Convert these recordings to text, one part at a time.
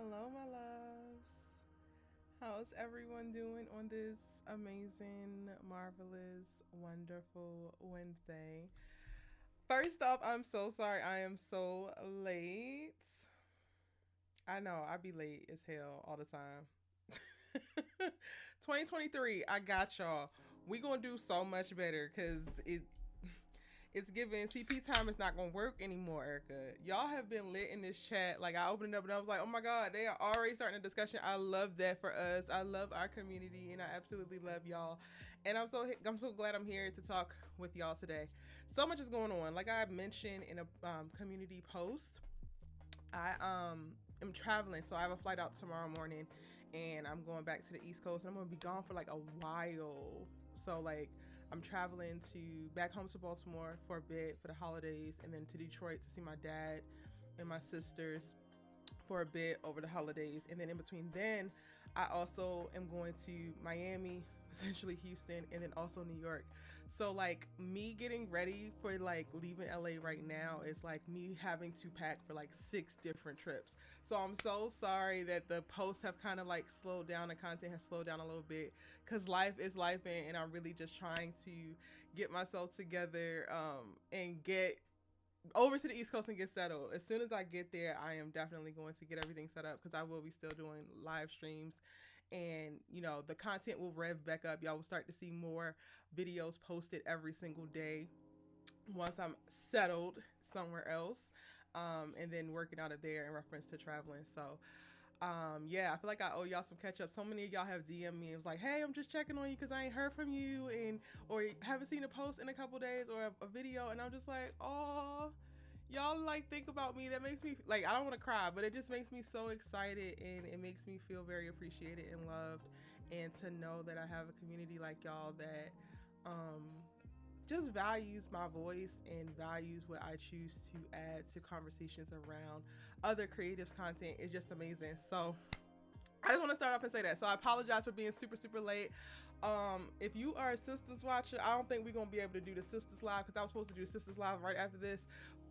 Hello, my loves. How's everyone doing on this amazing, marvelous, wonderful Wednesday? First off, I'm so sorry I am so late. I know I be late as hell all the time. 2023, I got y'all. We gonna do so much better because it's given CP time is not gonna work anymore, Erica. Y'all have been lit in this chat. Like I opened it up and I was like, oh my god, they are already starting a discussion. I love that for us. I love our community and I absolutely love y'all. And I'm so glad I'm here to talk with y'all today. So much is going on. Like I mentioned in a community post, I am traveling, so I have a flight out tomorrow morning, and I'm going back to the East Coast. And I'm gonna be gone for like a while. So like I'm traveling to back home to Baltimore for a bit for the holidays, and then to Detroit to see my dad and my sisters for a bit over the holidays. And then in between then, I also am going to Miami, potentially Houston, and then also New York. So like me getting ready for like leaving LA right now is like me having to pack for like 6 different trips. So I'm so sorry that the posts have kind of like slowed down, the content has slowed down a little bit because life is life, and I'm really just trying to get myself together and get over to the East Coast and get settled. As soon as I get there, I am definitely going to get everything set up because I will be still doing live streams, and the content will rev back up. Y'all will start to see more videos posted every single day once I'm settled somewhere else, and then working out of there in reference to traveling. So yeah, I feel like I owe y'all some catch up. So many of y'all have DM'd me. It was like, hey, I'm just checking on you because I ain't heard from you, and or haven't seen a post in a couple days or a video, and I'm just like, oh, y'all like think about me. That makes me like, I don't want to cry, but it just makes me so excited, and it makes me feel very appreciated and loved, and to know that I have a community like y'all that just values my voice and values what I choose to add to conversations around other creatives content is just amazing. So I just want to start off and say that. So I apologize for being super, super late. If you are a Sisters watcher, I don't think we're going to be able to do the Sisters Live because I was supposed to do the Sisters Live right after this.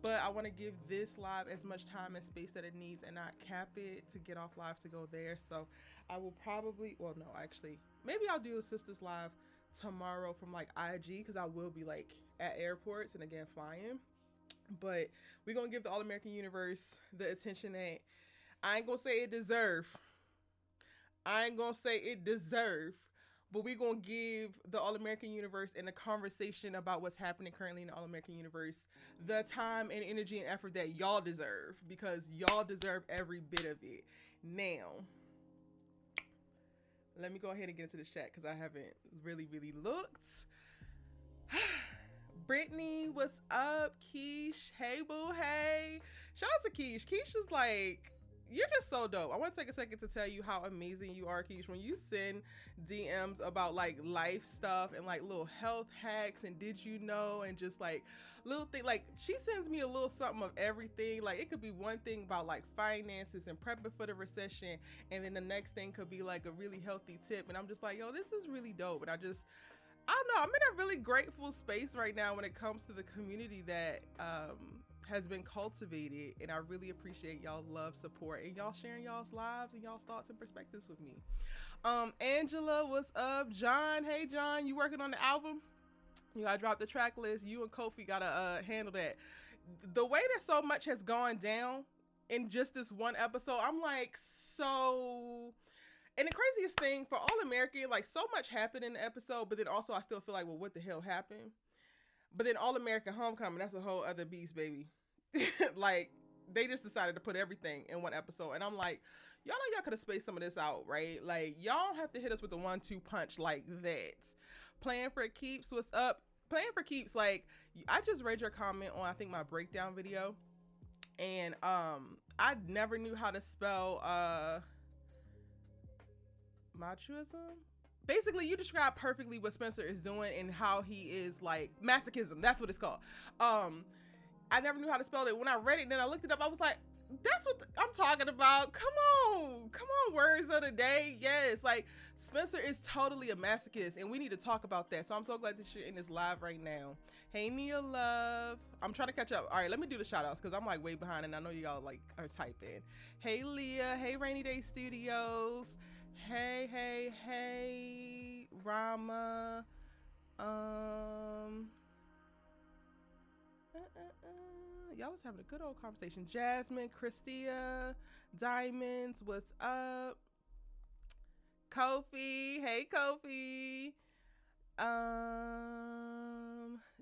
But I want to give this live as much time and space that it needs and not cap it to get off live to go there. So I will probably, well, no, actually, maybe I'll do a Sisters Live tomorrow from like IG because I will be like at airports and again flying. But we're going to give the All American Universe the attention that I ain't going to say it deserve. I ain't gonna say it deserve, but we're gonna give the All American Universe and the conversation about what's happening currently in the All American Universe the time and energy and effort that y'all deserve, because y'all deserve every bit of it. Now, let me go ahead and get into the chat because I haven't really looked. Brittany, what's up? Keish, hey boo, hey. Shout out to Keish. Keish is like, you're just so dope. I want to take a second to tell you how amazing you are, Keish. When you send DMs about like life stuff and like little health hacks and did you know and just like little thing, like she sends me a little something of everything. Like it could be one thing about like finances and prepping for the recession, and then the next thing could be like a really healthy tip. And I'm just like, yo, this is really dope. And I don't know, I'm in a really grateful space right now when it comes to the community that has been cultivated, and I really appreciate y'all love, support, and y'all sharing y'all's lives and y'all's thoughts and perspectives with me. Angela, what's up? John, hey John, you working on the album? You gotta drop the track list. You and Kofi gotta handle that. The way that so much has gone down in just this one episode, I'm like, so... And the craziest thing for All American, like so much happened in the episode, but then also I still feel like, well, what the hell happened? But then All American Homecoming, that's a whole other beast, baby. Like they just decided to put everything in one episode, and I'm like, y'all know y'all could have spaced some of this out, right? Like y'all have to hit us with the 1-2 punch like that. Playing for Keeps, what's up? Playing for Keeps, like I just read your comment on I think my breakdown video, and I never knew how to spell machuism. Basically, you describe perfectly what Spencer is doing and how he is like masochism. That's what it's called. I never knew how to spell it. When I read it and then I looked it up, I was like, That's what I'm talking about. Come on, words of the day. Yes, like Spencer is totally a masochist, and we need to talk about that. So I'm so glad that you're in this live right now. Hey, Nia Love. I'm trying to catch up. All right, let me do the shout outs because I'm like way behind, and I know y'all like are typing. Hey, Leah. Hey, Rainy Day Studios. Hey, Rama. Y'all was having a good old conversation. Jasmine, Christia, Diamonds, what's up? Kofi, hey Kofi.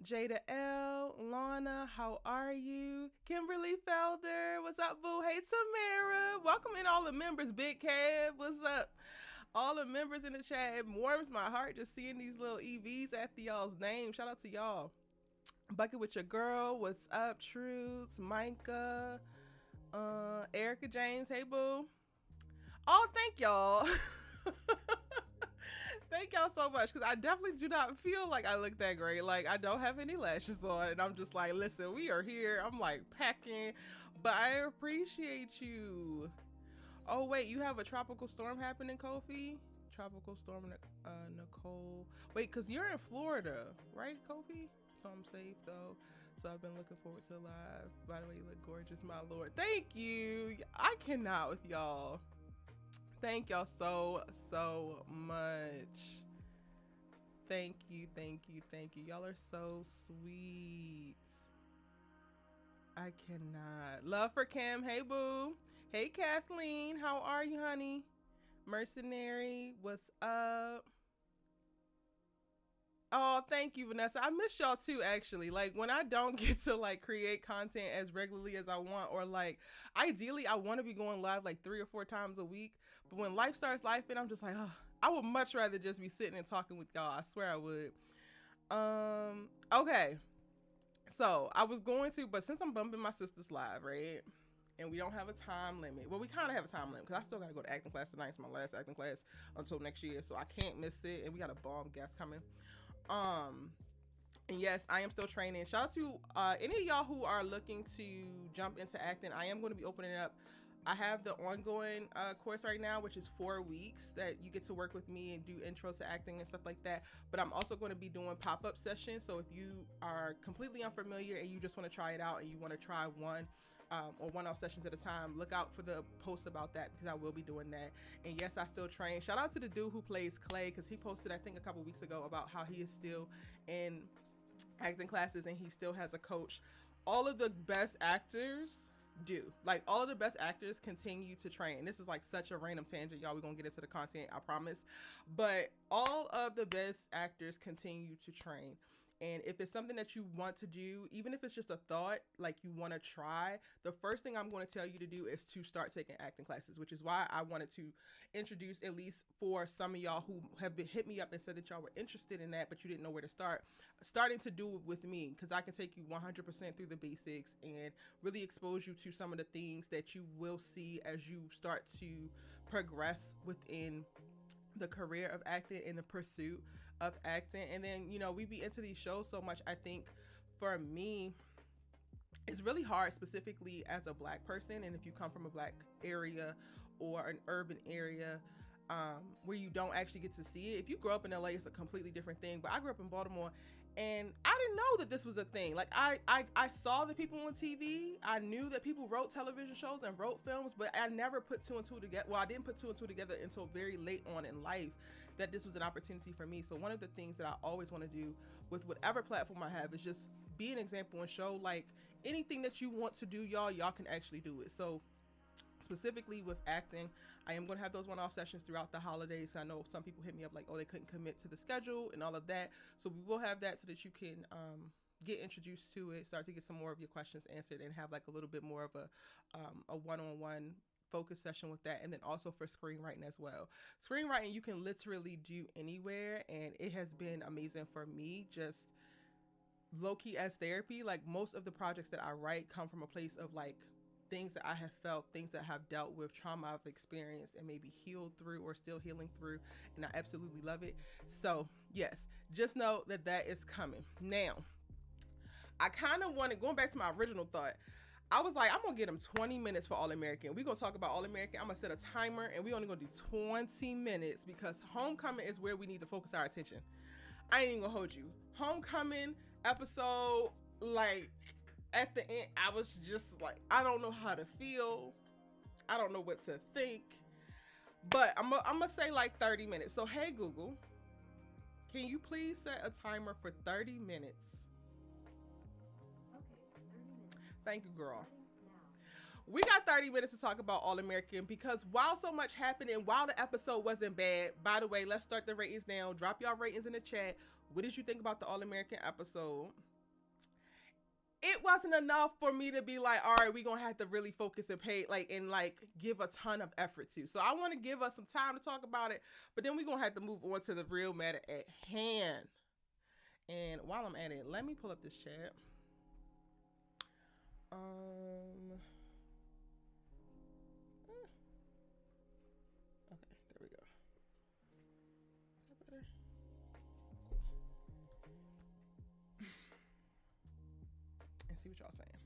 Jada L, Lana, how are you? Kimberly Felder, what's up, boo? Hey Tamara, welcome in all the members. Big Cab, what's up? All the members in the chat. It warms my heart just seeing these little EVs after y'all's name. Shout out to y'all. Bucket with your girl, what's up? Truths, Micah, Erica James, hey boo. Oh, thank y'all. Thank y'all so much, because I definitely do not feel like I look that great. Like, I don't have any lashes on, and I'm just like, listen, we are here. I'm like packing, but I appreciate you. Oh wait, you have a tropical storm happening, Kofi? Tropical storm, Nicole. Wait, because you're in Florida, right, Kofi? So I'm safe though. So I've been looking forward to live. By the way, you look gorgeous, my lord. Thank you. I cannot with y'all. Thank y'all so much. Thank you. Y'all are so sweet. I cannot. Love for Kim. Hey boo. Hey Kathleen. How are you, honey? Mercenary, what's up? Oh, thank you, Vanessa. I miss y'all too, actually. Like, when I don't get to like create content as regularly as I want, or like ideally I want to be going live like 3 or 4 times a week, but when life starts lifing, I'm just like, oh, I would much rather just be sitting and talking with y'all. I swear I would. Okay, so I was going to, but since I'm bumping my sister's live, right, and we don't have a time limit, well, we kind of have a time limit because I still got to go to acting class tonight. It's my last acting class until next year, so I can't miss it, and we got a bomb guest coming. And yes, I am still training. Shout out to any of y'all who are looking to jump into acting. I am going to be opening up. I have the ongoing course right now, which is 4 weeks that you get to work with me and do intros to acting and stuff like that. But I'm also going to be doing pop-up sessions. So if you are completely unfamiliar and you just want to try it out and you want to try one or one-off sessions at a time, look out for the post about that, because I will be doing that. And yes, I still train. Shout out to the dude who plays Clay, because he posted, I think, a couple weeks ago about how he is still in acting classes and he still has a coach. All of the best actors do. Like, all of the best actors continue to train. This is like such a random tangent, y'all. We're gonna get into the content, I promise. But all of the best actors continue to train. And if it's something that you want to do, even if it's just a thought, like you want to try, the first thing I'm going to tell you to do is to start taking acting classes, which is why I wanted to introduce, at least for some of y'all who have hit me up and said that y'all were interested in that, but you didn't know where to start, starting to do it with me, because I can take you 100% through the basics and really expose you to some of the things that you will see as you start to progress within the career of acting and the pursuit of acting. And then, you know, we be into these shows so much. I think for me, it's really hard, specifically as a Black person, and if you come from a Black area or an urban area where you don't actually get to see it. If you grow up in LA, it's a completely different thing, but I grew up in Baltimore and I didn't know that this was a thing. Like, I saw the people on TV. I knew that people wrote television shows and wrote films, but I never put 2 and 2 together. Well, I didn't put 2 and 2 together until very late on in life, that this was an opportunity for me. So one of the things that I always want to do with whatever platform I have is just be an example and show, like, anything that you want to do, y'all can actually do it. So specifically with acting, I am going to have those one-off sessions throughout the holidays. I know some people hit me up like, oh, they couldn't commit to the schedule and all of that. So we will have that so that you can get introduced to it, start to get some more of your questions answered, and have like a little bit more of a one-on-one focus session with that. And then also for screenwriting as well. Screenwriting you can literally do anywhere, and it has been amazing for me, just low-key as therapy. Like, most of the projects that I write come from a place of like things that I have felt, things that I have dealt with, trauma I've experienced and maybe healed through or still healing through, and I absolutely love it. So yes, just know that that is coming. Now, I kind of wanted, going back to my original thought, I was like, I'm gonna get them 20 minutes for All American. We're gonna talk about All American. I'm gonna set a timer and we only gonna do 20 minutes because Homecoming is where we need to focus our attention. I ain't even gonna hold you. Homecoming episode, like at the end, I was just like, I don't know how to feel. I don't know what to think. But I'm gonna say like 30 minutes. So hey Google, can you please set a timer for 30 minutes? Okay, 30 minutes. Thank you, girl. We got 30 minutes to talk about All American because while so much happened and while the episode wasn't bad, by the way, let's start the ratings now. Drop y'all ratings in the chat. What did you think about the All American episode? It wasn't enough for me to be like, all right, we're going to have to really focus and pay, like, and like give a ton of effort to. So I want to give us some time to talk about it, but then we're going to have to move on to the real matter at hand. And while I'm at it, let me pull up this chat. Okay, there we go. Is that better? Cool. And see what y'all saying.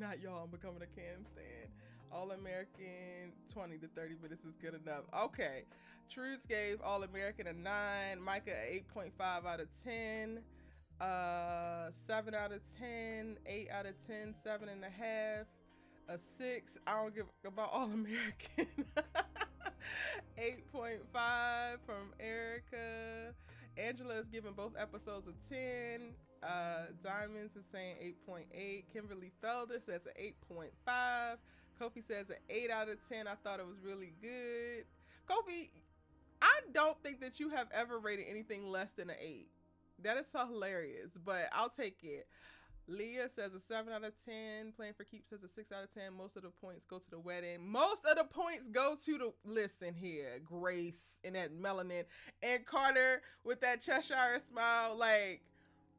Not y'all, I'm becoming a cam stand. All American 20 to 30 minutes is good enough. Okay. Truth gave All American a 9. Micah a 8.5 out of 10. 7 out of 10. 8 out of 10. 7.5. A 6. I don't give about All American. 8.5 from Erica. Angela is giving both episodes a 10. Diamonds is saying 8.8. Kimberly Felder says an 8.5. Kofi says an 8 out of 10. I thought it was really good. Kofi, I don't think that you have ever rated anything less than an 8. That is so hilarious, but I'll take it. Leah says a 7 out of 10. Playing for Keeps says a 6 out of 10. Most of the points go to the wedding. Most of the points go to the... Listen here. Grace in that melanin. And Carter with that Cheshire smile. Like,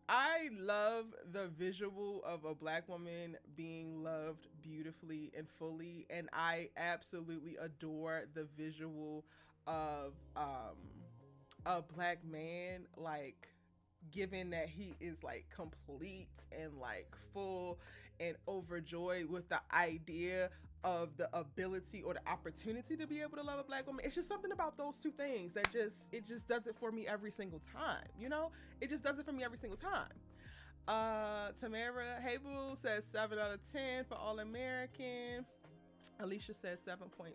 I love the visual of a black woman being loved beautifully and fully. And I absolutely adore the visual of a black man, like, given that he is like complete and like full and overjoyed with the idea of the ability or the opportunity to be able to love a black woman. It's just something about those two things that it just does it for me every single time, you know? It just does it for me every single time. Tamara Habel says 7 out of 10 for All American. Alicia says 7.5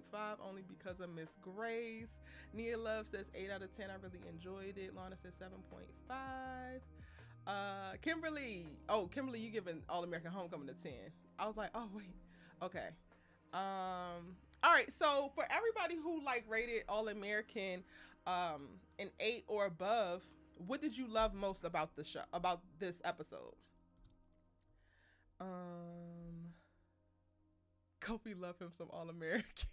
only because of Miss Grace. Nia Love says 8 out of 10. I really enjoyed it. Lana says 7.5. Kimberly, you giving All American Homecoming a 10. I was like, oh wait, okay. All right, so for everybody who like rated All American an 8 or above, what did you love most about the show, about this episode? Kofi love him some All American.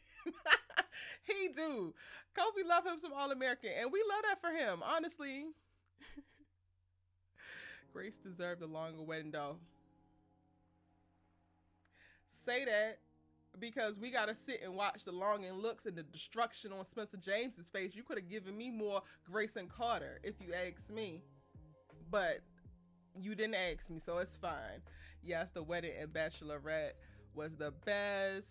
He do. Kofi love him some All American, and we love that for him, honestly. Grace deserved a longer wedding though. Say that because we gotta sit and watch the longing looks and the destruction on Spencer James's face. You could have given me more Grace and Carter if you asked me, but you didn't ask me, so it's fine. Yes, the wedding and Bachelorette was the best.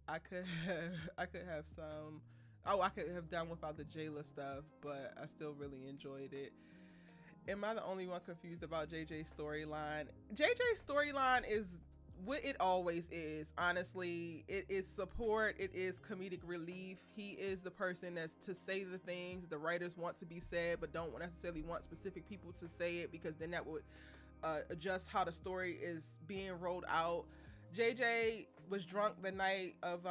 I could have some. Oh, I could have done without the Jayla stuff, but I still really enjoyed it. Am I the only one confused about JJ's storyline? JJ's storyline is what it always is, honestly. It is support. It is comedic relief. He is the person that's to say the things the writers want to be said, but don't necessarily want specific people to say it, because then that would adjust how the story is being rolled out. JJ was drunk the night of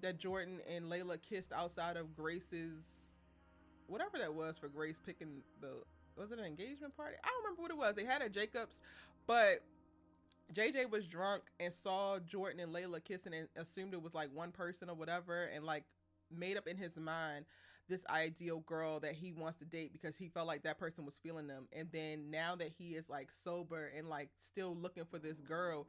that Jordan and Layla kissed outside of Grace's, whatever that was for Grace picking was it an engagement party? I don't remember what it was. They had at Jacob's, but JJ was drunk and saw Jordan and Layla kissing and assumed it was like one person or whatever, and like made up in his mind this ideal girl that he wants to date because he felt like that person was feeling them. And then now that he is like sober and like still looking for this girl,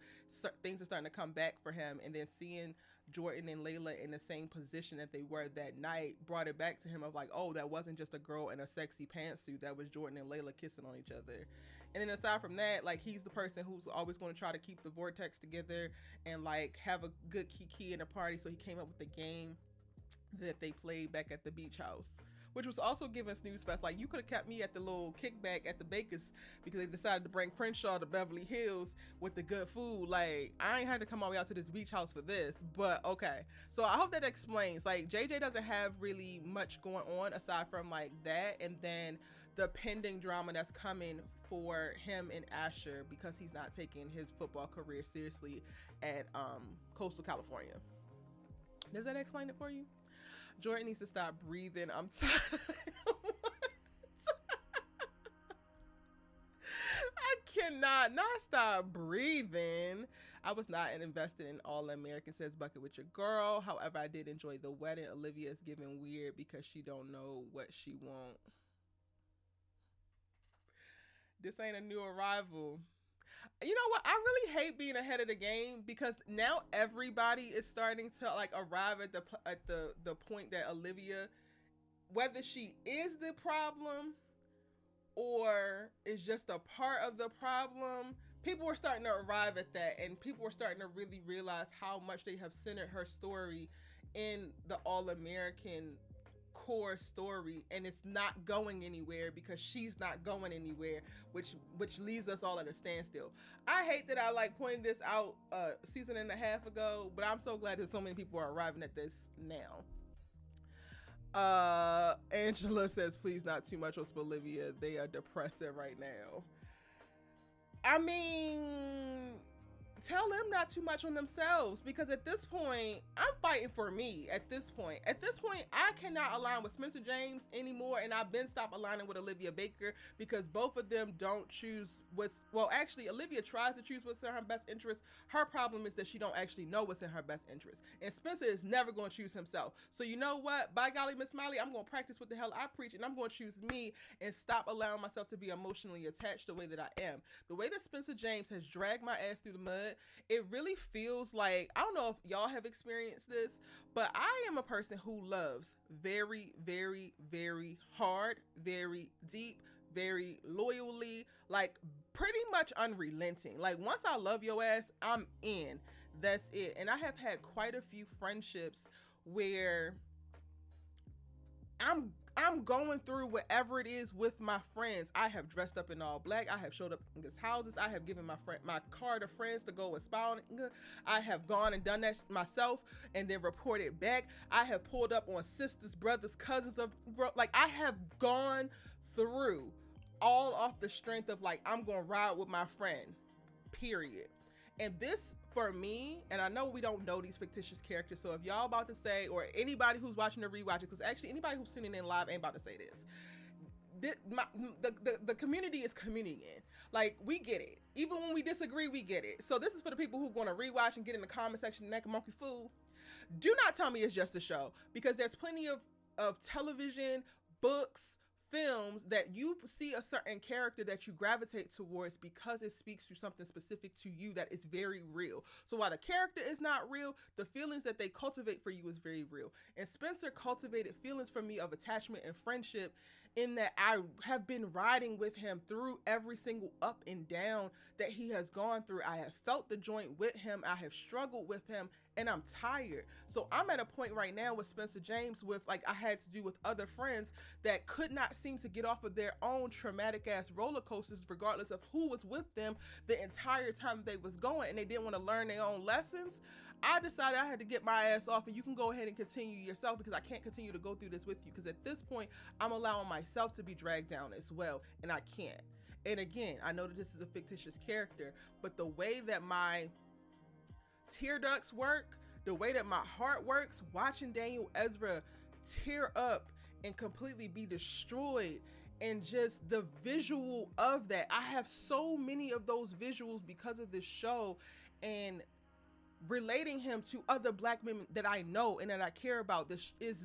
things are starting to come back for him. And then seeing Jordan and Layla in the same position that they were that night brought it back to him of like, oh, that wasn't just a girl in a sexy pantsuit. That was Jordan and Layla kissing on each other. And then aside from that, like he's the person who's always going to try to keep the vortex together and like have a good kiki in a party. So he came up with the game that they played back at the beach house, which was also giving Snooze Fest. Like, you could have kept me at the little kickback at the Bakers because they decided to bring Crenshaw to Beverly Hills with the good food. Like, I ain't had to come all the way out to this beach house for this, but okay. So I hope that explains. Like, JJ doesn't have really much going on aside from like that, and then the pending drama that's coming for him and Asher because he's not taking his football career seriously at Coastal California. Does that explain it for you? Jordan needs to stop breathing. I'm tired. I cannot not stop breathing. I was not invested in All American, says Bucket with your girl. However, I did enjoy the wedding. Olivia is giving weird because she don't know what she want. This ain't a new arrival. You know what? I really hate being ahead of the game because now everybody is starting to like arrive at the point that Olivia, whether she is the problem or is just a part of the problem, people were starting to arrive at that, and people were starting to really realize how much they have centered her story in the All-American core story, and it's not going anywhere because she's not going anywhere, which leaves us all at a standstill. I hate that I like pointed this out a season and a half ago, but I'm so glad that so many people are arriving at this now. Angela says, please not too much on Olivia. They are depressing right now. I mean, tell them not too much on themselves, because at this point, I'm fighting for me at this point. At this point, I cannot align with Spencer James anymore, and I've been stopped aligning with Olivia Baker because both of them don't choose what's, well, actually, Olivia tries to choose what's in her best interest. Her problem is that she don't actually know what's in her best interest, and Spencer is never going to choose himself. So you know what? By golly, Miss Miley, I'm going to practice what the hell I preach, and I'm going to choose me and stop allowing myself to be emotionally attached the way that I am. The way that Spencer James has dragged my ass through the mud, it really feels like, I don't know if y'all have experienced this, but I am a person who loves very, very, very hard, very deep, very loyally, like pretty much unrelenting. Like once I love your ass, I'm in. That's it. And I have had quite a few friendships where I'm going through whatever it is with my friends. I have dressed up in all black. I have showed up in these houses. I have given my car to friends to go and spy on it. I have gone and done that myself and then reported back. I have pulled up on sisters, brothers, cousins of, like I have gone through all off the strength of like, I'm going to ride with my friend, period. And this for me, and I know we don't know these fictitious characters, so if y'all about to say, or anybody who's watching the rewatch, because actually anybody who's tuning in live ain't about to say this. The community is communion. Like, we get it. Even when we disagree, we get it. So this is for the people who want to rewatch and get in the comment section and act a monkey fool. Do not tell me it's just a show, because there's plenty of television, books, films that you see a certain character that you gravitate towards because it speaks to something specific to you that is very real. So while the character is not real, the feelings that they cultivate for you is very real. And Spencer cultivated feelings for me of attachment and friendship, in that I have been riding with him through every single up and down that he has gone through. I have felt the joint with him. I have struggled with him, and I'm tired. So I'm at a point right now with Spencer James, with like I had to do with other friends that could not seem to get off of their own traumatic ass roller coasters, regardless of who was with them the entire time they was going, and they didn't want to learn their own lessons. I decided I had to get my ass off, and you can go ahead and continue yourself, because I can't continue to go through this with you, because at this point I'm allowing myself to be dragged down as well, and I can't. And again, I know that this is a fictitious character, but the way that my tear ducts work, the way that my heart works, watching Daniel Ezra tear up and completely be destroyed, and just the visual of that, I have so many of those visuals because of this show, and relating him to other black women that I know and that I care about. This is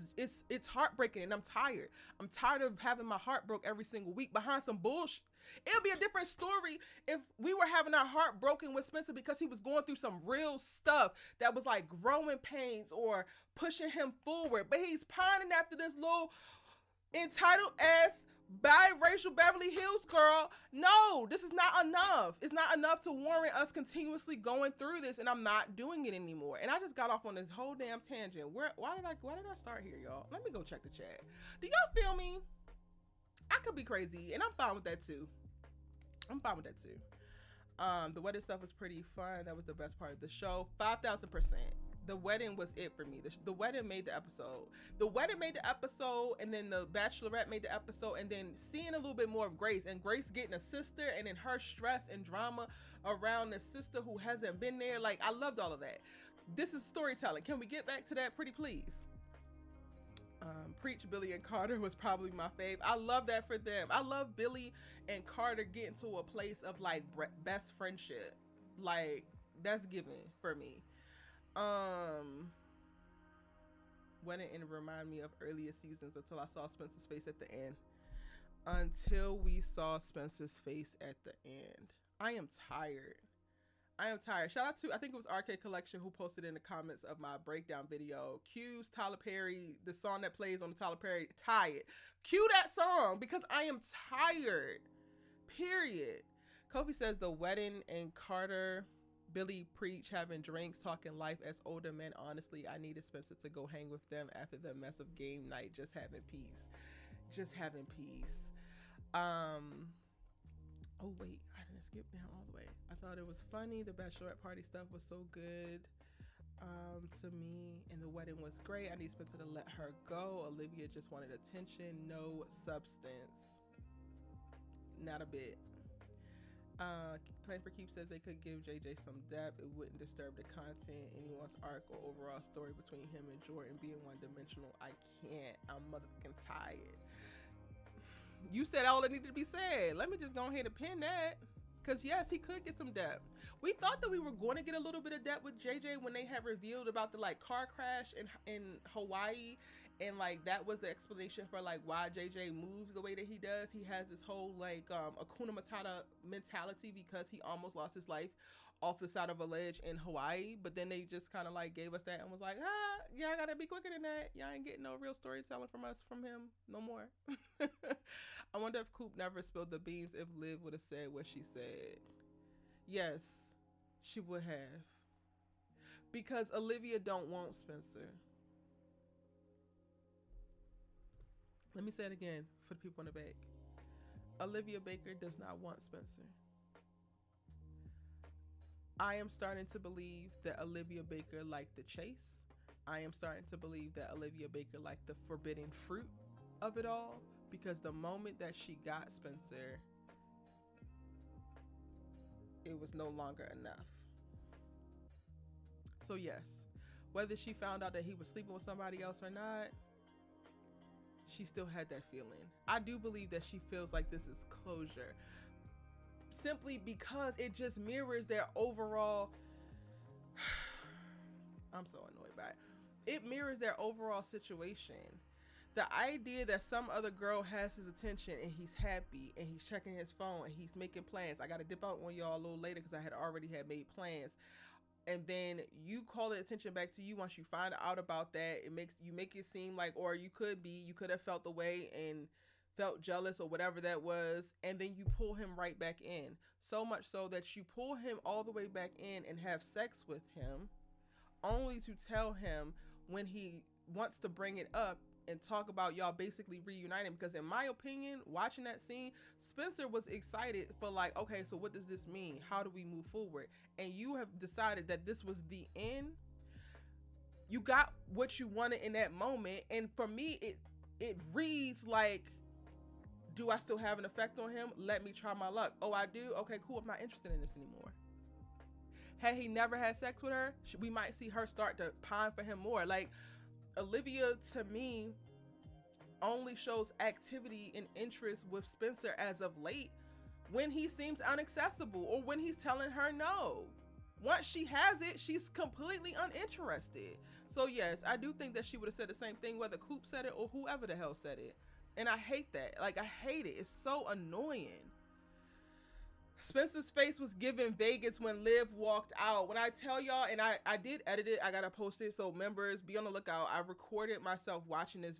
it's heartbreaking, and I'm tired. I'm tired of having my heart broke every single week behind some bullshit. It'll be a different story if we were having our heart broken with Spencer because he was going through some real stuff that was like growing pains or pushing him forward. But he's pining after this little entitled ass biracial Beverly Hills girl. No, this is not enough. It's not enough to warrant us continuously going through this, and I'm not doing it anymore. And I just got off on this whole damn tangent. Why did I start here, y'all? Let me go check the chat. Do y'all feel me? I could be crazy, and I'm fine with that too. The wedding stuff was pretty fun. That was the best part of the show. 5,000%. The wedding was it for me. The wedding made the episode. The wedding made the episode, and then the bachelorette made the episode, and then seeing a little bit more of Grace, and Grace getting a sister, and then her stress and drama around the sister who hasn't been there. Like, I loved all of that. This is storytelling. Can we get back to that pretty please? Preach Billy and Carter was probably my fave. I love that for them. I love Billy and Carter getting to a place of like best friendship. Like, that's given for me. Wedding and remind me of earlier seasons until I saw Spencer's face at the end. Until we saw Spencer's face at the end. I am tired. Shout out to, I think it was RK Collection who posted in the comments of my breakdown video. Cue's Tyler Perry, the song that plays on the Tyler Perry, Taye. Cue that song because I am tired. Period. Kofi says the wedding and Carter, Billy preach, having drinks, talking life as older men. Honestly, I needed Spencer to go hang with them after the mess of game night. Just having peace. Oh wait, I didn't skip down all the way. I thought it was funny. The bachelorette party stuff was so good to me, and the wedding was great. I need Spencer to let her go. Olivia just wanted attention, no substance. Not a bit. Plan for Keep says they could give JJ some depth. It wouldn't disturb the content, anyone's arc, or overall story between him and Jordan being one-dimensional. I can't. I'm motherfucking tired. You said all that needed to be said. Let me just go ahead and pin that. Because yes, he could get some depth. We thought that we were going to get a little bit of depth with JJ when they had revealed about the like car crash in Hawaii. And like that was the explanation for like why JJ moves the way that he does. He has this whole like Hakuna Matata mentality because he almost lost his life off the side of a ledge in Hawaii. But then they just kind of like gave us that and was like, yeah, I gotta be quicker than that. Y'all ain't getting no real storytelling from him no more. I wonder if Coop never spilled the beans, if Liv would have said what she said. Yes, she would have. Because Olivia don't want Spencer. Let me say it again for the people in the back. Olivia Baker does not want Spencer. I am starting to believe that Olivia Baker liked the chase. I am starting to believe that Olivia Baker liked the forbidden fruit of it all, because the moment that she got Spencer, it was no longer enough. So yes, whether she found out that he was sleeping with somebody else or not, she still had that feeling. I do believe that she feels like this is closure, simply because it just mirrors their overall I'm so annoyed by it. It mirrors their overall situation. The idea that some other girl has his attention and he's happy and he's checking his phone and he's making plans. I got to dip out on y'all a little later because I had already made plans. And then you call the attention back to you once you find out about that. You make it seem like, or you could have felt the way and felt jealous or whatever that was. And then you pull him right back in. So much so that you pull him all the way back in and have sex with him, only to tell him when he wants to bring it up and talk about y'all basically reuniting. Because in my opinion, watching that scene, Spencer was excited for like, okay, so what does this mean? How do we move forward? And you have decided that this was the end. You got what you wanted in that moment. And for me, it reads like, do I still have an effect on him? Let me try my luck. Oh, I do? Okay, cool. I'm not interested in this anymore. Had he never had sex with her, we might see her start to pine for him more. Like, Olivia, to me, only shows activity and interest with Spencer as of late when he seems inaccessible or when he's telling her no. Once she has it, she's completely uninterested. So yes, I do think that she would have said the same thing whether Coop said it or whoever the hell said it. And I hate that. Like, I hate it. It's so annoying. Spencer's face was giving Vegas when Liv walked out. When I tell y'all, and I did edit it, I gotta post it, so members, be on the lookout. I recorded myself watching this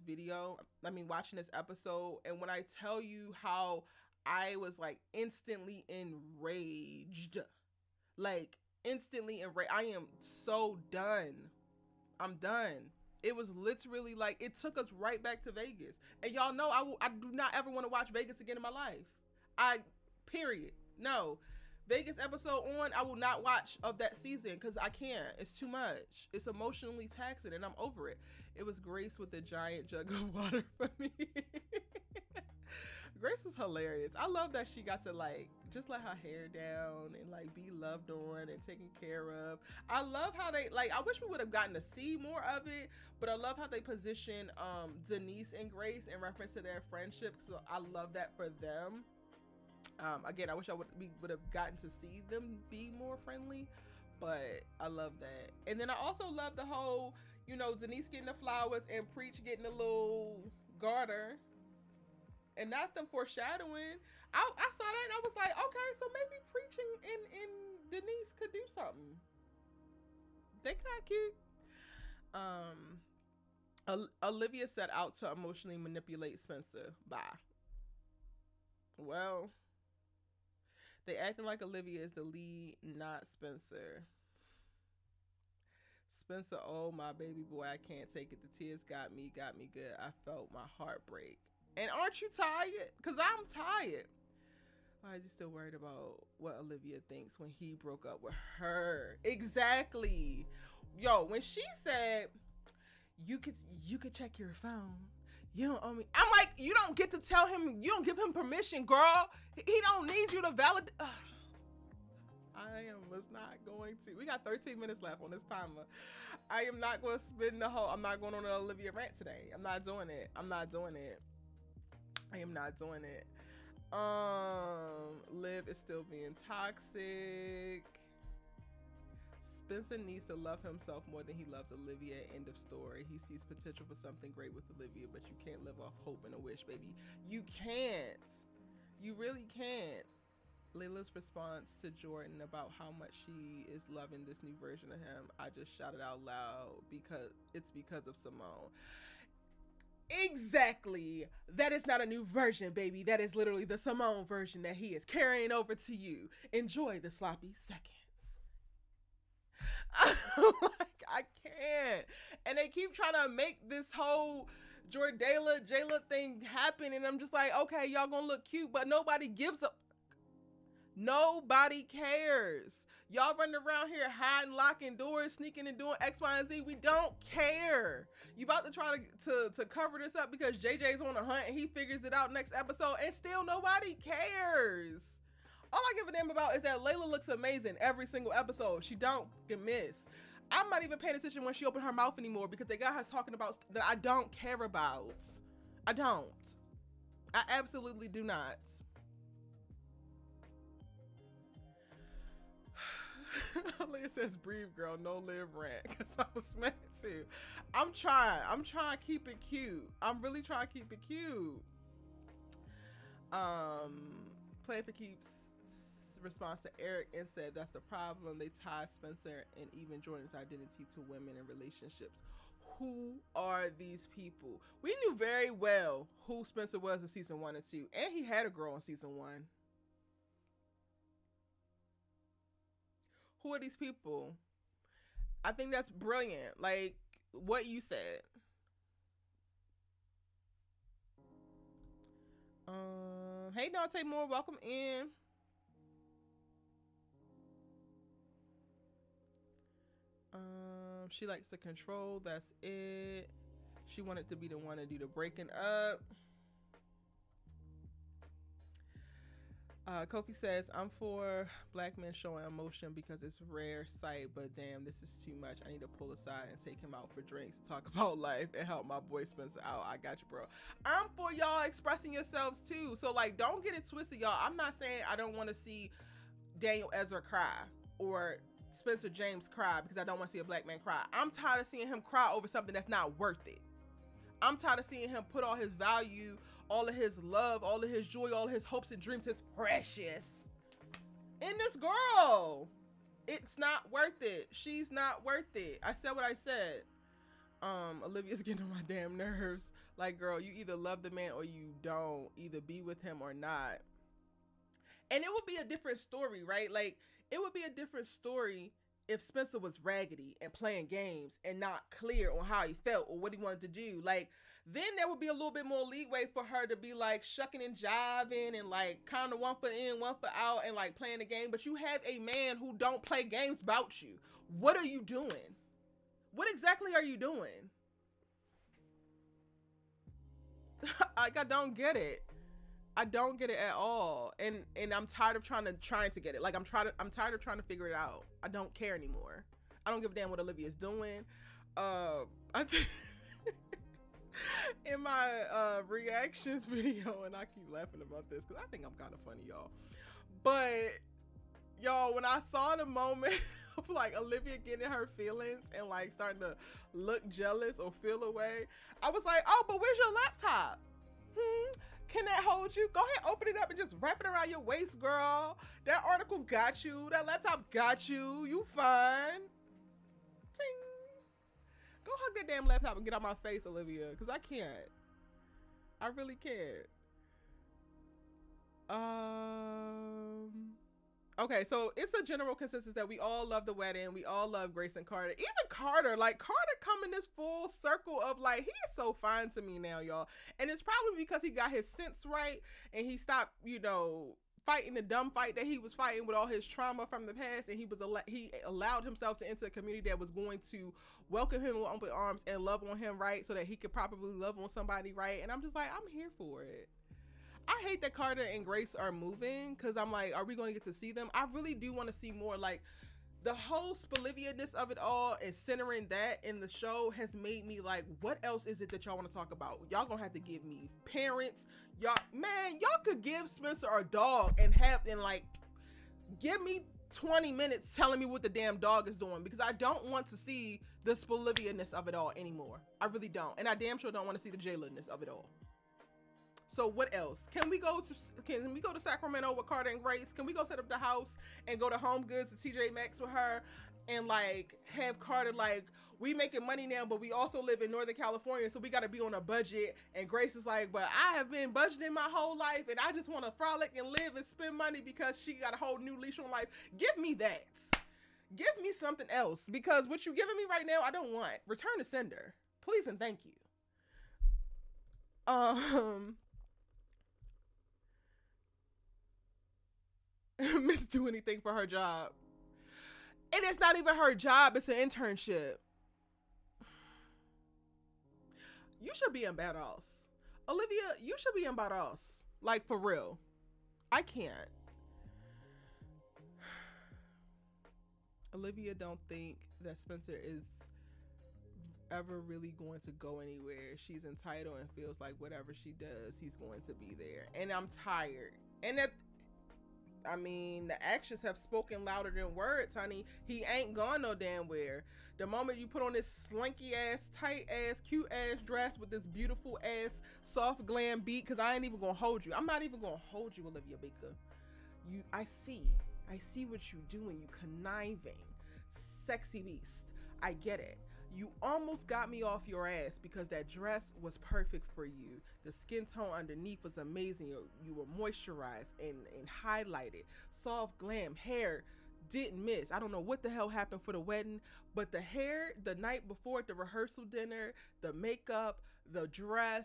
watching this episode, and when I tell you how I was like instantly enraged, like instantly enraged, I am so done. I'm done. It was literally like, it took us right back to Vegas. And y'all know I do not ever want to watch Vegas again in my life. Period. No. Vegas episode on, I will not watch of that season because I can't. It's too much. It's emotionally taxing and I'm over it. It was Grace with a giant jug of water for me. Grace was hilarious. I love that she got to like just let her hair down and like be loved on and taken care of. I love how they like, I wish we would have gotten to see more of it, but I love how they position Denise and Grace in reference to their friendship. So I love that for them. Again, I wish we would have gotten to see them be more friendly, but I love that. And then I also love the whole, you know, Denise getting the flowers and Preach getting a little garter. And not them foreshadowing. I saw that and I was like, okay, so maybe Preaching and Denise could do something. They kind of cute. Olivia set out to emotionally manipulate Spencer. Bye. Well, they acting like Olivia is the lead, not Spencer. Spencer, oh my baby boy, I can't take it. The tears got me good. I felt my heart break. And aren't you tired? Because I'm tired. Why is he still worried about what Olivia thinks when he broke up with her? Exactly. Yo, when she said, you could check your phone. You don't owe me. I'm like, you don't get to tell him, you don't give him permission, girl. He don't need you to validate. Was not going to. We got 13 minutes left on this timer. I am not going to spend I'm not going on an Olivia rant today. I'm not doing it. I am not doing it. Liv is still being toxic. Spencer needs to love himself more than he loves Olivia. End of story. He sees potential for something great with Olivia, but you can't live off hope and a wish, baby. You can't. You really can't. Layla's response to Jordan about how much she is loving this new version of him, I just shouted out loud because of Simone. Exactly. That is not a new version, baby. That is literally the Simone version that he is carrying over to you. Enjoy the sloppy seconds. Like, I can't. And they keep trying to make this whole Jordala Jayla thing happen, and I'm just like, okay, y'all gonna look cute, but nobody gives a. Nobody cares. Y'all running around here hiding, locking doors, sneaking and doing X, Y, and Z. We don't care. You about to try to cover this up because JJ's on a hunt and he figures it out next episode, and still nobody cares. All I give a damn about is that Layla looks amazing every single episode. She don't get miss. I'm not even paying attention when she opened her mouth anymore because they got her talking about that I don't care about. I don't. I absolutely do not. Leah says, breathe, girl, no live rant, because I was mad too. I'm trying to keep it cute. I'm really trying to keep it cute. Plan for Keeps response to Eric and said, that's the problem. They tie Spencer and even Jordan's identity to women in relationships. Who are these people? We knew very well who Spencer was in season 1 and 2, and he had a girl in season 1. Who are these people? I think that's brilliant. Like what you said. Hey Dante Moore, welcome in. She likes the control. That's it. She wanted to be the one to do the breaking up. Kofi says, I'm for black men showing emotion because it's rare sight, but damn, this is too much. I need to pull aside and take him out for drinks to talk about life and help my boy Spencer out. I got you, bro. I'm for y'all expressing yourselves too. So like, don't get it twisted, y'all. I'm not saying I don't want to see Daniel Ezra cry or Spencer James cry because I don't want to see a black man cry. I'm tired of seeing him cry over something that's not worth it. I'm tired of seeing him put all his value, all of his love, all of his joy, all of his hopes and dreams, his precious, in this girl. It's not worth it. She's not worth it. I said what I said. Olivia's getting on my damn nerves. Like, girl, you either love the man or you don't. Either be with him or not. And it would be a different story, right? Like, it would be a different story if Spencer was raggedy and playing games and not clear on how he felt or what he wanted to do. Like, then there would be a little bit more leeway for her to be like shucking and jiving and like kind of one foot in, one foot out and like playing the game. But you have a man who don't play games about you. What are you doing? What exactly are you doing? Like, I don't get it. I don't get it at all. And I'm tired of trying to get it. Like, I'm tired of trying to figure it out. I don't care anymore. I don't give a damn what Olivia's doing. I think in my reactions video, and I keep laughing about this because I think I'm kind of funny, y'all. But y'all, when I saw the moment of like Olivia getting her feelings and like starting to look jealous or feel away, I was like, oh, but where's your laptop? Can that hold you? Go ahead, open it up and just wrap it around your waist, girl. That article got you. That laptop got you. You fine. Ting. Go hug that damn laptop and get out my face, Olivia, because I can't. I really can't. Okay, so it's a general consensus that we all love the wedding. We all love Grace and Carter. Even Carter, like Carter coming this full circle of like, he is so fine to me now, y'all. And it's probably because he got his sense right and he stopped, you know, fighting the dumb fight that he was fighting with all his trauma from the past. And he allowed himself to enter a community that was going to welcome him with open arms and love on him right so that he could probably love on somebody right. And I'm just like, I'm here for it. I hate that Carter and Grace are moving because I'm like, are we going to get to see them? I really do want to see more. Like, the whole Spolivia-ness of it all and centering that in the show has made me like, what else is it that y'all want to talk about? Y'all gonna have to give me parents. Y'all could give Spencer a dog and like give me 20 minutes telling me what the damn dog is doing, because I don't want to see the Spolivia-ness of it all anymore. I really don't. And I damn sure don't want to see the Jayla-ness of it all. So what else? Can we go to Sacramento with Carter and Grace? Can we go set up the house and go to Home Goods to TJ Maxx with her and like have Carter like, we making money now, but we also live in Northern California, so we got to be on a budget. And Grace is like, but I have been budgeting my whole life and I just want to frolic and live and spend money because she got a whole new leash on life. Give me that. Give me something else, because what you giving me right now, I don't want. Return to sender, please and thank you. Miss do anything for her job. And it's not even her job, it's an internship. You should be in Badass. Olivia, you should be in Badass. Like, for real. I can't. Olivia don't think that Spencer is ever really going to go anywhere. She's entitled and feels like whatever she does, he's going to be there. And I'm tired. And the actions have spoken louder than words, honey. He ain't gone no damn where. The moment you put on this slinky ass, tight ass, cute ass dress with this beautiful ass, soft glam beat, because I ain't even gonna hold you. I'm not even gonna hold you, Olivia Baker. I see what you doing. You conniving, sexy beast. I get it. You almost got me off your ass because that dress was perfect for you. The skin tone underneath was amazing. You were moisturized and highlighted. Soft glam hair didn't miss. I don't know what the hell happened for the wedding, but the hair the night before at the rehearsal dinner, the makeup, the dress,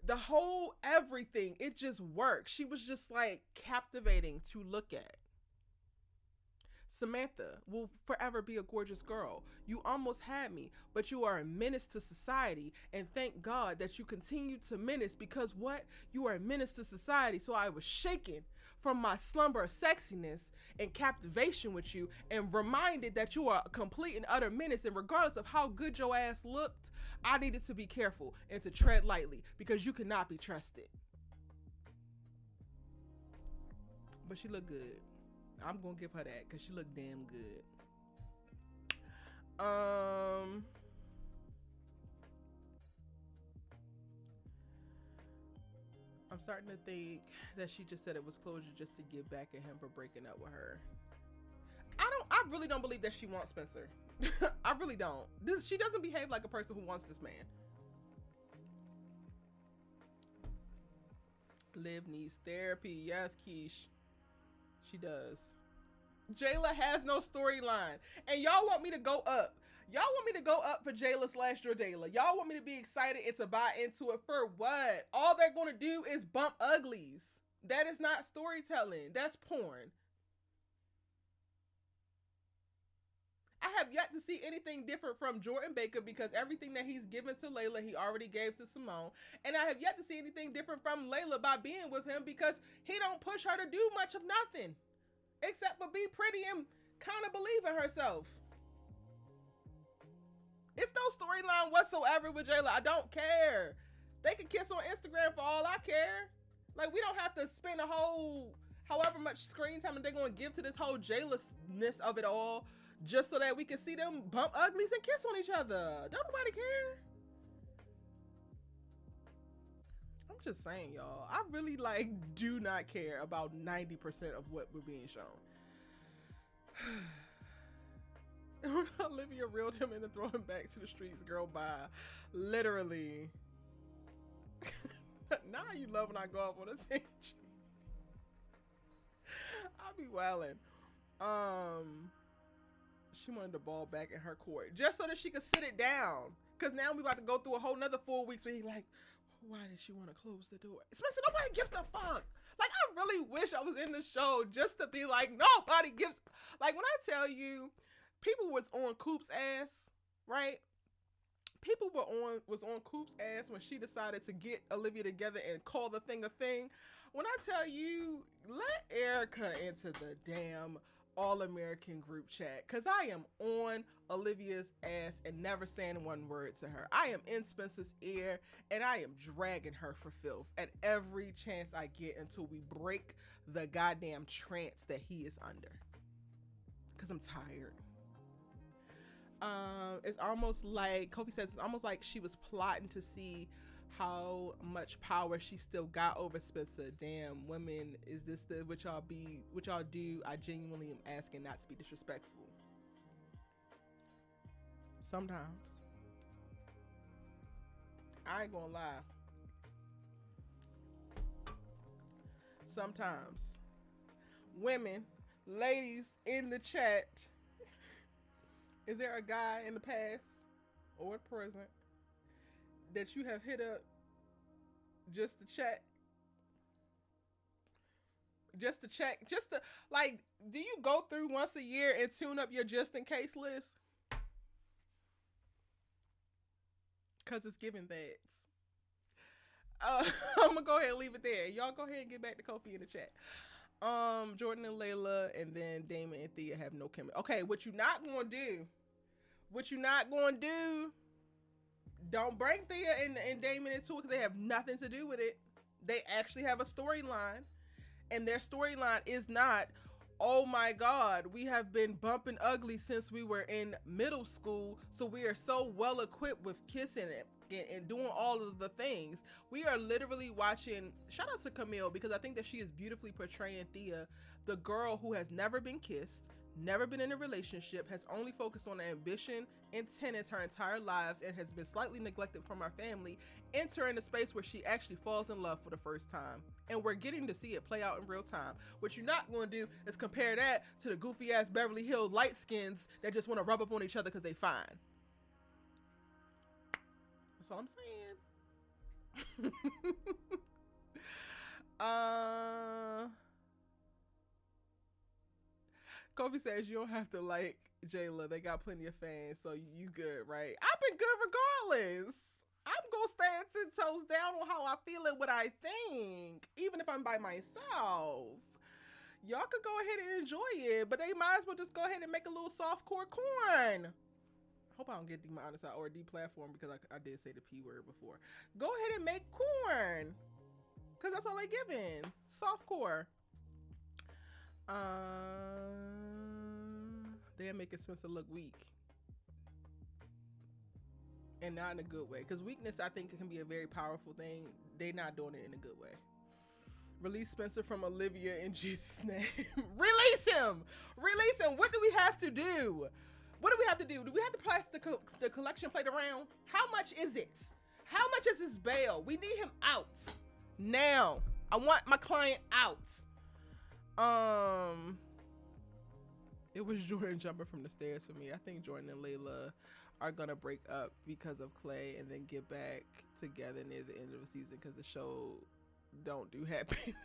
the whole everything, it just worked. She was just like captivating to look at. Samantha will forever be a gorgeous girl. You almost had me, but you are a menace to society, and thank God that you continue to menace, because what? You are a menace to society. So I was shaken from my slumber of sexiness and captivation with you, and reminded that you are a complete and utter menace, and regardless of how good your ass looked, I needed to be careful and to tread lightly, because you cannot be trusted. But she looked good. I'm gonna give her that because she looked damn good. I'm starting to think that she just said it was closure just to get back at him for breaking up with her. I really don't believe that she wants Spencer. I really don't. She doesn't behave like a person who wants this man. Liv needs therapy. Yes, Keish. She does. Jayla has no storyline. And y'all want me to go up. Y'all want me to go up for Jayla / Jordayla. Y'all want me to be excited and to buy into it for what? All they're going to do is bump uglies. That is not storytelling. That's porn. I have yet to see anything different from Jordan Baker because everything that he's given to Layla, he already gave to Simone. And I have yet to see anything different from Layla by being with him because he don't push her to do much of nothing. Except for be pretty and kind of believe in herself. It's no storyline whatsoever with Jayla. I don't care. They can kiss on Instagram for all I care. Like, we don't have to spend a whole, however much screen time they're going to give to this whole Jayla-ness of it all just so that we can see them bump uglies and kiss on each other. Don't nobody care. I'm just saying, y'all. I really, like, do not care about 90% of what we're being shown. Olivia reeled him in and throw him back to the streets. Girl, bye. Literally. Now you love when I go off on a tangent. I'll be wildin'. She wanted the ball back in her court just so that she could sit it down. Because now we about to go through a whole nother 4 weeks where he's like, why did she want to close the door? Spencer, nobody gives a fuck. Like, I really wish I was in the show just to be like, nobody gives. Like, when I tell you, people was on Coop's ass, right? People was on Coop's ass when she decided to get Olivia together and call the thing a thing. When I tell you, let Erica into the damn All-American group chat, because I am on Olivia's ass and never saying one word to her. I am in Spencer's ear and I am dragging her for filth at every chance I get until we break the goddamn trance that he is under. Because I'm tired. It's almost like, Kofi says, it's almost like she was plotting to see how much power she still got over Spencer. Damn, women, is this what y'all do? I genuinely am asking not to be disrespectful. Sometimes. I ain't gonna lie. Sometimes. Women, ladies in the chat, is there a guy in the past or present that you have hit up just to check? Just to check? Just to, like, do you go through once a year and tune up your just in case list? Because it's giving that. I'm going to go ahead and leave it there. Y'all go ahead and get back to Kofi in the chat. Jordan and Layla, and then Damon and Thea have no chemistry. Okay, what you not going to do, don't bring Thea and Damon into it because they have nothing to do with it. They actually have a storyline, and their storyline is not, oh my God, we have been bumping ugly since we were in middle school, so we are so well equipped with kissing it and doing all of the things. We are literally watching, shout out to Camille, because I think that she is beautifully portraying Thea, the girl who has never been kissed, never been in a relationship, has only focused on ambition and tennis her entire lives, and has been slightly neglected from her family, entering a space where she actually falls in love for the first time. And we're getting to see it play out in real time. What you're not going to do is compare that to the goofy ass Beverly Hills light skins that just want to rub up on each other because they fine. That's all I'm saying. Kobe says you don't have to like Jayla. They got plenty of fans, so you good, right? I've been good regardless. I'm gonna stand 10 toes down on how I feel and what I think, even if I'm by myself. Y'all could go ahead and enjoy it, but they might as well just go ahead and make a little softcore corn. I hope I don't get demonetized or deplatformed because I did say the P word before. Go ahead and make corn, because that's all they giving. Softcore. They're making Spencer look weak. And not in a good way. Because weakness, I think, can be a very powerful thing. They're not doing it in a good way. Release Spencer from Olivia in Jesus' name. Release him. Release him. What do we have to do? What do we have to do? Do we have to pass the collection plate around? How much is it? How much is his bail? We need him out now. I want my client out. It was Jordan jumping from the stairs for me. I think Jordan and Layla are gonna break up because of Clay and then get back together near the end of the season because the show don't do happiness.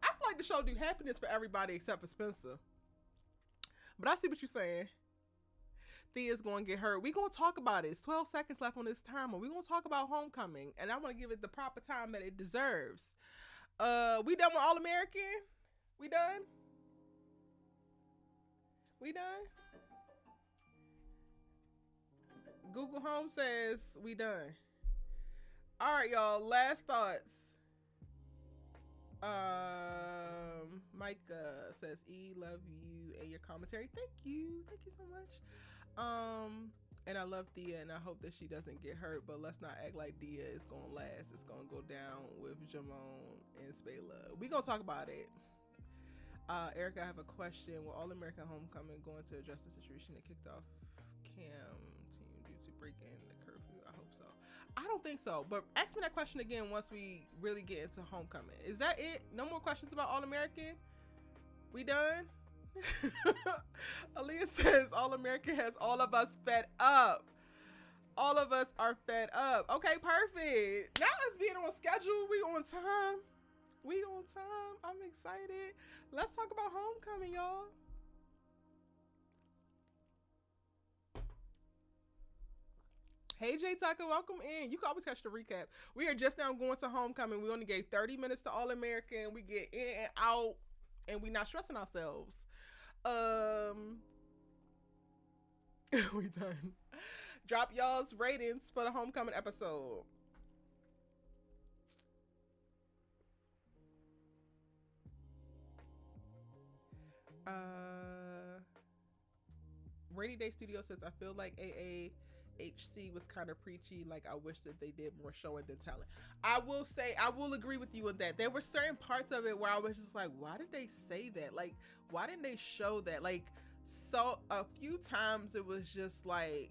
I feel like the show do happiness for everybody except for Spencer. But I see what you're saying. Thea's gonna get hurt. We gonna talk about it. It's 12 seconds left on this timer. We gonna talk about Homecoming, and I want to give it the proper time that it deserves. We done with All American? We done? We done? Google Home says we done. All right, y'all. Last thoughts. Micah says, E, love you and your commentary. Thank you. Thank you so much. And I love Thea, and I hope that she doesn't get hurt, but let's not act like Thea is going to last. It's going to go down with Jamon and Spayla. We going to talk about it. Erica, I have a question. Will All American Homecoming going to address the situation that kicked off Cam team due to breaking the curfew? I hope so. I don't think so, but ask me that question again once we really get into Homecoming. Is that it? No more questions about All American? We done? Aaliyah says All American has all of us fed up. All of us are fed up. Okay, perfect. Now it's being on schedule. We on time. We on time. I'm excited. Let's talk about Homecoming, y'all. Hey, Jay Tucker, welcome in. You can always catch the recap. We are just now going to Homecoming. We only gave 30 minutes to All American. We get in and out, and we not stressing ourselves. We done. Drop y'all's ratings for the Homecoming episode. Rainy Day Studio says, I feel like AAHC was kind of preachy. Like, I wish that they did more showing than telling. I will say, I will agree with you with that. There were certain parts of it where I was just like, why did they say that? Like, why didn't they show that? Like, so a few times it was just like,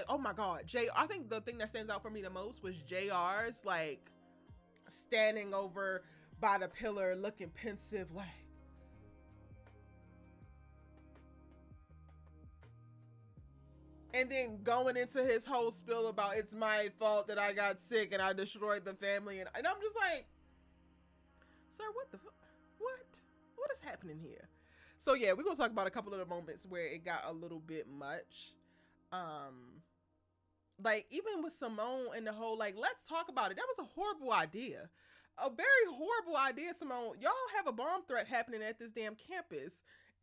oh my God, I think the thing that stands out for me the most was JR's like standing over by the pillar looking pensive, like, and then going into his whole spiel about it's my fault that I got sick and I destroyed the family. And I'm just like, sir, what the fuck? What is happening here? So yeah, we're going to talk about a couple of the moments where it got a little bit much. Like even with Simone and the whole, like, let's talk about it. That was a horrible idea. A very horrible idea, Simone. Y'all have a bomb threat happening at this damn campus.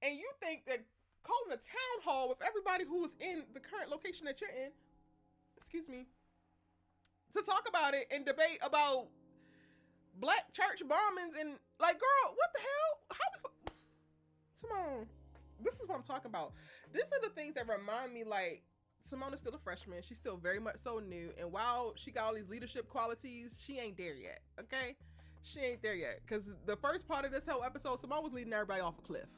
And you think that calling a town hall with everybody who is in the current location that you're in, excuse me, to talk about it and debate about black church bombings and like, girl, what the hell? Simone, this is what I'm talking about. These are the things that remind me, like, Simone is still a freshman. She's still very much so new. And while she got all these leadership qualities, she ain't there yet, okay? She ain't there yet. Because the first part of this whole episode, Simone was leading everybody off a cliff.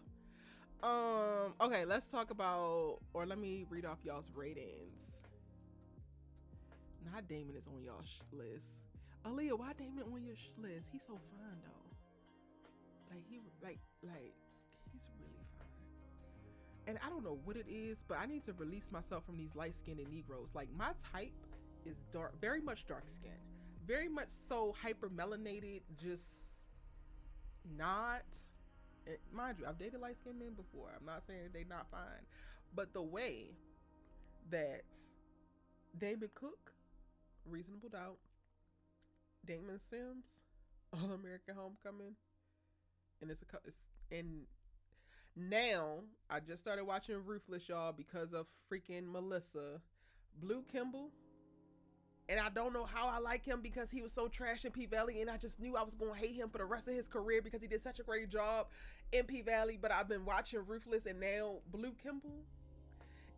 Okay, let's talk about, or let me read off y'all's ratings. Not Damon is on y'all's list. Aaliyah, why Damon on your list? He's so fine though. Like he's really fine. And I don't know what it is, but I need to release myself from these light-skinned Negroes. Like my type is dark, very much dark skinned, very much so hyper melanated, just not. And mind you, I've dated light-skinned men before. I'm not saying that they're not fine. But the way that Damon Cook, Reasonable Doubt, Damon Sims, All American Homecoming, and now I just started watching Ruthless, y'all, because of freaking Melissa. Blue Kimball. And I don't know how I like him because he was so trash in P-Valley, and I just knew I was going to hate him for the rest of his career because he did such a great job in P-Valley. But I've been watching Ruthless and now Blue Kimball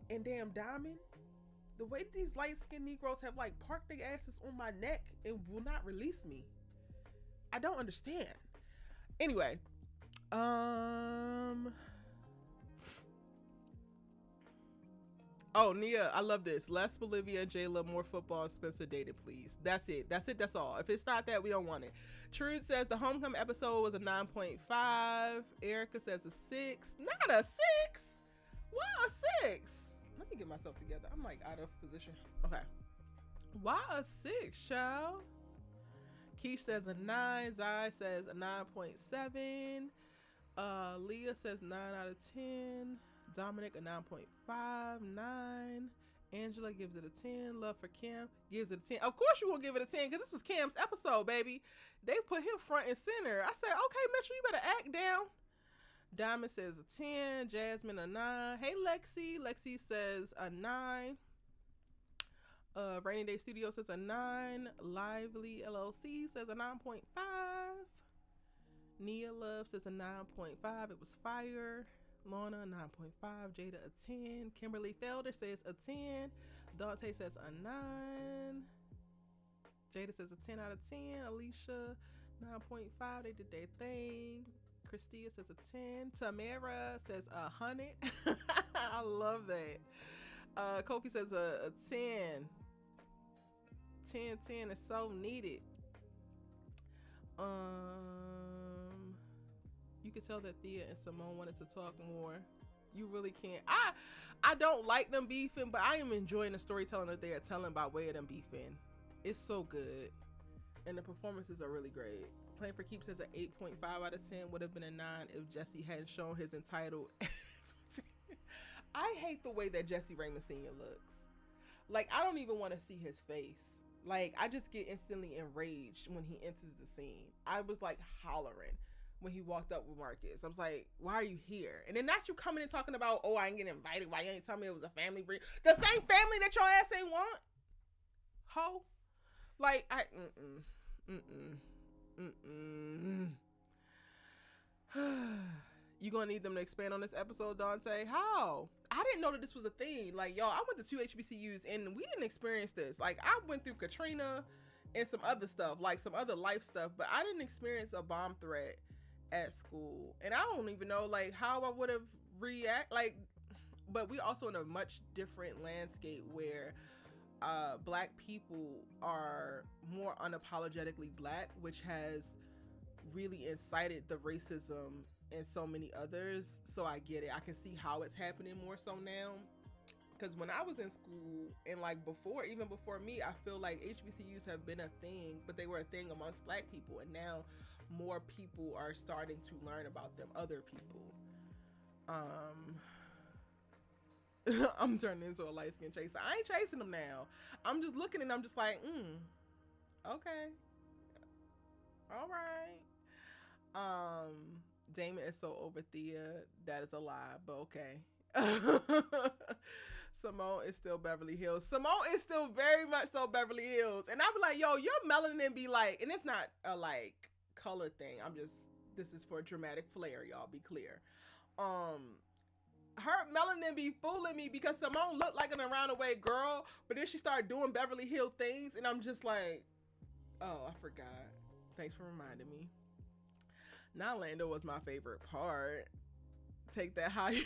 and damn Diamond. The way that these light-skinned Negroes have like parked their asses on my neck and will not release me. I don't understand. Anyway, oh, Nia, I love this. Less Olivia, Jayla, more football, Spencer dated, please. That's it. That's all. If it's not that, we don't want it. Truth says the homecoming episode was a 9.5. Erica says a 6. Not a 6. Why a 6? Let me get myself together. I'm like out of position. Okay. Why a 6, child? Keisha says a 9. Zai says a 9.7. Leah says 9 out of 10. Dominic a 9.5. 9. Angela gives it a 10. Love for Cam gives it a 10. Of course you won't give it a 10 because this was Cam's episode, baby. They put him front and center. I said, okay, Mitchell, you better act down. Diamond says a 10. Jasmine a 9. Hey, Lexi. Lexi says a 9. Rainy Day Studio says a 9. Lively LLC says a 9.5. Nia Love says a 9.5. It was fire. Lorna 9.5. Jada a 10. Kimberly Felder says a 10. Dante says a 9. Jada says a 10 out of 10. Alicia 9.5. They did their thing. Christia says a 10. Tamara says 100. I love that. Kofi says a 10. 10 is so needed. You could tell that Thea and Simone wanted to talk more. You really can't. I don't like them beefing, but I am enjoying the storytelling that they are telling by way of them beefing. It's so good. And the performances are really great. Playing for Keeps says an 8.5 out of 10. Would have been a 9 if Jessie hadn't shown his entitled. I hate the way that Jessie Raymond Sr. looks. Like, I don't even want to see his face. Like, I just get instantly enraged when he enters the scene. I was like hollering when he walked up with Marcus. I was like, why are you here? And then not you coming and talking about, oh, I ain't getting invited. Why you ain't telling me it was a family bring? The same family that your ass ain't want? Ho? Like, You gonna need them to expand on this episode, Dante? How? I didn't know that this was a thing. Like, y'all, I went to 2 HBCUs and we didn't experience this. Like, I went through Katrina and some other stuff, like some other life stuff, but I didn't experience a bomb threat at school. And I don't even know, like, how I would have react. Like, but we also in a much different landscape where Black people are more unapologetically Black, which has really incited the racism and so many others. So I get it. I can see how it's happening more so now. Because when I was in school and like before, even before me, I feel like HBCUs have been a thing, but they were a thing amongst Black people. And now more people are starting to learn about them, other people. I'm turning into a light-skinned chaser. I ain't chasing them now. I'm just looking and I'm just like, okay. All right. Damon is so over Thea. That is a lie, but okay. Simone is still Beverly Hills. Simone is still very much so Beverly Hills. And I be like, yo, your melanin be like, and it's not a like color thing. This is for dramatic flair, y'all, be clear. Her melanin be fooling me because Simone looked like an around the way girl, but then she started doing Beverly Hills things and I'm just like, oh, I forgot. Thanks for reminding me. Now Lando was my favorite part. Take that how you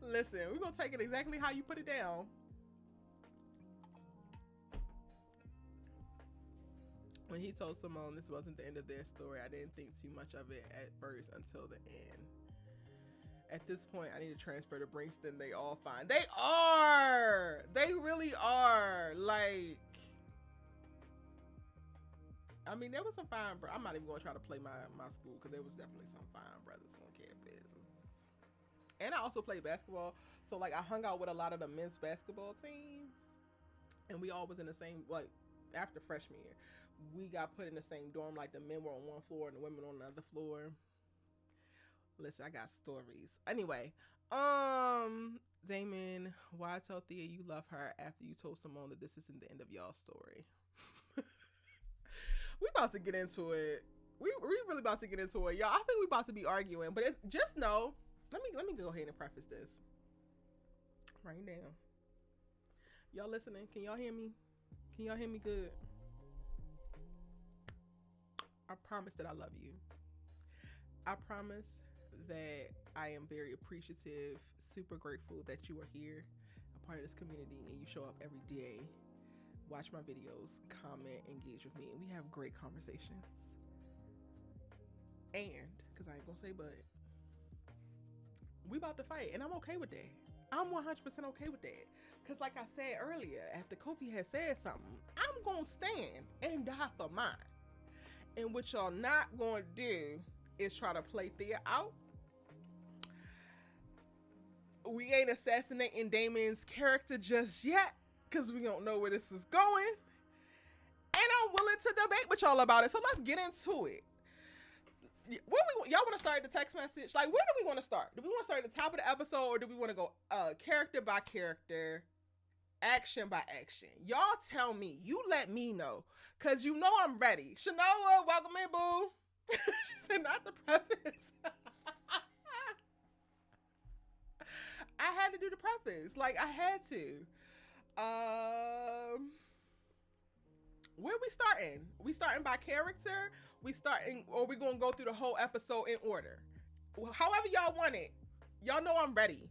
will. Listen, we're gonna take it exactly how you put it down. When he told Simone this wasn't the end of their story, I didn't think too much of it at first until the end. At this point, I need to transfer to Brinkston. They all fine. They are! They really are. Like, I mean, there was some fine, I'm not even going to try to play my school because there was definitely some fine brothers on campus. And I also played basketball. So, like, I hung out with a lot of the men's basketball team. And we all was in the same, like, after freshman year. We got put in the same dorm. Like, the men were on one floor and the women on the other floor. Listen, I got stories. Anyway, Damon, why tell Thea you love her after you told Simone that this isn't the end of y'all's story? We about to get into it. We really about to get into it, y'all. I think we about to be arguing, but it's just know. Let me go ahead and preface this right now. Y'all listening? Can y'all hear me? Can y'all hear me good? I promise that I love you. I promise that I am very appreciative, super grateful that you are here, a part of this community, and you show up every day, watch my videos, comment, engage with me, and we have great conversations. And, because I ain't gonna say but, we about to fight, and I'm okay with that. I'm 100% okay with that. Because like I said earlier, after Kofi had said something, I'm gonna stand and die for mine. And what y'all not gonna do is try to play Thea out. We ain't assassinating Damon's character just yet, because we don't know where this is going. And I'm willing to debate with y'all about it. So let's get into it. Y'all want to start the text message? Like, where do we want to start? Do we want to start at the top of the episode, or do we want to go character by character, action by action? Y'all tell me. You let me know, because you know I'm ready. Shanoa, welcome in, boo. She said not the preface. I had to do the preface. Like, I had to. Where we starting? We starting by character? We starting, or we gonna go through the whole episode in order? However y'all want it. Y'all know I'm ready.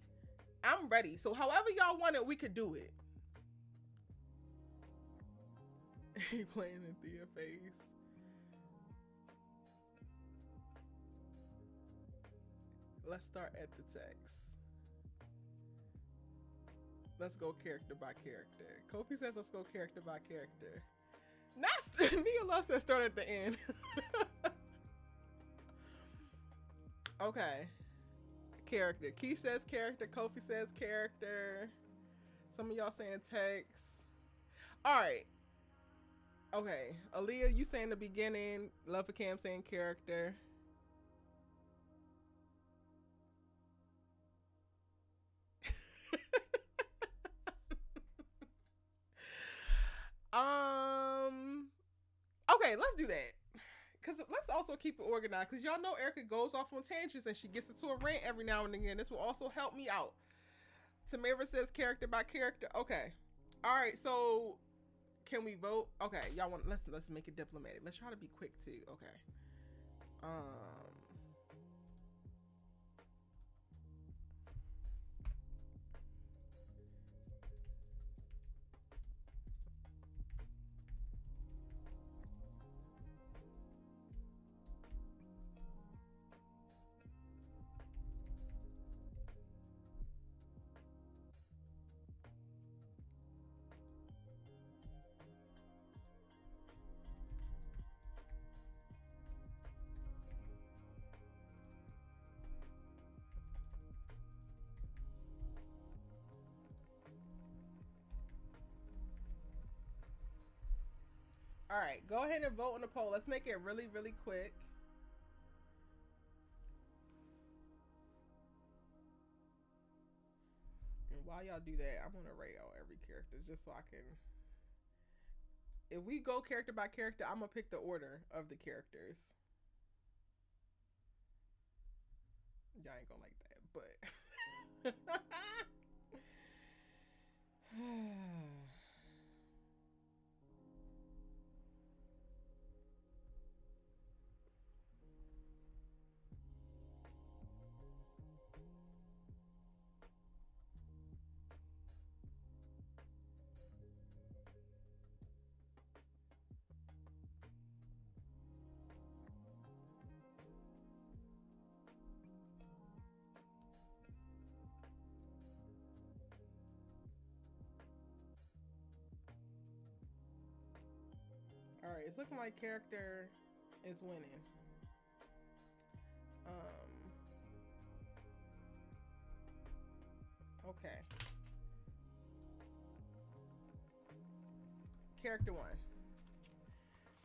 I'm ready. So however y'all want it, we could do it. He playing in Thea face. Let's start at the text. Let's go character by character. Kofi says let's go character by character. Not Nia Love says start at the end. Okay. Character. Key says character. Kofi says character. Some of y'all saying text. Alright. Okay. Aaliyah, you saying the beginning. Love for Cam saying character. Okay, let's do that. Because let's also keep it organized. Because y'all know Erica goes off on tangents and she gets into a rant every now and again. This will also help me out. Tamara says character by character. Okay. All right. So can we vote? Okay. Y'all want, let's make it diplomatic. Let's try to be quick too. Okay. All right, go ahead and vote on the poll. Let's make it really, really quick. And while y'all do that, I'm gonna rate out every character just so I can. If we go character by character, I'm gonna pick the order of the characters. Y'all ain't gonna like that, but. All right, it's looking like character is winning. Okay. Character 1.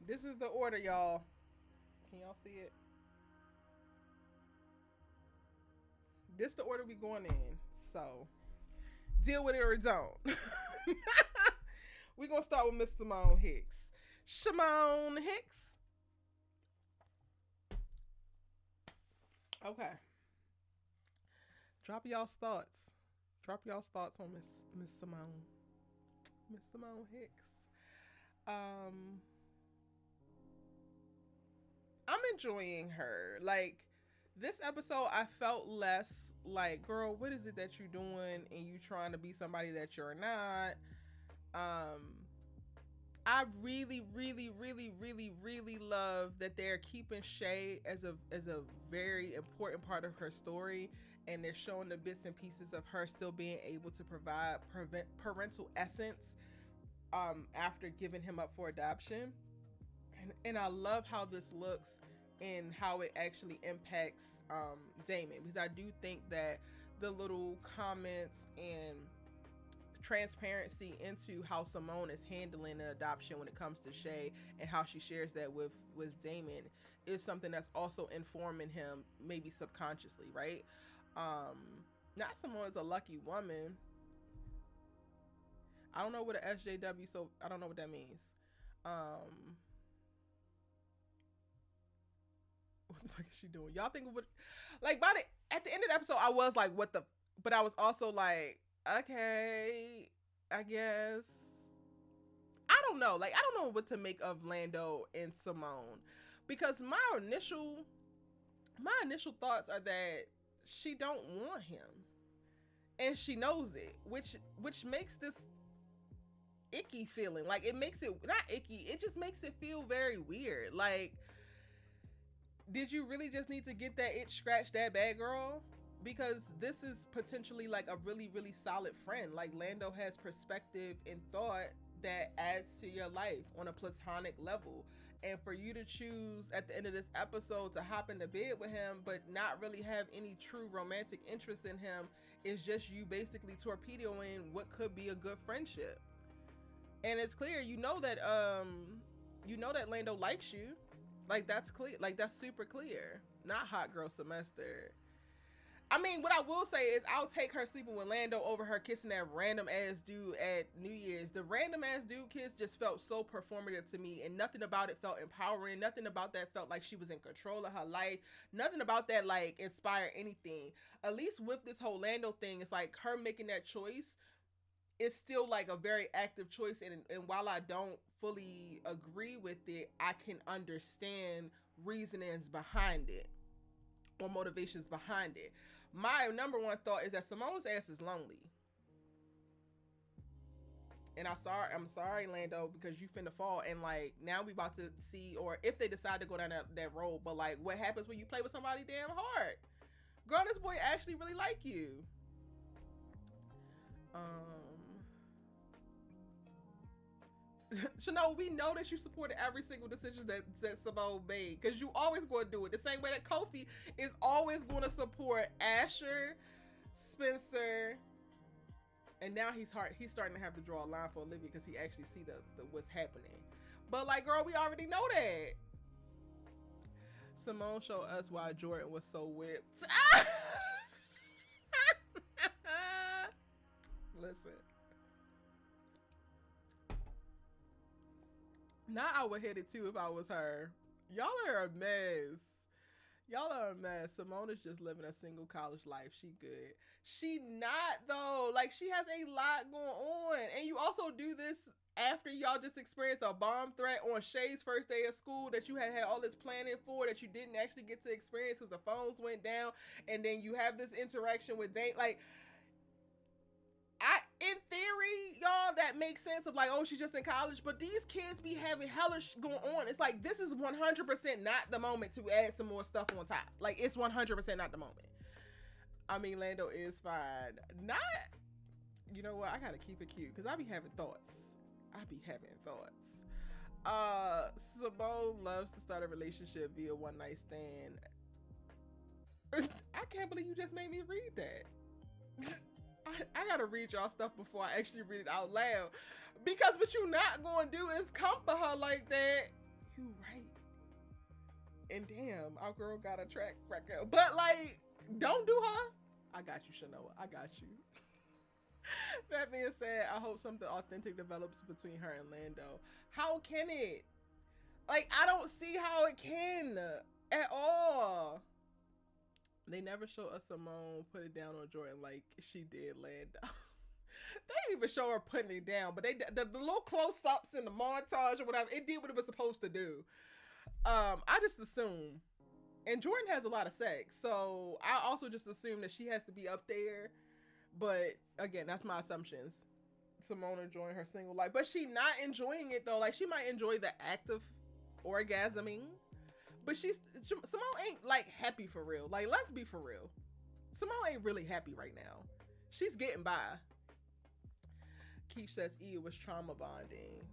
This is the order, y'all. Can y'all see it? This the order we going in. So, deal with it or don't. We're going to start with Miss Simone Hicks. Simone Hicks. Okay. Drop y'all's thoughts. Drop y'all's thoughts on Miss Simone. Miss Simone Hicks. I'm enjoying her. Like, this episode, I felt less like, girl, what is it that you're doing and you trying to be somebody that you're not. I really, really, really, really, really love that they're keeping Shay as a very important part of her story, and they're showing the bits and pieces of her still being able to provide parental essence after giving him up for adoption. And I love how this looks and how it actually impacts Damon, because I do think that the little comments and transparency into how Simone is handling the adoption when it comes to Shay and how she shares that with Damon is something that's also informing him, maybe subconsciously, right? Not Simone is a lucky woman. I don't know what an SJW, so I don't know what that means. What the fuck is she doing? Y'all think what, like, at the end of the episode, I was like, what the, but I was also like, okay, I guess. I don't know. Like, I don't know what to make of Lando and Simone, because my initial thoughts are that she don't want him, and she knows it, which makes this icky feeling. Like, it makes it not icky. It just makes it feel very weird. Like, did you really just need to get that itch scratched that bad, girl? Because this is potentially like a really, really solid friend. Like, Lando has perspective and thought that adds to your life on a platonic level. And for you to choose at the end of this episode to hop into bed with him, but not really have any true romantic interest in him, is just you basically torpedoing what could be a good friendship. And it's clear, you know that Lando likes you. Like, that's clear. Like, that's super clear. Not hot girl semester. I mean, what I will say is I'll take her sleeping with Lando over her kissing that random ass dude at New Year's. The random ass dude kiss just felt so performative to me, and nothing about it felt empowering. Nothing about that felt like she was in control of her life. Nothing about that like inspired anything. At least with this whole Lando thing, it's like her making that choice is still like a very active choice, and while I don't fully agree with it, I can understand reasonings behind it or motivations behind it. My number one thought is that Simone's ass is lonely. And I'm sorry, Lando, because you finna fall. And like, now we about to see, or if they decide to go down that road, but like, what happens when you play with somebody damn hard? Girl, this boy actually really like you. Chanel, we know that you supported every single decision that Simone made, because you always going to do it the same way that Kofi is always going to support Asher, Spencer, and now he's starting to have to draw a line for Olivia because he actually see the what's happening. But like, girl, we already know that. Simone showed us why Jordan was so whipped. Listen. Now I would hit it too if I was her. Y'all are a mess. Y'all are a mess. Simone is just living a single college life. She good. She not though. Like, she has a lot going on. And you also do this after y'all just experienced a bomb threat on Shay's first day of school that you had all this planning for that you didn't actually get to experience because the phones went down. And then you have this interaction with Dane. Like, in theory, y'all, that makes sense of like, oh, she's just in college, but these kids be having hella going on. It's like, this is 100% not the moment to add some more stuff on top. Like, it's 100% not the moment. I mean, Lando is fine. Not, you know what? I gotta keep it cute because I be having thoughts. Simone loves to start a relationship via one night stand. I can't believe you just made me read that. I gotta read y'all stuff before I actually read it out loud, because what you not gonna do is come for her like that. You right. And damn, our girl got a track record. But like, don't do her. I got you, Shanoa. I got you. That being said, I hope something authentic develops between her and Lando. How can it? Like, I don't see how it can at all. They never show us Simone put it down on Jordan like she did Lando. They didn't even show her putting it down, but the little close-ups in the montage or whatever, it did what it was supposed to do. I just assume. And Jordan has a lot of sex, so I also just assume that she has to be up there. But again, that's my assumptions. Simone enjoying her single life, but she not enjoying it though. Like she might enjoy the act of orgasming, but Simone ain't like happy for real. Like let's be for real. Simone ain't really happy right now. She's getting by. Keisha says E was trauma bonding.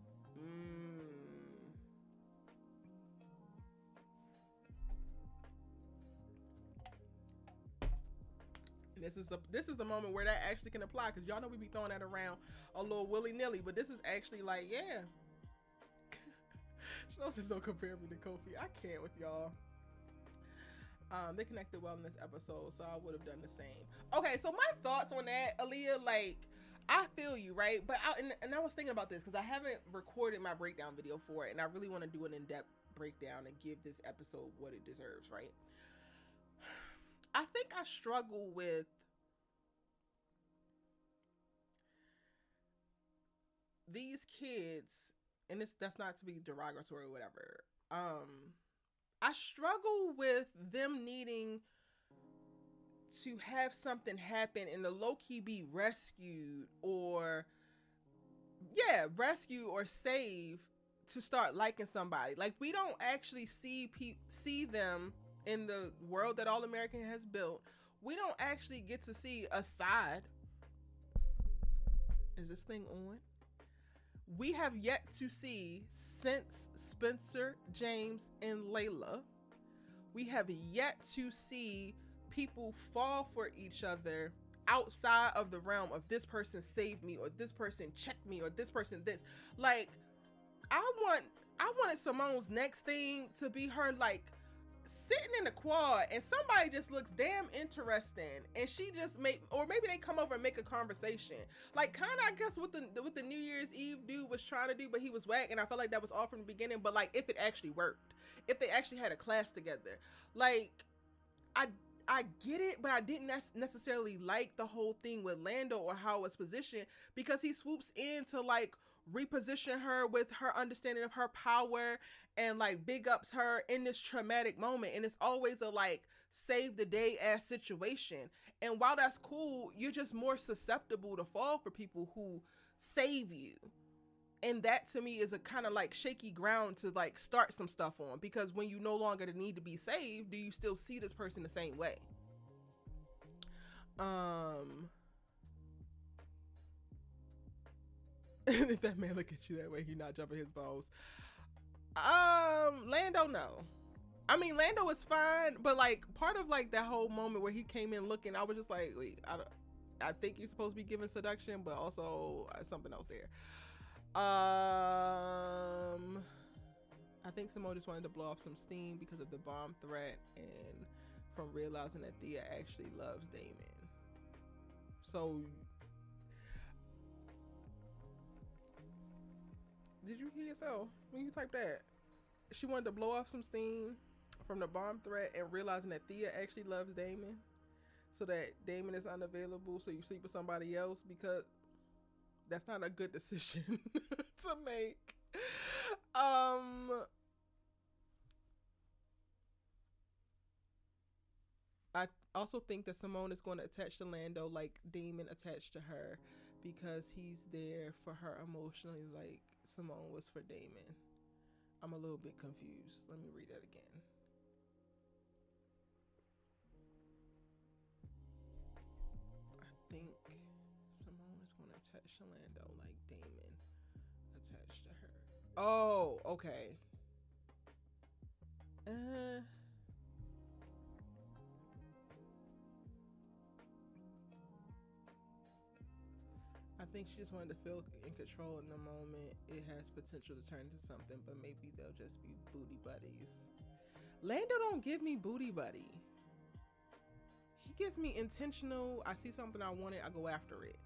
This is a moment where that actually can apply, because y'all know we be throwing that around a little willy-nilly, but this is actually like, yeah. She knows there's no compare me to Kofi. I can't with y'all. They connected well in this episode, so I would have done the same. Okay, so my thoughts on that, Aaliyah, like, I feel you, right? But I was thinking about this because I haven't recorded my breakdown video for it, and I really want to do an in-depth breakdown and give this episode what it deserves, right? I think I struggle with these kids, and that's not to be derogatory or whatever. I struggle with them needing to have something happen and to low-key be rescued or saved to start liking somebody. Like we don't actually see them in the world that All American has built. We don't actually get to see a side. Is this thing on? We have yet to see, since Spencer, James, and Layla, we have yet to see people fall for each other outside of the realm of this person saved me, or this person checked me, or this person this. Like, I wanted Simone's next thing to be her like sitting in the quad and somebody just looks damn interesting and she just or maybe they come over and make a conversation, like kind of I guess what the New Year's Eve dude was trying to do, but he was whack, and I felt like that was all from the beginning. But like if it actually worked, if they actually had a class together, like I get it, but I didn't necessarily like the whole thing with Lando or how it's positioned, because he swoops in to like reposition her with her understanding of her power and like big ups her in this traumatic moment, and it's always a like save the day ass situation. And while that's cool, you're just more susceptible to fall for people who save you, and that to me is a kind of like shaky ground to like start some stuff on, because when you no longer need to be saved, do you still see this person the same way? If that man look at you that way, he not jumping his bones. Lando, no. I mean, Lando is fine, but like part of like that whole moment where he came in looking, I was just like, wait, I think you're supposed to be giving seduction, but also something else there. I think Simone just wanted to blow off some steam because of the bomb threat and from realizing that Thea actually loves Damon. So, did you hear yourself when you typed that? She wanted to blow off some steam from the bomb threat and realizing that Thea actually loves Damon, so that Damon is unavailable, so you sleep with somebody else, because that's not a good decision to make. I also think that Simone is going to attach to Lando like Damon attached to her, because he's there for her emotionally like Simone was for Damon. I'm a little bit confused. Let me read that again. I think Simone is going to attach to Lando like Damon attached to her. Oh, okay. I think she just wanted to feel in control in the moment. It has potential to turn into something, but maybe they'll just be booty buddies. Lando don't give me booty buddy. He gives me intentional. I see something I wanted, I go after it.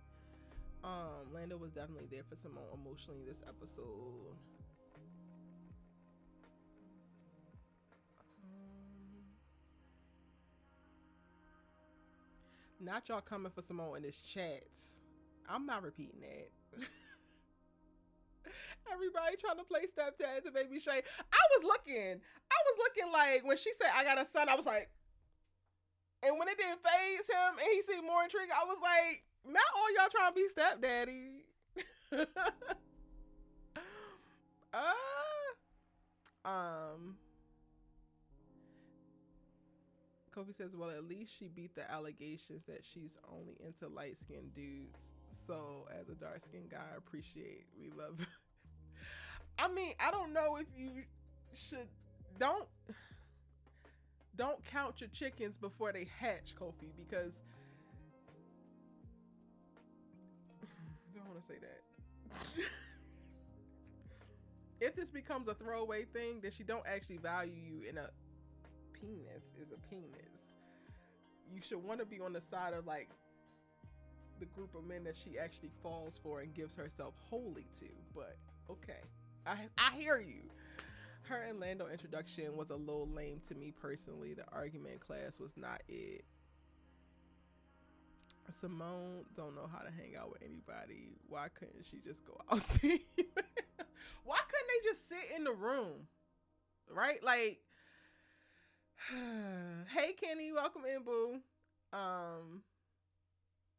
Lando was definitely there for Simone emotionally this episode. Not y'all coming for Simone in this chats. I'm not repeating that. Everybody trying to play stepdad to baby Shay. I was looking like when she said I got a son, I was like, and when it didn't phase him and he seemed more intrigued, I was like, not all y'all trying to be stepdaddy. Kofi says, well, at least she beat the allegations that she's only into light-skinned dudes. So as a dark-skinned guy, I appreciate, we love. I mean, I don't know if you should, don't count your chickens before they hatch, Kofi, because I don't want to say that. If this becomes a throwaway thing, then she don't actually value you, in a penis is a penis. You should want to be on the side of like the group of men that she actually falls for and gives herself wholly to. But okay, I hear you. Her and Lando introduction was a little lame to me personally. The argument class was not it. Simone don't know how to hang out with anybody. Why couldn't she just go out to Why couldn't they just sit in the room? Right? Like, hey Kenny, welcome in, boo.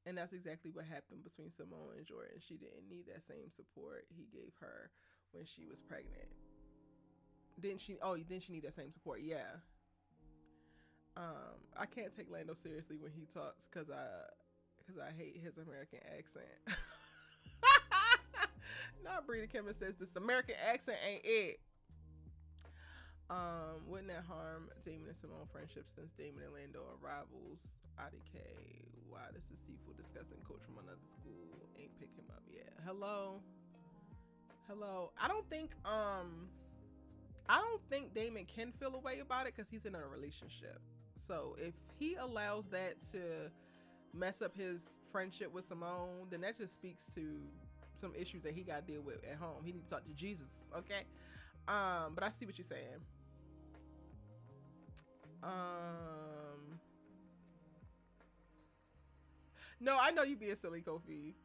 And that's exactly what happened between Simone and Jordan. She didn't need that same support he gave her when she was pregnant. Didn't she? Oh, didn't she need that same support? Yeah. I can't take Lando seriously when he talks because I hate his American accent. Not Brita Kimmon says this American accent ain't it. Wouldn't that harm Damon and Simone friendship since Damon and Lando are rivals? IDK, why does the seafood disgusting coach from another school ain't pick him up yet? Hello. I don't think Damon can feel a way about it because he's in a relationship. So if he allows that to mess up his friendship with Simone, then that just speaks to some issues that he got to deal with at home. He needs to talk to Jesus, okay? But I see what you're saying. No, I know you being silly, Kofi.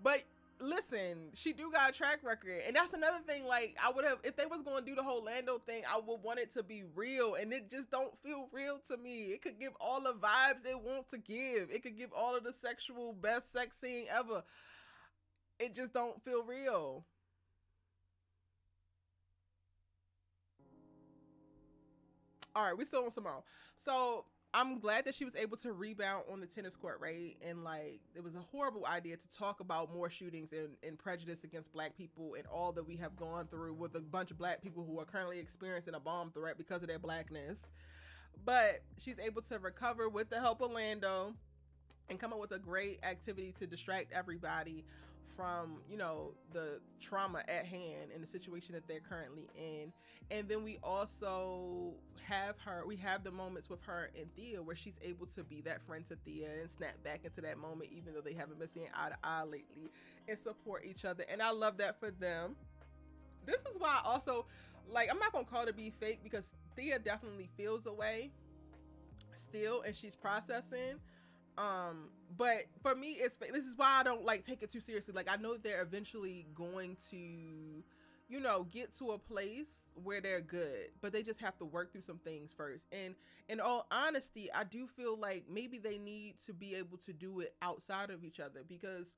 But listen, she do got a track record. And that's another thing, like, I would have, if they was going to do the whole Lando thing, I would want it to be real. And it just don't feel real to me. It could give all the vibes it want to give. It could give all of the sexual best sex scene ever. It just don't feel real. All right, we still on Simone. So I'm glad that she was able to rebound on the tennis court, right? And like, it was a horrible idea to talk about more shootings and prejudice against black people and all that we have gone through with a bunch of black people who are currently experiencing a bomb threat because of their blackness. But she's able to recover with the help of Lando and come up with a great activity to distract everybody from, you know, the trauma at hand and the situation that they're currently in. And then we also have the moments with her and Thea where she's able to be that friend to Thea and snap back into that moment, even though they haven't been seeing eye to eye lately, and support each other. And I love that for them. This is why I also, like, I'm not gonna call it to be fake because Thea definitely feels a way still and she's processing. But for me, this is why I don't like take it too seriously. Like, I know they're eventually going to, you know, get to a place where they're good, but they just have to work through some things first. And in all honesty, I do feel like maybe they need to be able to do it outside of each other, because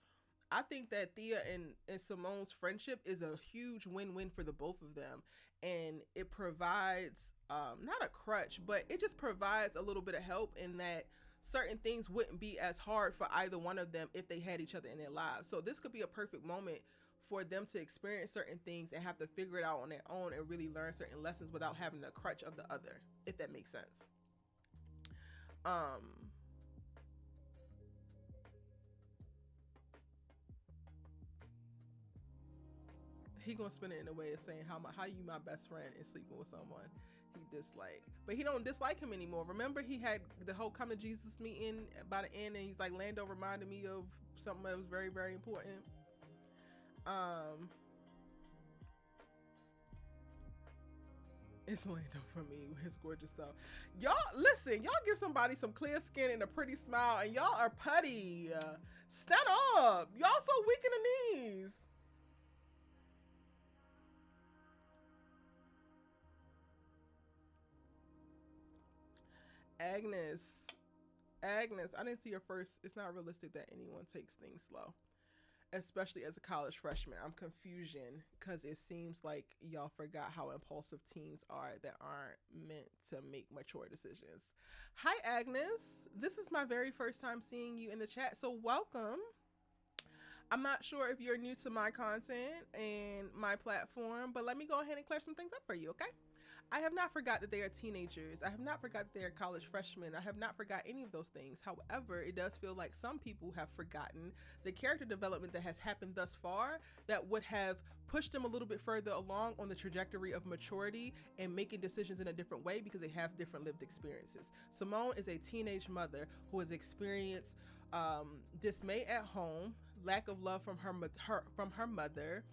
I think that Thea and Simone's friendship is a huge win-win for the both of them. And it provides, not a crutch, but it just provides a little bit of help in that certain things wouldn't be as hard for either one of them if they had each other in their lives. So this could be a perfect moment for them to experience certain things and have to figure it out on their own and really learn certain lessons without having the crutch of the other, if that makes sense. He gonna spin it in a way of saying how you my best friend and sleeping with someone he disliked, but he don't dislike him anymore. Remember, he had the whole come to Jesus meeting by the end, and he's like, Lando reminded me of something that was very, very important. It's Lando for me with his gorgeous self. Y'all listen, y'all give somebody some clear skin and a pretty smile and y'all are putty. Stand up. Y'all so weak in the knees. Agnes. Agnes, I didn't see your first. It's not realistic that anyone takes things slow, especially as a college freshman. I'm confusion because it seems like y'all forgot how impulsive teens are that aren't meant to make mature decisions. Hi, Agnes. This is my very first time seeing you in the chat, so welcome. I'm not sure if you're new to my content and my platform, but let me go ahead and clear some things up for you, okay? I have not forgot that they are teenagers. I have not forgot that they are college freshmen. I have not forgot any of those things. However, it does feel like some people have forgotten the character development that has happened thus far that would have pushed them a little bit further along on the trajectory of maturity and making decisions in a different way because they have different lived experiences. Simone is a teenage mother who has experienced dismay at home, lack of love from her mother,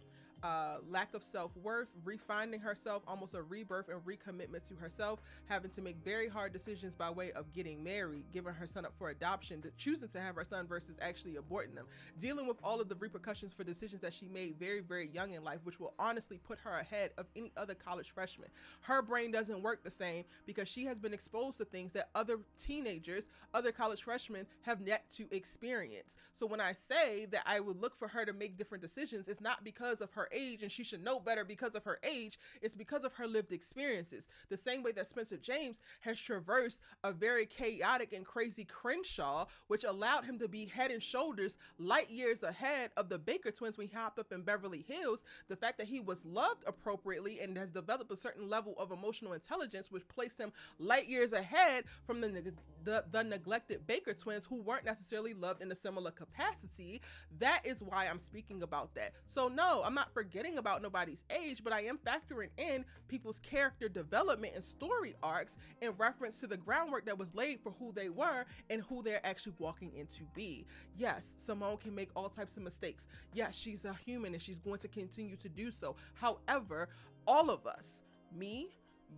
lack of self-worth, refinding herself, almost a rebirth and recommitment to herself, having to make very hard decisions by way of getting married, giving her son up for adoption, choosing to have her son versus actually aborting them, dealing with all of the repercussions for decisions that she made very, very young in life, which will honestly put her ahead of any other college freshman. Her brain doesn't work the same because she has been exposed to things that other teenagers, other college freshmen have yet to experience. So when I say that I would look for her to make different decisions, it's not because of her age and she should know better because of her age. It's because of her lived experiences. The same way that Spencer James has traversed a very chaotic and crazy Crenshaw, which allowed him to be head and shoulders light years ahead of the Baker twins when he hopped up in Beverly Hills. The fact that he was loved appropriately and has developed a certain level of emotional intelligence, which placed him light years ahead from the neglected Baker twins who weren't necessarily loved in a similar capacity. That is why I'm speaking about that. So no, I'm not forgetting about nobody's age, but I am factoring in people's character development and story arcs in reference to the groundwork that was laid for who they were and who they're actually walking into be. Yes, Simone can make all types of mistakes. Yes, she's a human and she's going to continue to do so. However, all of us, me,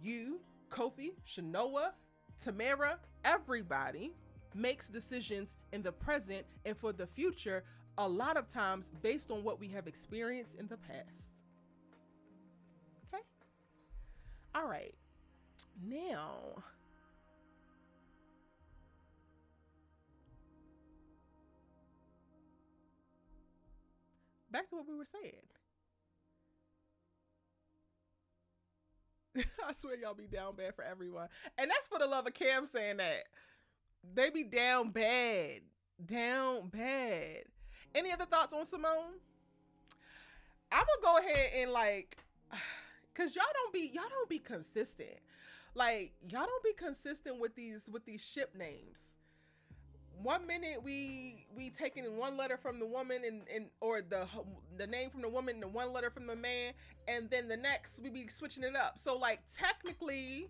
you, Kofi, Shanoa, Tamara, everybody makes decisions in the present and for the future a lot of times based on what we have experienced in the past. Okay? All right. Now, back to what we were saying. I swear y'all be down bad for everyone. And that's for the love of Cam saying that. They be down bad. Down bad. Any other thoughts on Simone? I'm gonna go ahead and cause y'all don't be consistent. Like, y'all don't be consistent with these ship names. 1 minute we taking one letter from the woman and or the name from the woman and 1 letter from the man, and then the next we be switching it up. So like technically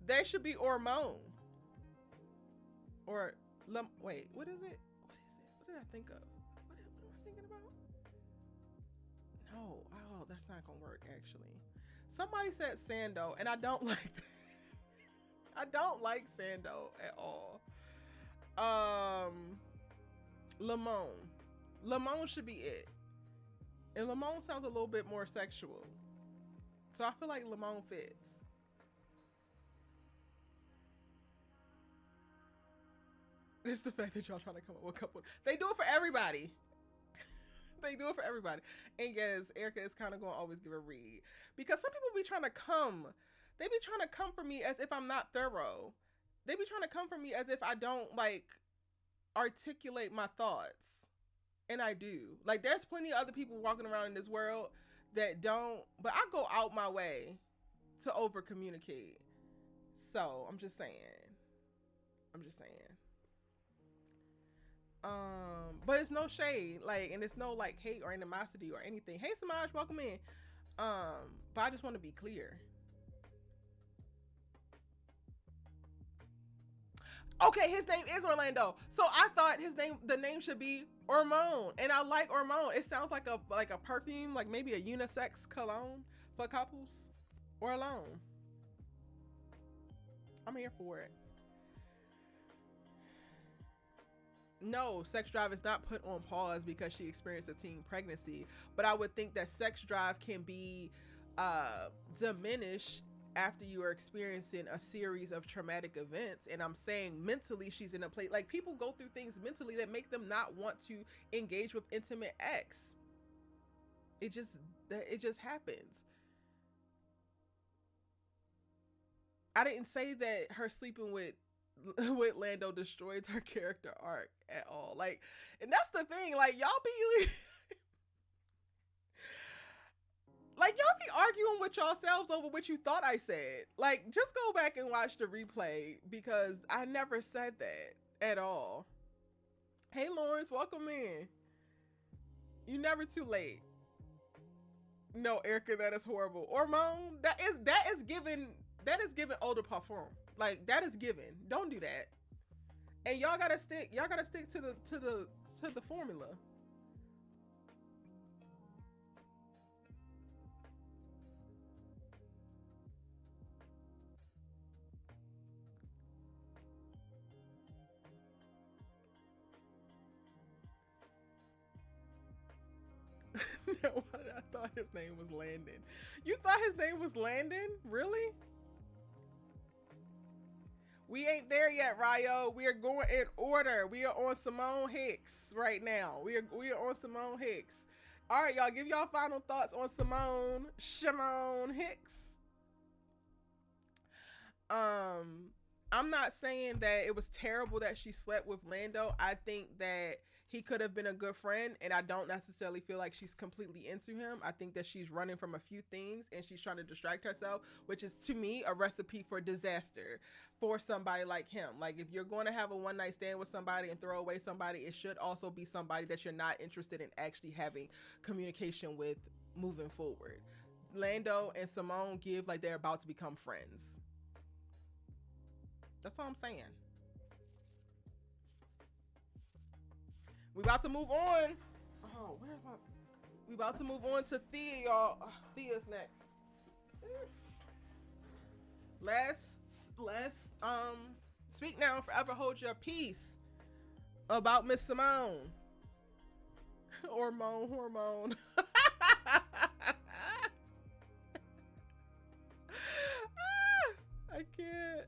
they should be Ormone or wait, what is it? What did I think of? What am I thinking about? No, oh, that's not gonna work actually. Somebody said Sando, and I don't like that. I don't like Sando at all. Lamone. Lamone should be it. And Lamone sounds a little bit more sexual. So I feel like Lamone fits. It's the fact that y'all trying to come up with a couple. They do it for everybody. They do it for everybody. And yes, Erica is kind of going to always give a read. Because some people be trying to come. They be trying to come for me as if I'm not thorough. They be trying to come for me as if I don't articulate my thoughts. And I do. Like, there's plenty of other people walking around in this world that don't, but I go out my way to over communicate. So I'm just saying. But it's no shade, and it's no hate or animosity or anything. Hey Samaj, welcome in. But I just want to be clear. Okay, his name is Orlando. So I thought the name should be Ormone. And I like Ormone. It sounds like a perfume, like maybe a unisex cologne for couples or alone. I'm here for it. No, sex drive is not put on pause because she experienced a teen pregnancy. But I would think that sex drive can be diminished after you are experiencing a series of traumatic events. And I'm saying mentally she's in a place, like people go through things mentally that make them not want to engage with intimate acts. It just happens. I didn't say that her sleeping with Lando destroyed her character arc at all. Like, and that's the thing, like y'all be like y'all be arguing with yourselves over what you thought I said. Like, just go back and watch the replay because I never said that at all. Hey Lawrence, welcome in. You never too late. No, Erica, that is horrible. Ormone, that is given older parfum. Like, that is given. Don't do that. And y'all gotta stick to the formula. I thought his name was Landon. You thought his name was Landon? Really? We ain't there yet, Ryo. We are going in order. We are on Simone Hicks right now. We are on Simone Hicks. All right, y'all. Give y'all final thoughts on Simone Hicks. I'm not saying that it was terrible that she slept with Lando. I think that he could have been a good friend, and I don't necessarily feel like she's completely into him. I think that she's running from a few things and she's trying to distract herself, which is to me a recipe for disaster for somebody like him. Like, if you're going to have a one night stand with somebody and throw away somebody, it should also be somebody that you're not interested in actually having communication with moving forward. Lando and Simone give like they're about to become friends. That's all I'm saying. We about to move on. Oh, where's my? We about to move on to Thea, y'all. Thea's next. Let's speak now and forever hold your peace about Miss Simone. Hormone. I can't.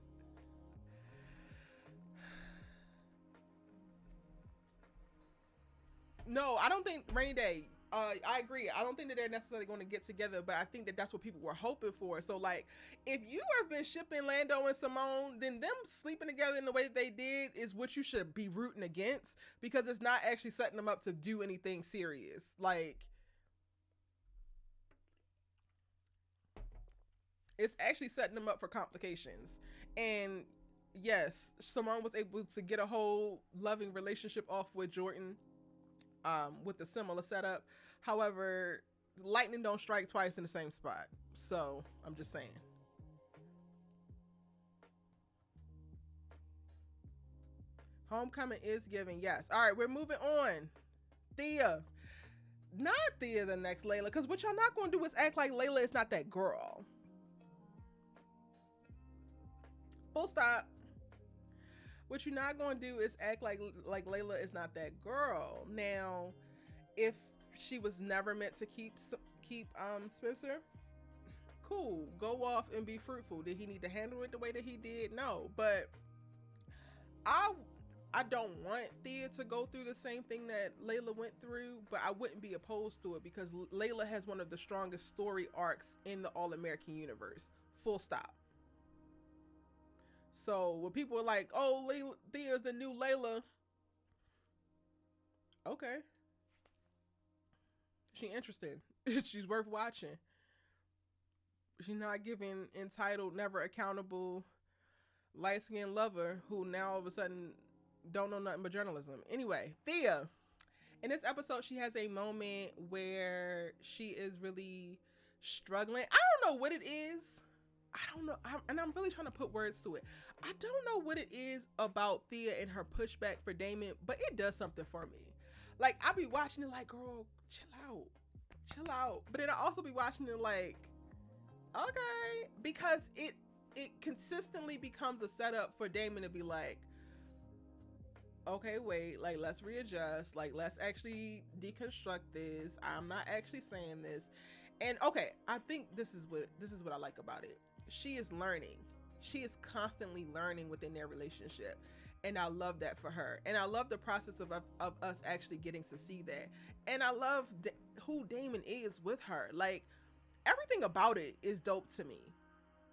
No, I don't think Rainy Day. I agree. I don't think that they're necessarily going to get together, but I think that that's what people were hoping for. So, like, if you have been shipping Lando and Simone, then them sleeping together in the way that they did is what you should be rooting against, because it's not actually setting them up to do anything serious. Like, it's actually setting them up for complications. And yes, Simone was able to get a whole loving relationship off with Jordan. With the similar setup. However, lightning don't strike twice in the same spot. So I'm just saying. Homecoming is given, yes. All right, we're moving on. Thea. Not Thea the next Layla, because what y'all not going to do is act like Layla is not that girl. Full stop. What you're not going to do is act like Layla is not that girl. Now, if she was never meant to keep Spencer, cool. Go off and be fruitful. Did he need to handle it the way that he did? No. But I don't want Thea to go through the same thing that Layla went through, but I wouldn't be opposed to it because Layla has one of the strongest story arcs in the All-American universe. Full stop. So when people are like, oh, Thea's the new Layla. Okay. She interesting. She's worth watching. She's not giving entitled, never accountable, light-skinned lover who now all of a sudden don't know nothing but journalism. Anyway, Thea. In this episode, she has a moment where she is really struggling. I don't know what it is. I don't know. I'm really trying to put words to it. I don't know what it is about Thea and her pushback for Damon, but it does something for me. Like, I be watching it like, girl, chill out. But then I also be watching it like, okay, because it consistently becomes a setup for Damon to be like, okay, wait, like, let's readjust. Like, let's actually deconstruct this. I'm not actually saying this. And okay, I think this is what I like about it. she is learning. She is constantly learning within their relationship. And I love that for her. And I love the process of us actually getting to see that. And I love who Damon is with her. Like, everything about it is dope to me.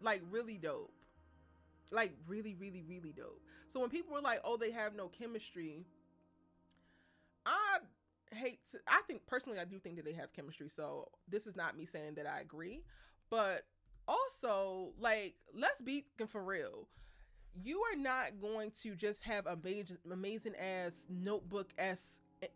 Like, really dope. Like, really, really, really dope. So when people were like, oh, they have no chemistry, I think personally, I do think that they have chemistry. So this is not me saying that I agree. But also, like, let's be for real. You are not going to just have amazing ass notebook ass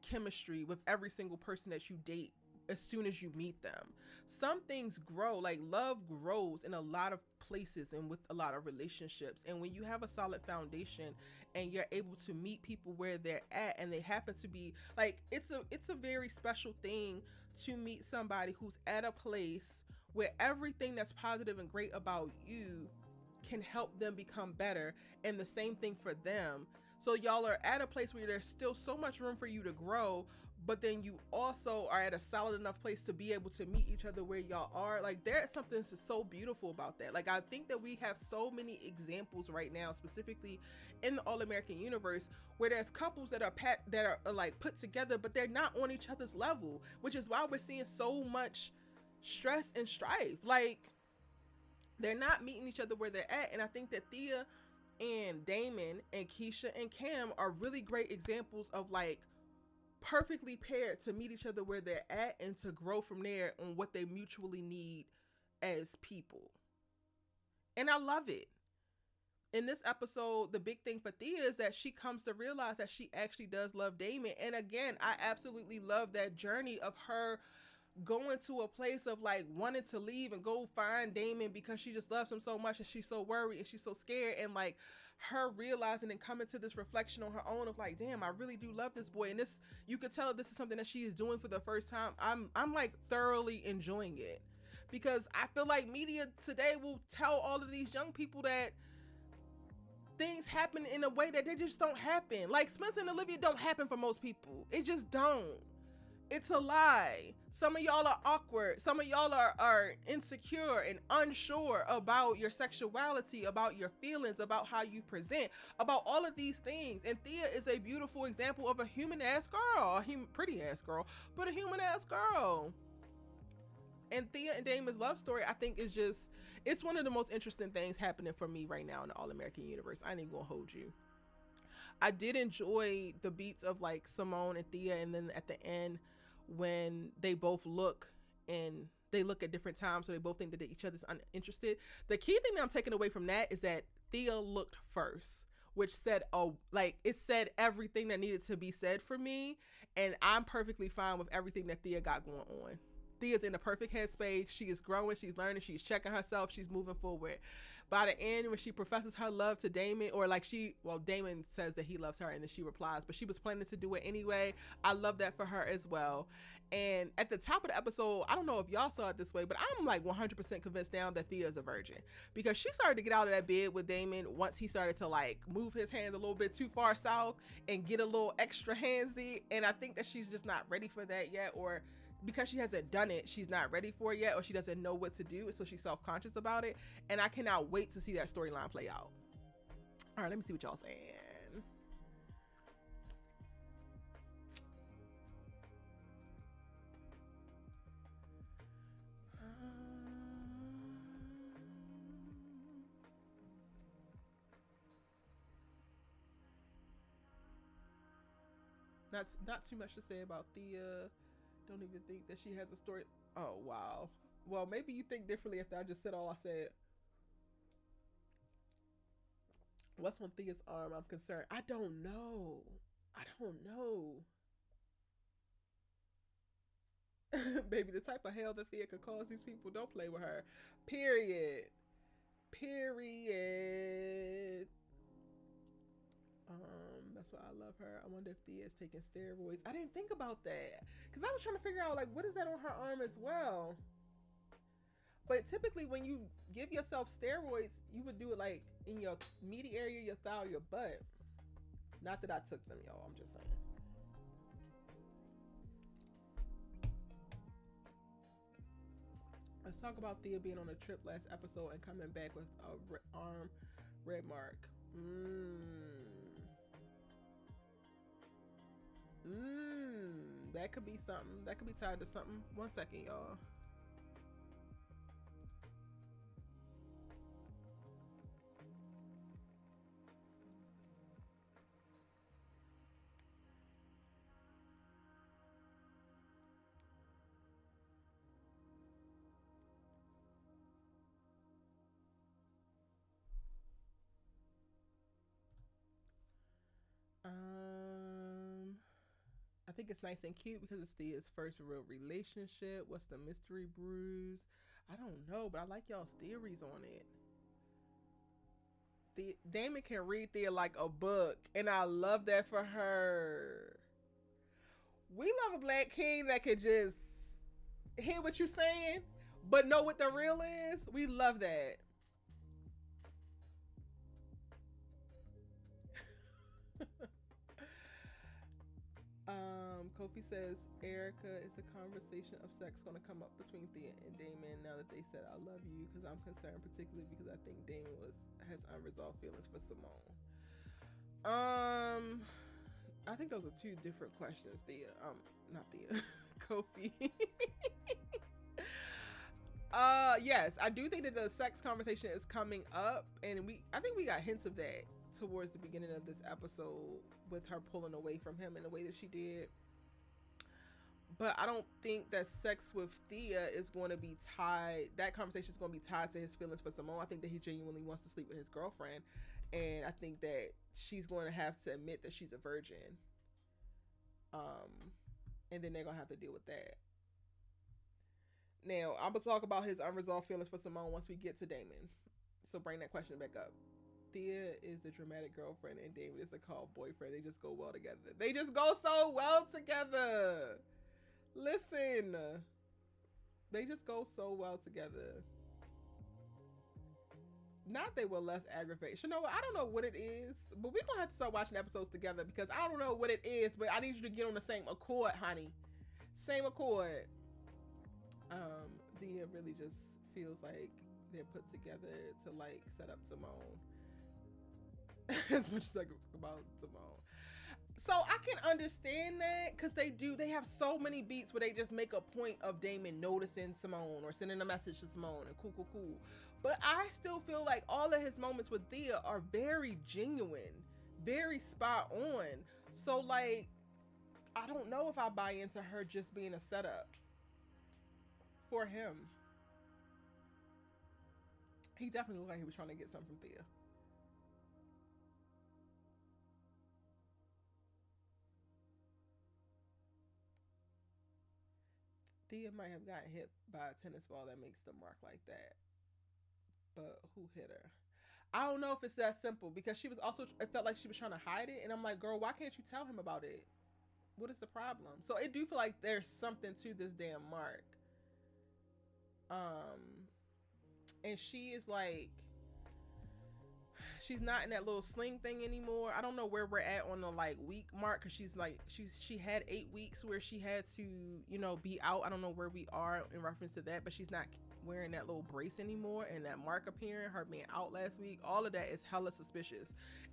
chemistry with every single person that you date as soon as you meet them. Some things grow, like love grows in a lot of places and with a lot of relationships. And when you have a solid foundation and you're able to meet people where they're at, and they happen to be like, it's a very special thing to meet somebody who's at a place where everything that's positive and great about you can help them become better, and the same thing for them. So y'all are at a place where there's still so much room for you to grow, but then you also are at a solid enough place to be able to meet each other where y'all are. Like, there's something that's so beautiful about that. Like, I think that we have so many examples right now, specifically in the All-American universe, where there's couples that are like put together, but they're not on each other's level, which is why we're seeing so much stress and strife. Like, they're not meeting each other where they're at. And I think that Thea and Damon and Keisha and Cam are really great examples of, like, perfectly paired to meet each other where they're at and to grow from there on what they mutually need as people. And I love it. In this episode, the big thing for Thea is that she comes to realize that she actually does love Damon. And again, I absolutely love that journey of her going to a place of, like, wanting to leave and go find Damon because she just loves him so much, and she's so worried and she's so scared, and like her realizing and coming to this reflection on her own of, like, damn, I really do love this boy. And this, you could tell this is something that she is doing for the first time. I'm like thoroughly enjoying it, because I feel like media today will tell all of these young people that things happen in a way that they just don't happen. Like, Spencer and Olivia don't happen for most people. It just don't. It's a lie. Some of y'all are awkward. Some of y'all are insecure and unsure about your sexuality, about your feelings, about how you present, about all of these things. And Thea is a beautiful example of a human ass girl, pretty ass girl, but a human ass girl. And Thea and Damon's love story, I think, is just, it's one of the most interesting things happening for me right now in the All-American universe. I ain't even gonna hold you. I did enjoy the beats of, like, Simone and Thea, and then at the end when they both look and they look at different times, so they both think that each other's uninterested. The key thing that I'm taking away from that is that Thea looked first, which said, oh, like, it said everything that needed to be said for me, and I'm perfectly fine with everything that Thea got going on. Thea's in the perfect headspace. She is growing, she's learning, she's checking herself, she's moving forward. By the end, when she professes her love to Damon, or like Damon says that he loves her and then she replies, but she was planning to do it anyway. I love that for her as well. And at the top of the episode, I don't know if y'all saw it this way, but I'm like 100% convinced now that Thea is a virgin, because she started to get out of that bed with Damon once he started to, like, move his hands a little bit too far south and get a little extra handsy. And I think that she's just not ready for that yet, or because she hasn't done it, she's not ready for it yet, or she doesn't know what to do, so she's self-conscious about it. And I cannot wait to see that storyline play out. All right, let me see what y'all saying. Not too much to say about Thea. Don't even think that she has a story. Oh, wow. Well, maybe you think differently after I just said all I said. What's on Thea's arm? I'm concerned. I don't know. Baby, the type of hell that Thea could cause these people, don't play with her. Period. That's why I love her. I wonder if Thea is taking steroids. I didn't think about that, because I was trying to figure out, like, what is that on her arm as well? But typically when you give yourself steroids, you would do it, like, in your meaty area, your thigh, or your butt. Not that I took them, y'all. I'm just saying. Let's talk about Thea being on a trip last episode and coming back with a arm red mark. That could be something. That could be tied to something. 1 second, y'all. I think it's nice and cute because it's Thea's first real relationship. What's the mystery bruise? I don't know, but I like y'all's theories on it. Damon can read Thea like a book, and I love that for her. We love a black king that could just hear what you're saying, but know what the real is. We love that. Kofi says, Erica, is a conversation of sex going to come up between Thea and Damon now that they said I love you? Because I'm concerned, particularly because I think Damon has unresolved feelings for Simone. I think those are two different questions, Thea. Not Thea. Kofi. Yes, I do think that the sex conversation is coming up, and I think we got hints of that towards the beginning of this episode with her pulling away from him in the way that she did. But I don't think that sex with Thea is going to be tied. That conversation is going to be tied to his feelings for Simone. I think that he genuinely wants to sleep with his girlfriend, and I think that she's going to have to admit that she's a virgin. And then they're going to have to deal with that. Now, I'm going to talk about his unresolved feelings for Simone once we get to Damon. So bring that question back up. Thea is a dramatic girlfriend and Damon is a calm boyfriend. They just go well together. They just go so well together. Listen. They just go so well together. Not they were less aggravated. You know what? I don't know what it is, but we're going to have to start watching episodes together because I don't know what it is, but I need you to get on the same accord, honey. Same accord. Thea really just feels like they're put together to like set up Simone. As much as I go about Simone. So I can understand that because they have so many beats where they just make a point of Damon noticing Simone or sending a message to Simone and cool. But I still feel like all of his moments with Thea are very genuine, very spot on. So like, I don't know if I buy into her just being a setup for him. He definitely looked like he was trying to get something from Thea. Thea might have gotten hit by a tennis ball that makes the mark like that. But who hit her? I don't know if it's that simple because she was also, it felt like she was trying to hide it. And I'm like, girl, why can't you tell him about it? What is the problem? So it do feel like there's something to this damn mark. And she is like, she's not in that little sling thing anymore. I don't know where we're at on the like week mark because she had 8 weeks where she had to, you know, be out. I don't know where we are in reference to that, but she's not wearing that little brace anymore, and that mark appearing, her being out last week, all of that is hella suspicious.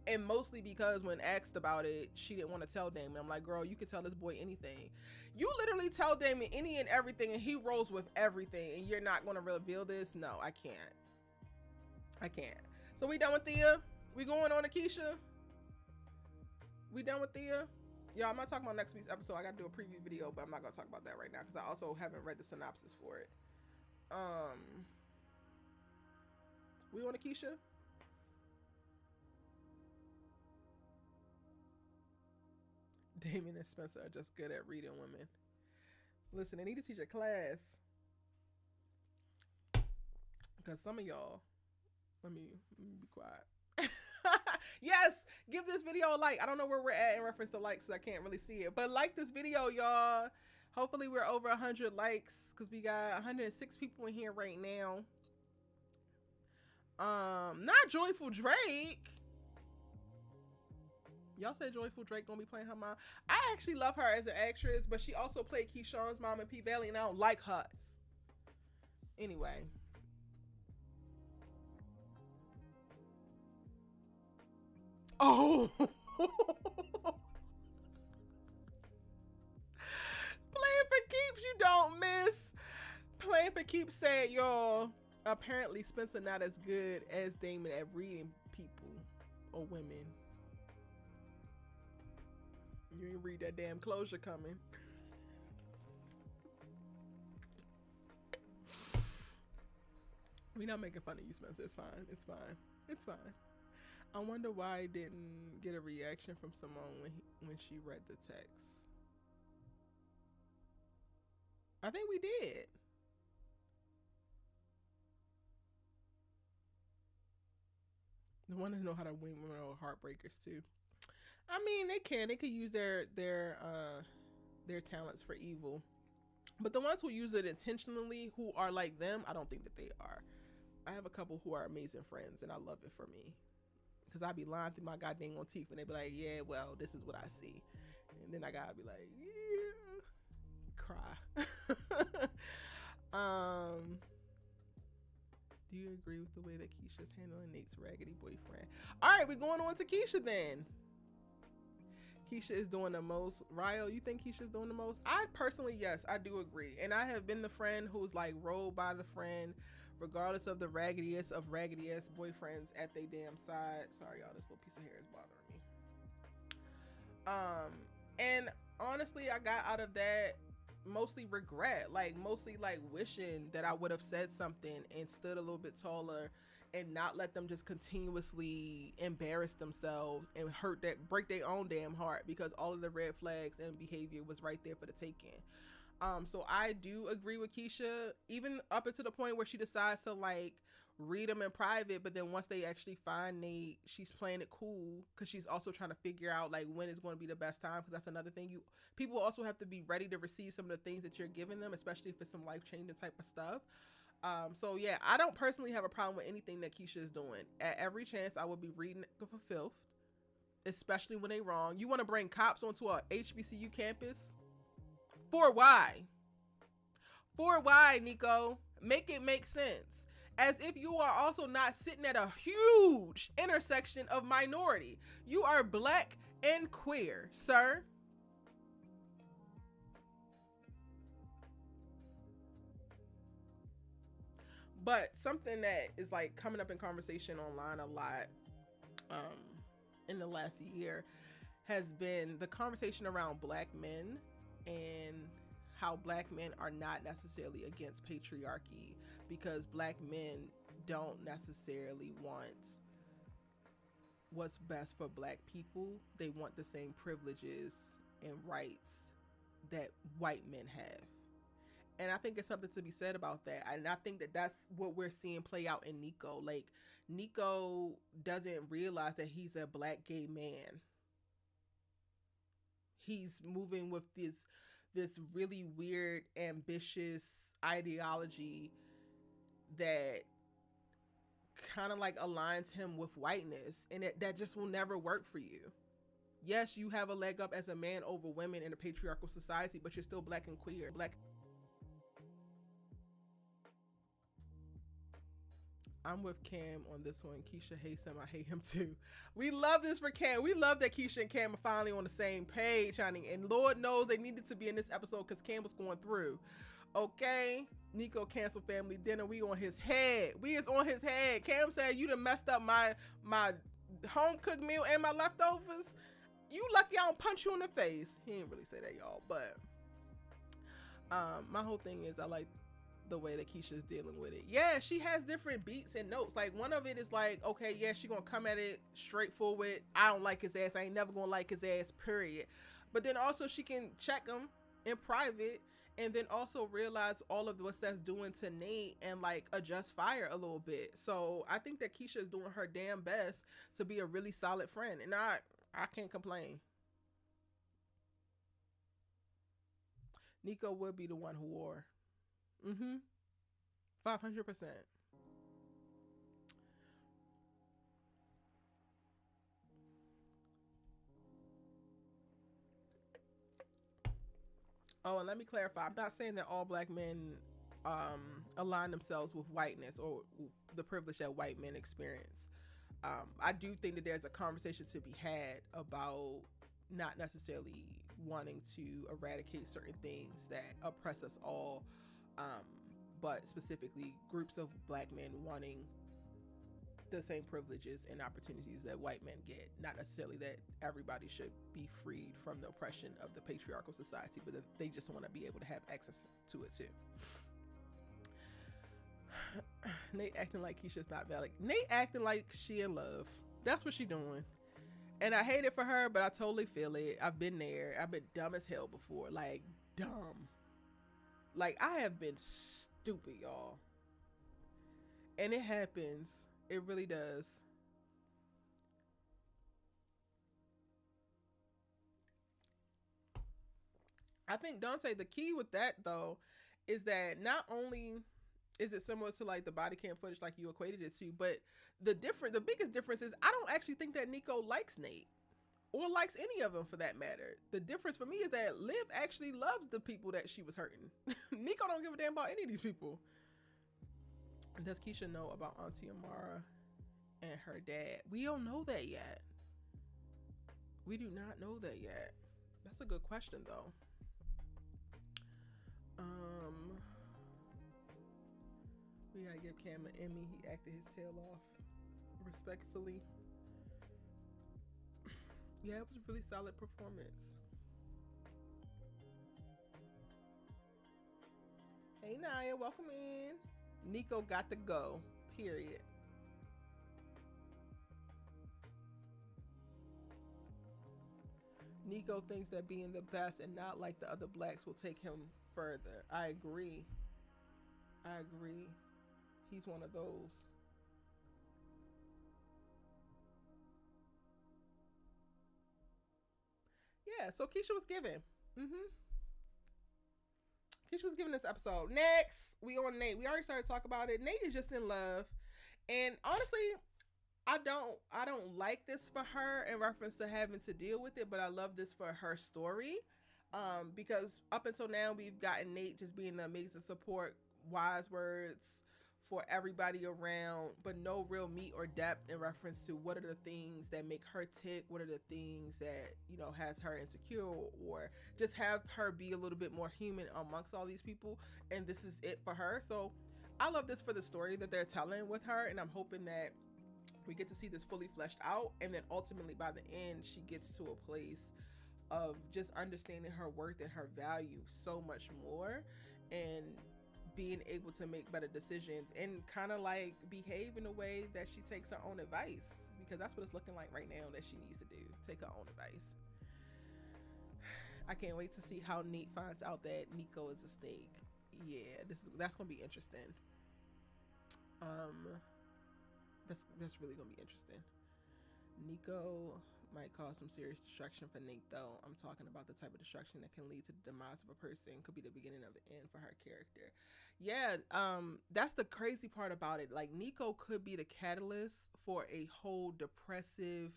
And mostly because when asked about it, she didn't want to tell Damon. I'm like, girl, you can tell this boy anything. You literally tell Damon any and everything, and he rolls with everything, and you're not going to reveal this? No, I can't. So we done with Thea? We going on to Keisha? We done with Thea? Y'all, I'm not talking about next week's episode. I got to do a preview video, but I'm not going to talk about that right now because I also haven't read the synopsis for it. We on to Keisha? Damon and Spencer are just good at reading women. Listen, they need to teach a class. Because some of y'all, let me be quiet. Yes, give this video a like. I don't know where we're at in reference to likes, so I can't really see it. But like this video, y'all. Hopefully we're over 100 likes because we got 106 people in here right now. Not Joyful Drake. Y'all said Joyful Drake gonna be playing her mom. I actually love her as an actress, but she also played Keyshawn's mom in Behling, and I don't like her. Anyway. Oh. Playing for keeps, you don't miss. Playing for keeps said, y'all, apparently Spencer not as good as Damon at reading people or women. You ain't read that damn closure coming. We not making fun of you, Spencer. It's fine. It's fine. It's fine. I wonder why I didn't get a reaction from Simone when she read the text. I think we did. I want to know how to win women over heartbreakers too. I mean, they can. They could use their talents for evil. But the ones who use it intentionally, who are like them, I don't think that they are. I have a couple who are amazing friends, and I love it for me. Because I be lying through my goddamn on teeth, and they be like, yeah, well, this is what I see. And then I gotta be like, yeah. Cry. Do you agree with the way that Keisha's handling Nate's raggedy boyfriend? All right, we're going on to Keisha then. Keisha is doing the most. Rhoyle, you think Keisha's doing the most? I personally, yes, I do agree. And I have been the friend who's like rolled by the friend, regardless of the raggediest of raggedy-ass boyfriends at their damn side. Sorry, y'all, this little piece of hair is bothering me. And honestly, I got out of that mostly regret, like mostly like wishing that I would have said something and stood a little bit taller and not let them just continuously embarrass themselves and break their own damn heart, because all of the red flags and behavior was right there for the taking. So I do agree with Keisha, even up until the point where she decides to like read them in private, but then once they actually find Nate, she's playing it cool because she's also trying to figure out like when is going to be the best time, because that's another thing. People also have to be ready to receive some of the things that you're giving them, especially if it's some life-changing type of stuff. So yeah, I don't personally have a problem with anything that Keisha is doing. At every chance, I would be reading for filth, especially when they wrong. You want to bring cops onto a HBCU campus? For why? For why, Nico? Make it make sense. As if you are also not sitting at a huge intersection of minority. You are black and queer, sir. But something that is like coming up in conversation online a lot in the last year has been the conversation around black men and how black men are not necessarily against patriarchy, because black men don't necessarily want what's best for black people. They want the same privileges and rights that white men have. And I think it's something to be said about that. And I think that that's what we're seeing play out in Nico. Like, Nico doesn't realize that he's a black gay man. He's moving with this really weird, ambitious ideology that kind of like aligns him with whiteness, and that just will never work for you. Yes, you have a leg up as a man over women in a patriarchal society, but you're still black and queer. I'm with Cam on this one. Keisha hates him. I hate him too. We love this for Cam. We love that Keisha and Cam are finally on the same page, honey. And Lord knows they needed to be in this episode because Cam was going through. Okay, Nico canceled family dinner. We on his head. We is on his head. Cam said, you done messed up my home cooked meal and my leftovers. You lucky I don't punch you in the face. He didn't really say that, y'all. But my whole thing is I like the way that Keisha's dealing with it. Yeah, she has different beats and notes. Like, one of it is like, okay, yeah, she gonna come at it straightforward. I don't like his ass. I ain't never gonna like his ass, period. But then also she can check him in private and then also realize all of what that's doing to Nate and like adjust fire a little bit. So I think that Keisha is doing her damn best to be a really solid friend, and I can't complain. Nico would be the one who wore. 500%. Oh, and let me clarify. I'm not saying that all black men align themselves with whiteness or the privilege that white men experience. I do think that there's a conversation to be had about not necessarily wanting to eradicate certain things that oppress us all, but specifically groups of black men wanting the same privileges and opportunities that white men get. Not necessarily that everybody should be freed from the oppression of the patriarchal society, but that they just want to be able to have access to it too. Nate acting like Keisha's not valid. Nate acting like she in love. That's what she doing. And I hate it for her, but I totally feel it. I've been there. I've been dumb as hell before. Like, dumb. Like, I have been stupid, y'all. And it happens. It really does. I think, Dante, the key with that, though, is that not only is it similar to like the body cam footage like you equated it to, but the biggest difference is I don't actually think that Nico likes Nate or likes any of them for that matter. The difference for me is that Liv actually loves the people that she was hurting. Nico don't give a damn about any of these people. Does Keisha know about Auntie Amara and her dad? We don't know that yet. We do not know that yet. That's a good question though. We gotta give Cam an Emmy. He acted his tail off respectfully. Yeah, it was a really solid performance. Hey Naya, welcome in. Nico got to go, period. Nico thinks that being the best and not like the other blacks will take him further. I agree. He's one of those. Yeah, so Keisha was given. Keisha was given this episode. Next, we on Nate. We already started talking about it. Nate is just in love. And honestly, I don't like this for her in reference to having to deal with it, but I love this for her story. Because up until now, we've gotten Nate just being the amazing support, wise words for everybody around, but no real meat or depth in reference to what are the things that make her tick, what are the things that, you know, has her insecure, or just have her be a little bit more human amongst all these people. And this is it for her. So I love this for the story that they're telling with her, and I'm hoping that we get to see this fully fleshed out, and then ultimately by the end she gets to a place of just understanding her worth and her value so much more, and being able to make better decisions and kind of like behave in a way that she takes her own advice, because that's what it's looking like right now that she needs to do, take her own advice. I can't wait to see how Nate finds out that Nico is a snake. Yeah, that's gonna be interesting. That's really gonna be interesting. Nico might cause some serious destruction for Nate, though. I'm talking about the type of destruction that can lead to the demise of a person. Could be the beginning of the end for her character. Yeah, that's the crazy part about it. Like, Nico could be the catalyst for a whole depressive,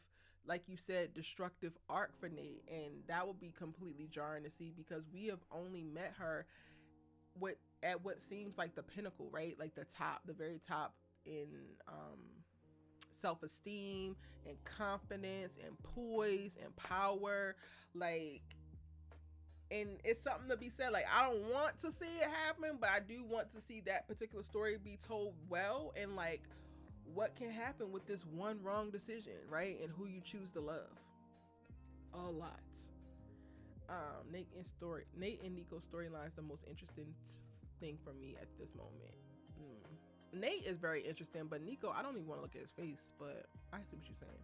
like you said, destructive arc for Nate, and that would be completely jarring to see, because we have only met her at what seems like the pinnacle, right? Like the top, the very top in self-esteem and confidence and poise and power, like, and it's something to be said. Like, I don't want to see it happen, but I do want to see that particular story be told well, and like what can happen with this one wrong decision, right? And who you choose to love. A lot. Nate and Nico's storyline is the most interesting thing for me at this moment. Nate is very interesting, but Nico, I don't even want to look at his face, but I see what you're saying.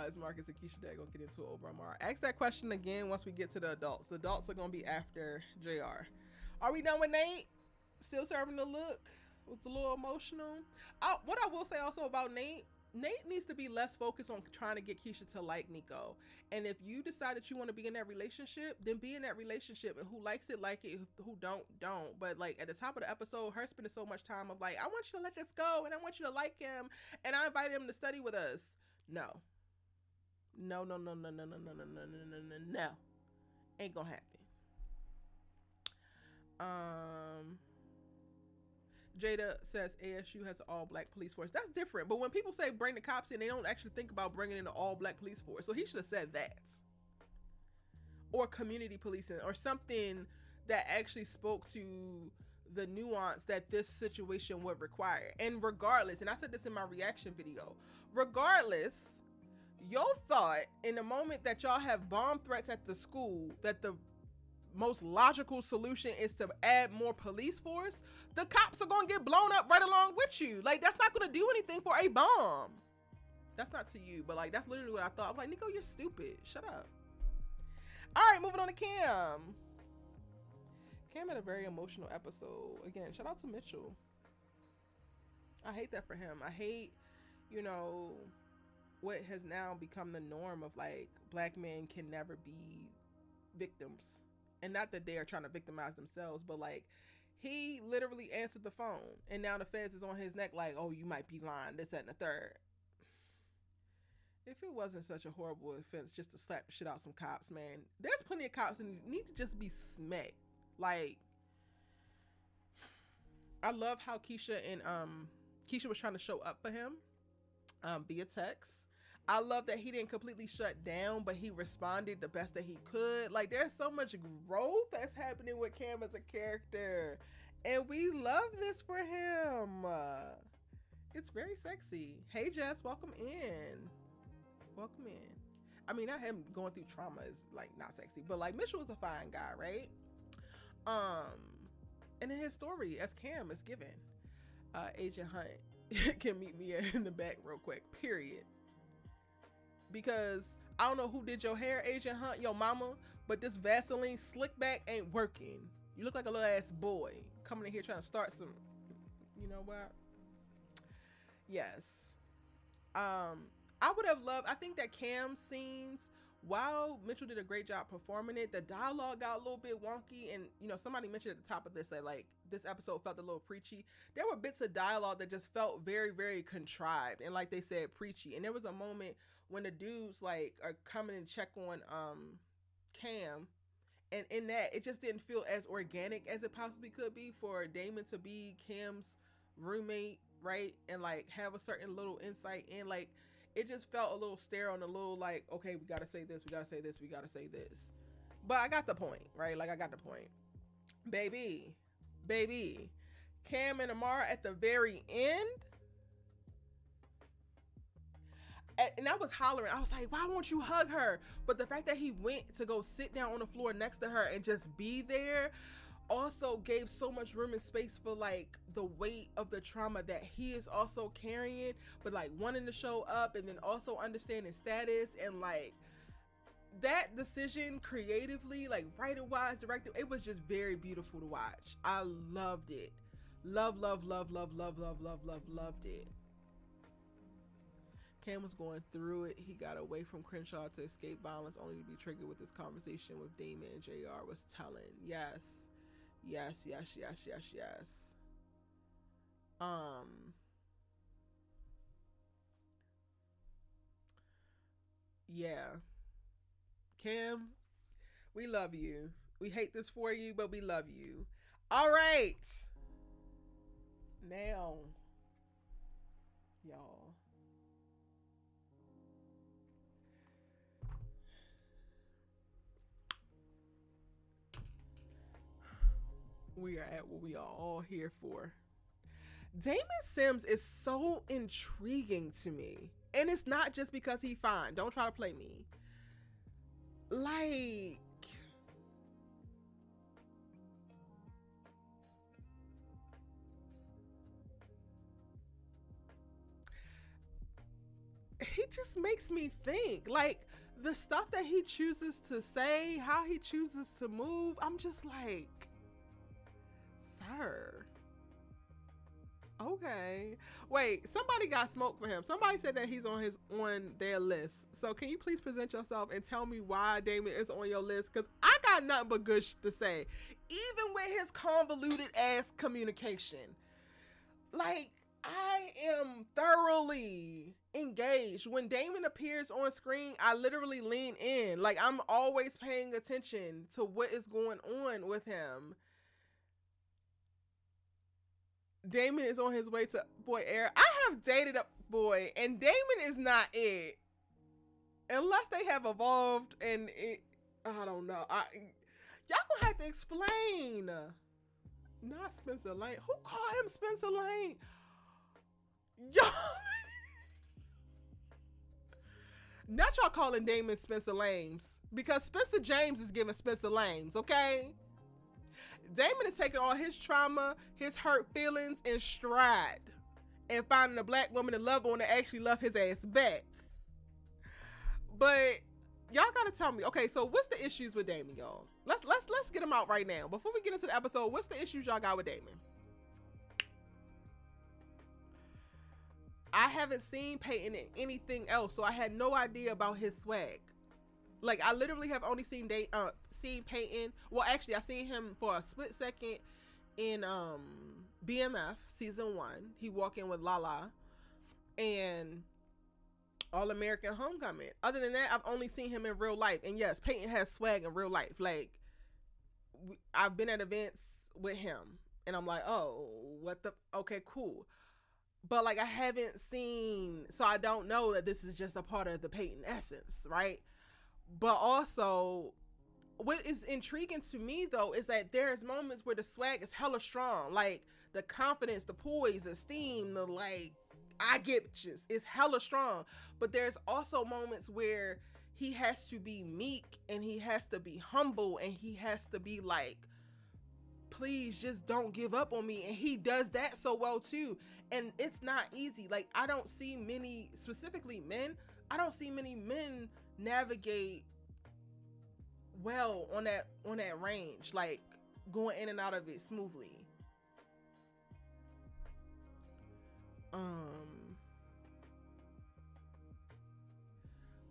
Is Marcus and Keisha Dad gonna get into it over Amara? Ask that question again once we get to the adults. The adults are gonna be after JR. Are we done with Nate? Still serving the look? It's a little emotional. What I will say also about Nate needs to be less focused on trying to get Keisha to like Nico. And if you decide that you want to be in that relationship, then be in that relationship. And who likes it, like it. Who don't. But like at the top of the episode, her spending so much time of like, I want you to let this go, and I want you to like him, and I invited him to study with us. No. Ain't gonna happen. Um, Jada says ASU has an all-black police force. That's different. But when people say bring the cops in, they don't actually think about bringing in an all-black police force. So he should have said that. Or community policing or something that actually spoke to the nuance that this situation would require. And regardless, and I said this in my reaction video, regardless, y'all thought in the moment that y'all have bomb threats at the school that the most logical solution is to add more police force. The cops are gonna get blown up right along with you. Like, that's not gonna do anything for a bomb. That's not to you, but like, that's literally what I thought. I'm like, Nico, you're stupid. Shut up. All right, moving on to Cam. Cam had a very emotional episode. Again, shout out to Mitchell. I hate that for him. I hate, you know, what has now become the norm of like, black men can never be victims. And not that they are trying to victimize themselves, but like, he literally answered the phone and now the feds is on his neck like, oh, you might be lying, this, that, and the third. If it wasn't such a horrible offense just to slap the shit out some cops, man, there's plenty of cops and need to just be smacked. Like, I love how Keisha was trying to show up for him via text. I love that he didn't completely shut down, but he responded the best that he could. Like, there's so much growth that's happening with Cam as a character. And we love this for him. It's very sexy. Hey, Jess, welcome in. Welcome in. I mean, not him going through trauma is, like, not sexy. But, like, Mitchell is a fine guy, right? And in his story, as Cam is given, Agent Hunt can meet me in the back real quick, period. Because I don't know who did your hair, Agent Hunt, your mama, but this Vaseline slick back ain't working. You look like a little ass boy coming in here trying to start some, you know what? Yes. I would have loved, I think that Cam scenes, while Mitchell did a great job performing it, the dialogue got a little bit wonky. And, you know, somebody mentioned at the top of this that, like, this episode felt a little preachy. There were bits of dialogue that just felt very, very contrived. And like they said, preachy. And there was a moment when the dudes, like, are coming and check on Cam. And in that, it just didn't feel as organic as it possibly could be for Damon to be Cam's roommate, right? And, like, have a certain little insight in, like, it just felt a little sterile and a little like, okay, we gotta say this, we gotta say this, we gotta say this. But I got the point, right? Like, I got the point. Baby, Cam and Amara at the very end. And I was hollering. I was like, why won't you hug her? But the fact that he went to go sit down on the floor next to her and just be there also gave so much room and space for, like, the weight of the trauma that he is also carrying, but, like, wanting to show up and then also understanding status. And, like, that decision creatively, like, writing wise, directed, it was just very beautiful to watch. I loved it. Loved it. Cam was going through it. He got away from Crenshaw to escape violence, only to be triggered with this conversation with Damon and JR was telling. Yes. Yeah. Cam, we love you. We hate this for you, but we love you. All right. Now, y'all. We are at what we are all here for. Damon Sims is so intriguing to me. And it's not just because he's fine. Don't try to play me. Like, he just makes me think. Like, the stuff that he chooses to say, how he chooses to move, I'm just like, sir. Okay. Wait, somebody got smoke for him. Somebody said that he's on their list. So can you please present yourself and tell me why Damon is on your list? Because I got nothing but good to say. Even with his convoluted ass communication. Like, I am thoroughly engaged. When Damon appears on screen, I literally lean in. Like, I'm always paying attention to what is going on with him. Damon is on his way to boy air. I have dated a boy, and Damon is not it. Unless they have evolved, and I don't know. Y'all gonna have to explain. Not Spencer Lane. Who called him Spencer Lane? Y'all. Not y'all calling Damon Spencer Lames, because Spencer James is giving Spencer Lames, okay? Damon is taking all his trauma, his hurt feelings in stride, and finding a black woman to love on and actually love his ass back. But y'all gotta tell me, okay, so what's the issues with Damon, y'all? Let's get them out right now. Before we get into the episode, what's the issues y'all got with Damon? I haven't seen Peyton in anything else, so I had no idea about his swag. Like, I literally have only seen Peyton. Well, actually, I seen him for a split second in BMF season 1. He walked in with Lala and All American Homecoming. Other than that, I've only seen him in real life. And yes, Peyton has swag in real life. Like, I've been at events with him, and I'm like, oh, okay, cool. But like, I haven't seen, so I don't know that this is just a part of the Peyton essence, right? But also, what is intriguing to me though is that there's moments where the swag is hella strong, like the confidence, the poise, the steam, the like, I get bitches, is hella strong. But there's also moments where he has to be meek, and he has to be humble, and he has to be like, please just don't give up on me. And he does that so well too. And it's not easy. Like, I don't see many, specifically men, I don't see many men navigate well on that range, like going in and out of it smoothly.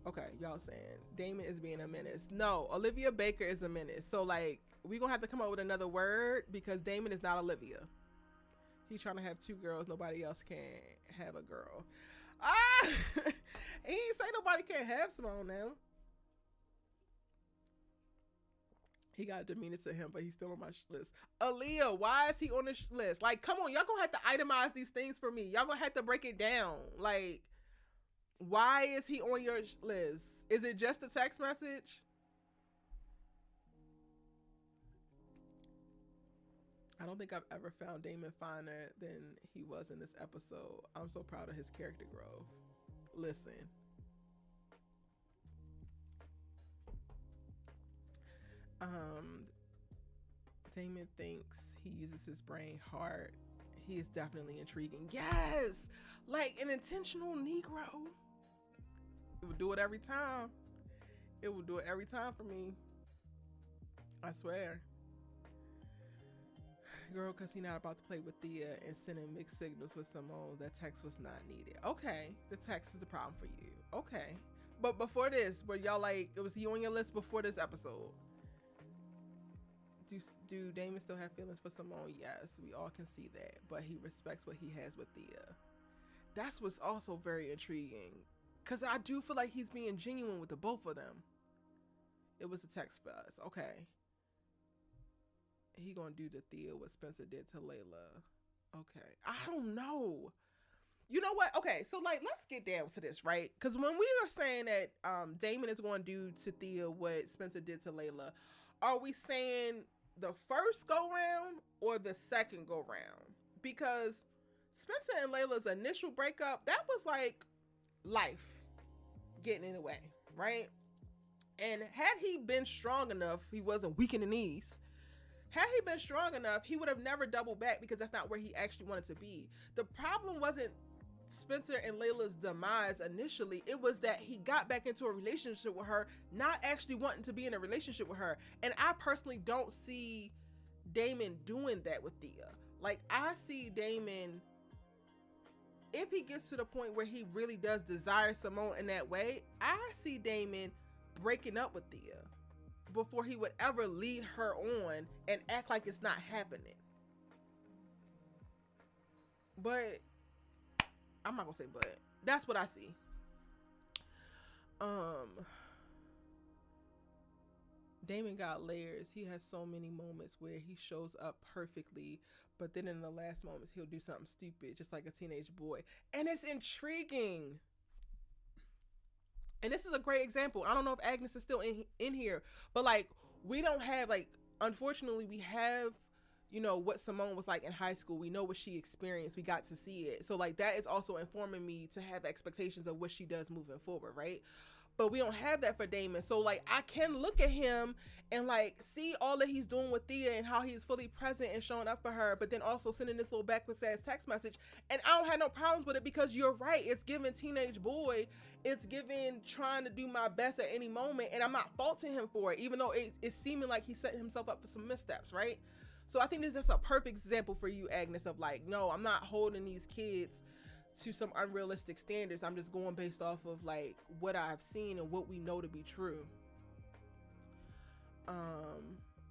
Okay, y'all saying Damon is being a menace. No, Olivia Baker is a menace. So like, we gonna have to come up with another word, because Damon is not Olivia. He's trying to have 2 girls. Nobody else can have a girl. He ain't say nobody can't have Simone now. He got a demeanor to him, but he's still on my list. Aaliyah, why is he on the list? Like, come on, y'all gonna have to itemize these things for me. Y'all gonna have to break it down. Like, why is he on your list? Is it just a text message? I don't think I've ever found Damon finer than he was in this episode. I'm so proud of his character growth. Listen. Damon thinks he uses his brain hard. He is definitely intriguing. Yes! Like an intentional Negro. It would do it every time. It would do it every time for me. I swear. Girl, because he not about to play with Thea and sending mixed signals with Simone. That text was not needed. Okay, the text is the problem for you. Okay. But before this, were y'all like, was he on your list before this episode? Do Damon still have feelings for Simone? Yes, we all can see that. But he respects what he has with Thea. That's what's also very intriguing. Because I do feel like he's being genuine with the both of them. It was a text for us. Okay. He gonna do to Thea what Spencer did to Layla. Okay. I don't know. You know what? Okay, so like, let's get down to this, right? Because when we are saying that Damon is going to do to Thea what Spencer did to Layla, are we saying the first go round or the second go round? Because Spencer and Layla's initial breakup, that was like life getting in the way, right? And had he been strong enough, he wasn't weak in the knees. Had he been strong enough, he would have never doubled back, because that's not where he actually wanted to be. The problem wasn't Spencer and Layla's demise initially. It was that he got back into a relationship with her, not actually wanting to be in a relationship with her. And I personally don't see Damon doing that with Thea. Like, I see Damon, if he gets to the point where he really does desire Simone in that way, I see Damon breaking up with Thea before he would ever lead her on and act like it's not happening. But I'm not gonna say but. That's what I see. Damon got layers. He has so many moments where he shows up perfectly, but then in the last moments he'll do something stupid, just like a teenage boy. And it's intriguing. And this is a great example. I don't know if Agnes is still in here, but like we don't have like, unfortunately we have, you know, what Simone was like in high school. We know what she experienced. We got to see it. So like that is also informing me to have expectations of what she does moving forward, right? But we don't have that for Damon. So like I can look at him and like see all that he's doing with Thea and how he's fully present and showing up for her, but then also sending this little backwards ass text message. And I don't have no problems with it because you're right. It's giving teenage boy. It's giving trying to do my best at any moment. And I'm not faulting him for it, even though it's seeming like he's setting himself up for some missteps, right? So I think this is just a perfect example for you, Agnes, of like, no, I'm not holding these kids to some unrealistic standards. I'm just going based off of like what I've seen and what we know to be true.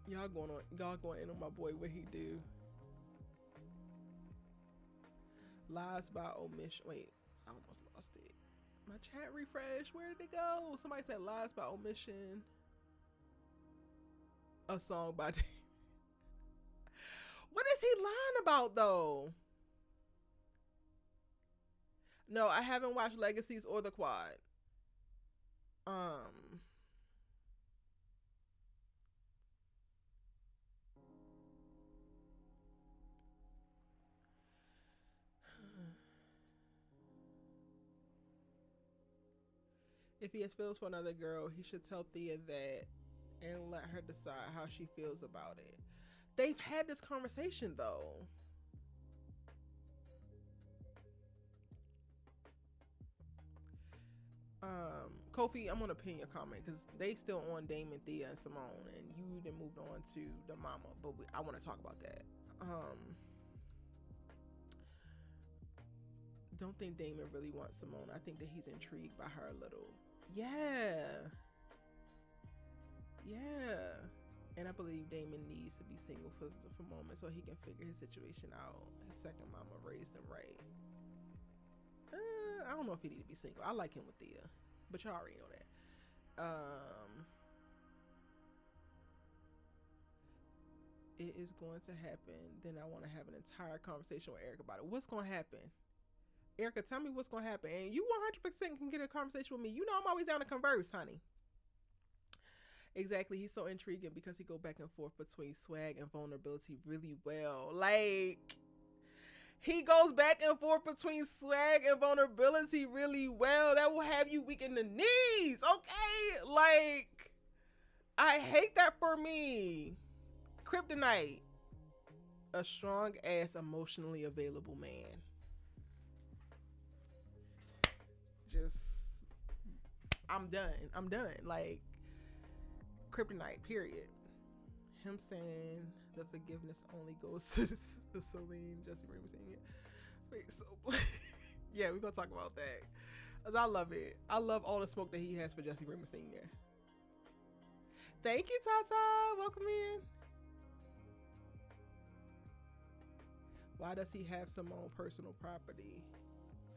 Y'all going in on my boy, what he do. Lies by omission. Wait, I almost lost it. My chat refresh, where did it go? Somebody said lies by omission. A song by Damon. What is he lying about though? No, I haven't watched Legacies or The Quad. If he has feelings for another girl, he should tell Thea that and let her decide how she feels about it. They've had this conversation though. Kofi, I'm gonna pin your comment because they still on Damon, Thea, and Simone, and you then moved on to the mama, but I want to talk about that. Don't think Damon really wants Simone. I think that he's intrigued by her a little. Yeah. And I believe Damon needs to be single for a moment so he can figure his situation out. His second mama raised him right. I don't know if he need to be single. I like him with Thea, but you already know that. It is going to happen. Then I want to have an entire conversation with Eric about it. What's going to happen? Erica, tell me what's going to happen. And you 100% can get a conversation with me. You know I'm always down to converse, honey. Exactly. He's so intriguing because he go back and forth between swag and vulnerability really well. Like, he goes back and forth between swag and vulnerability really well. That will have you weak in the knees, okay? Like, I hate that for me. Kryptonite. A strong-ass, emotionally available man. I'm done. Like, kryptonite, period. Him saying the forgiveness only goes to Celine, Jessie Raymond. Wait, so yeah, we're gonna talk about that. Cause I love it. I love all the smoke that he has for Jessie Raymond Sr. Thank you, Tata. Welcome in. Why does he have Simone personal property?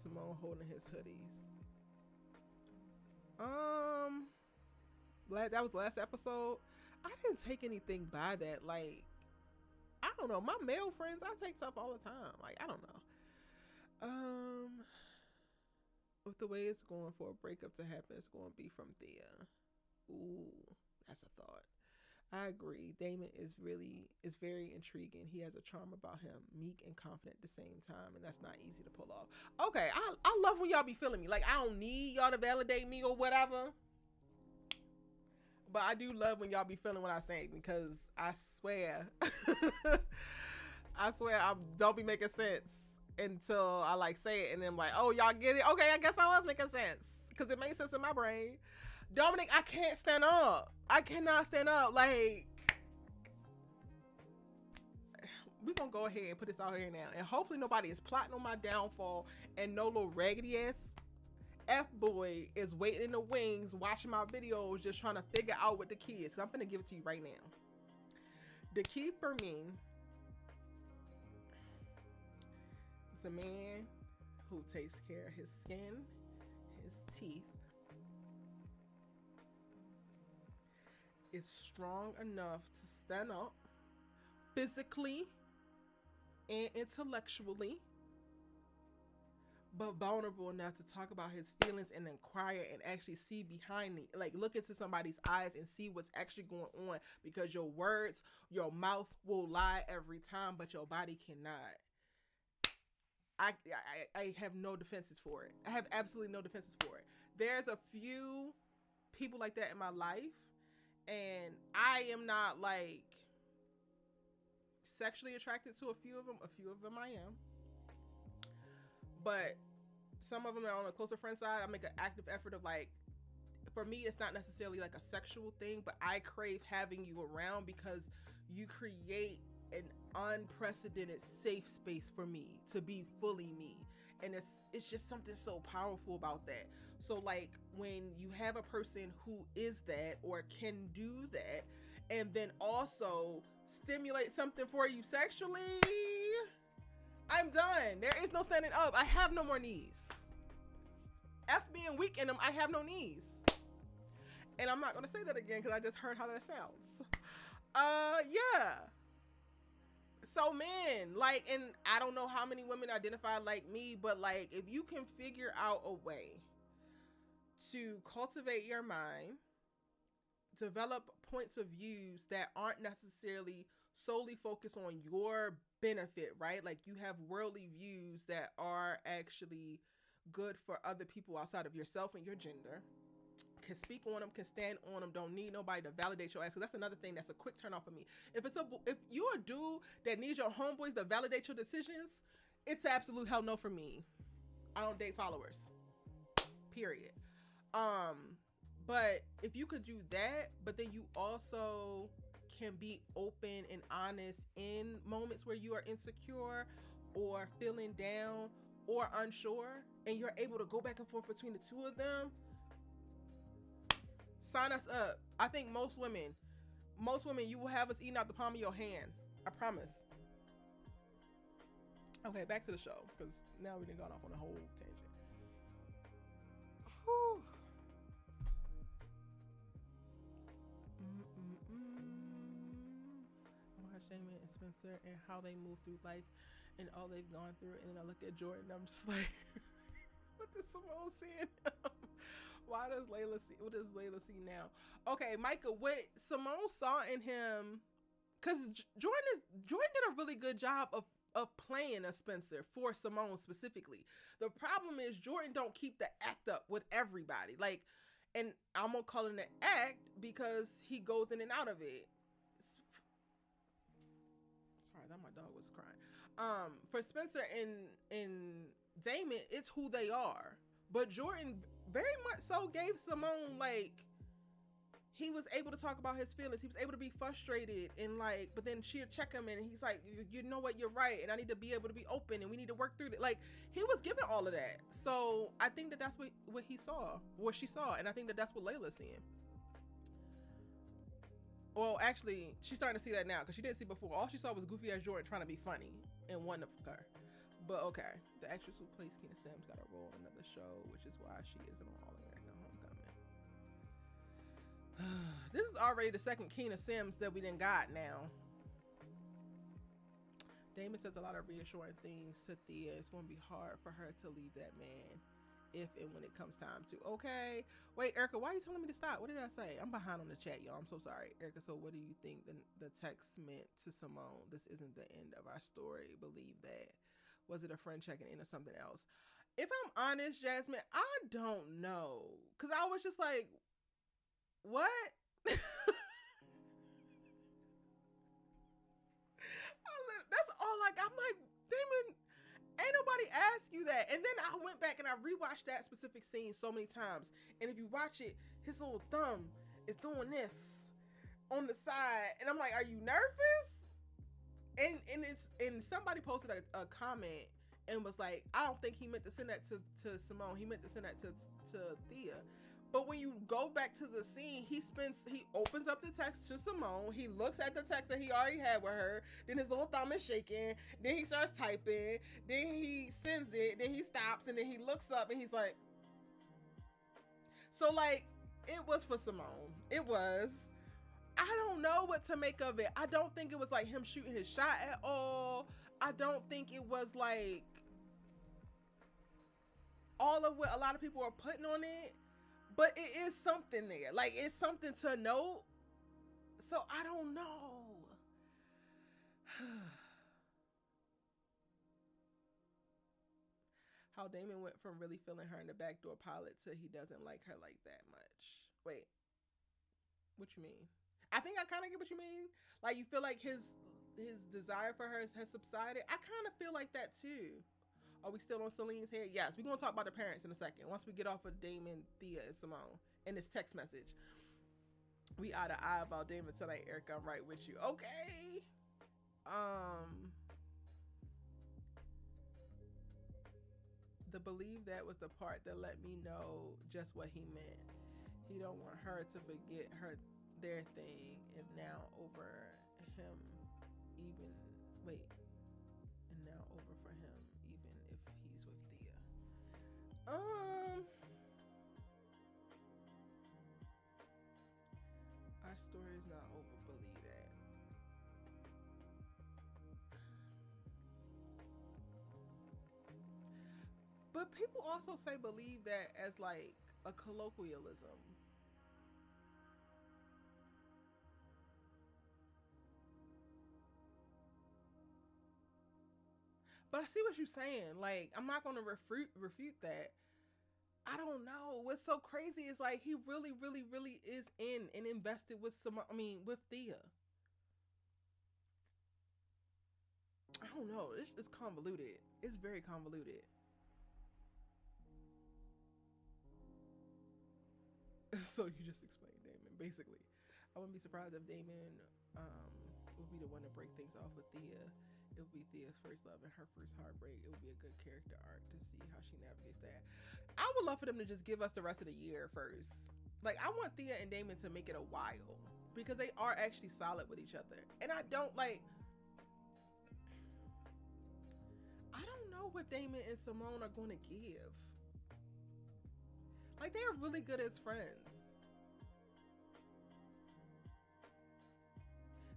Simone holding his hoodies. That was last episode. I didn't take anything by that. Like, I don't know. My male friends, I take stuff all the time. Like, I don't know. With the way it's going for a breakup to happen, it's going to be from Thea. Ooh, that's a thought. I agree. Damon is very intriguing. He has a charm about him, meek and confident at the same time, and that's not easy to pull off. Okay, I love when y'all be feeling me. Like, I don't need y'all to validate me or whatever, but I do love when y'all be feeling what I say, because I swear, I don't be making sense until I like say it, and then I'm like, oh, y'all get it? Okay, I guess I was making sense, because it makes sense in my brain. Dominic, I can't stand up. I cannot stand up. Like, we're going to go ahead and put this out here now. And hopefully nobody is plotting on my downfall and no little raggedy ass F-boy is waiting in the wings watching my videos just trying to figure out what the key is. So I'm going to give it to you right now. The key for me is a man who takes care of his skin, his teeth, is strong enough to stand up physically and intellectually, but vulnerable enough to talk about his feelings and inquire and actually see behind it, like look into somebody's eyes and see what's actually going on, because your words, your mouth will lie every time, but your body cannot. I have no defenses for it. I have absolutely no defenses for it. There's a few people like that in my life, and I am not like sexually attracted to a few of them. A few of them I am, but some of them are on the closer friend side. I make an active effort of like, for me, it's not necessarily like a sexual thing, but I crave having you around because you create an unprecedented safe space for me to be fully me, and it's just something so powerful about that. So like when you have a person who is that or can do that, and then also stimulate something for you sexually, I'm done. There is no standing up. I have no more knees. F being weak in them, I have no knees. And I'm not gonna say that again because I just heard how that sounds. Yeah. So men, like, and I don't know how many women identify like me, but like if you can figure out a way to cultivate your mind, develop points of views that aren't necessarily solely focused on your benefit, right? Like you have worldly views that are actually good for other people outside of yourself and your gender, can speak on them, can stand on them, don't need nobody to validate your ass. So that's another thing that's a quick turn off for me. If you're a dude that needs your homeboys to validate your decisions, it's absolute hell no for me. I don't date followers, period. But if you could do that, but then you also can be open and honest in moments where you are insecure or feeling down or unsure, and you're able to go back and forth between the two of them, sign us up. I think most women, you will have us eating out the palm of your hand. I promise. Okay, back to the show, because now we done gone off on a whole tangent. Whew. Watch Damon and Spencer and how they move through life and all they've gone through, and then I look at Jordan and I'm just like, what does Simone see in him? What does Layla see now? Okay, Micah, what Simone saw in him, because Jordan did a really good job of playing a Spencer for Simone specifically. The problem is Jordan don't keep the act up with everybody. Like, and I'm gonna call it an act because he goes in and out of it. Sorry, that my dog was crying. For Spencer and Damon, it's who they are. But Jordan very much so gave Simone, like, he was able to talk about his feelings. He was able to be frustrated and like, but then she'll check him and he's like, you know what, you're right, and I need to be able to be open and we need to work through it. Like, he was giving all of that. So I think that's what he saw, what she saw, and I think that's what Layla's seeing. Well, actually, she's starting to see that now because she didn't see before. All she saw was goofy ass Jordan trying to be funny and one of her. But okay, the actress who plays Keena Sims got a role in another show, which is why she isn't on All American Homecoming. This is already the second Keena Sims that we done got now. Damon says a lot of reassuring things to Thea. It's going to be hard for her to leave that man if and when it comes time to. Okay. Wait, Erica, why are you telling me to stop? What did I say? I'm behind on the chat, y'all. I'm so sorry. Erica, so what do you think the text meant to Simone? This isn't the end of our story. Believe that. Was it a friend checking in or something else? If I'm honest, Jasmine, I don't know. Because I was just like, what? That's all I'm like, Damon, ain't nobody asked you that. And then I went back and I rewatched that specific scene so many times. And if you watch it, his little thumb is doing this on the side. And I'm like, are you nervous? And somebody posted a comment and was like, I don't think he meant to send that to Simone. He meant to send that to Thea. But when you go back to the scene, he opens up the text to Simone. He looks at the text that he already had with her. Then his little thumb is shaking. Then he starts typing. Then he sends it. Then he stops. And then he looks up and he's like. So like, it was for Simone. It was. I don't know what to make of it. I don't think it was like him shooting his shot at all. I don't think it was like all of what a lot of people are putting on it, but it is something there. Like, it's something to note. So I don't know. How Damon went from really feeling her in the backdoor pilot to he doesn't like her like that much. Wait, what you mean? I think I kind of get what you mean. Like, you feel like his desire for her has subsided. I kind of feel like that too. Are we still on Celine's head? Yes, we're going to talk about the parents in a second. Once we get off of Damon, Thea, and Simone in this text message. We eye to eye about Damon tonight, Erica. I'm right with you. Okay. The believe that was the part that let me know just what he meant. He don't want her to forget their thing, and now over him even and now over for him even if he's with Thea. Our story is not over, believe that. But people also say believe that as like a colloquialism. But I see what you're saying. Like, I'm not going to refute that. I don't know. What's so crazy is like he really, really, really is in and invested with with Thea. I don't know. It's convoluted. It's very convoluted. So you just explained Damon, basically. I wouldn't be surprised if Damon would be the one to break things off with Thea. It would be Thea's first love and her first heartbreak. It would be a good character arc to see how she navigates that. I would love for them to just give us the rest of the year first. Like, I want Thea and Damon to make it a while because they are actually solid with each other. And I don't know what Damon and Simone are going to give. Like, they are really good as friends.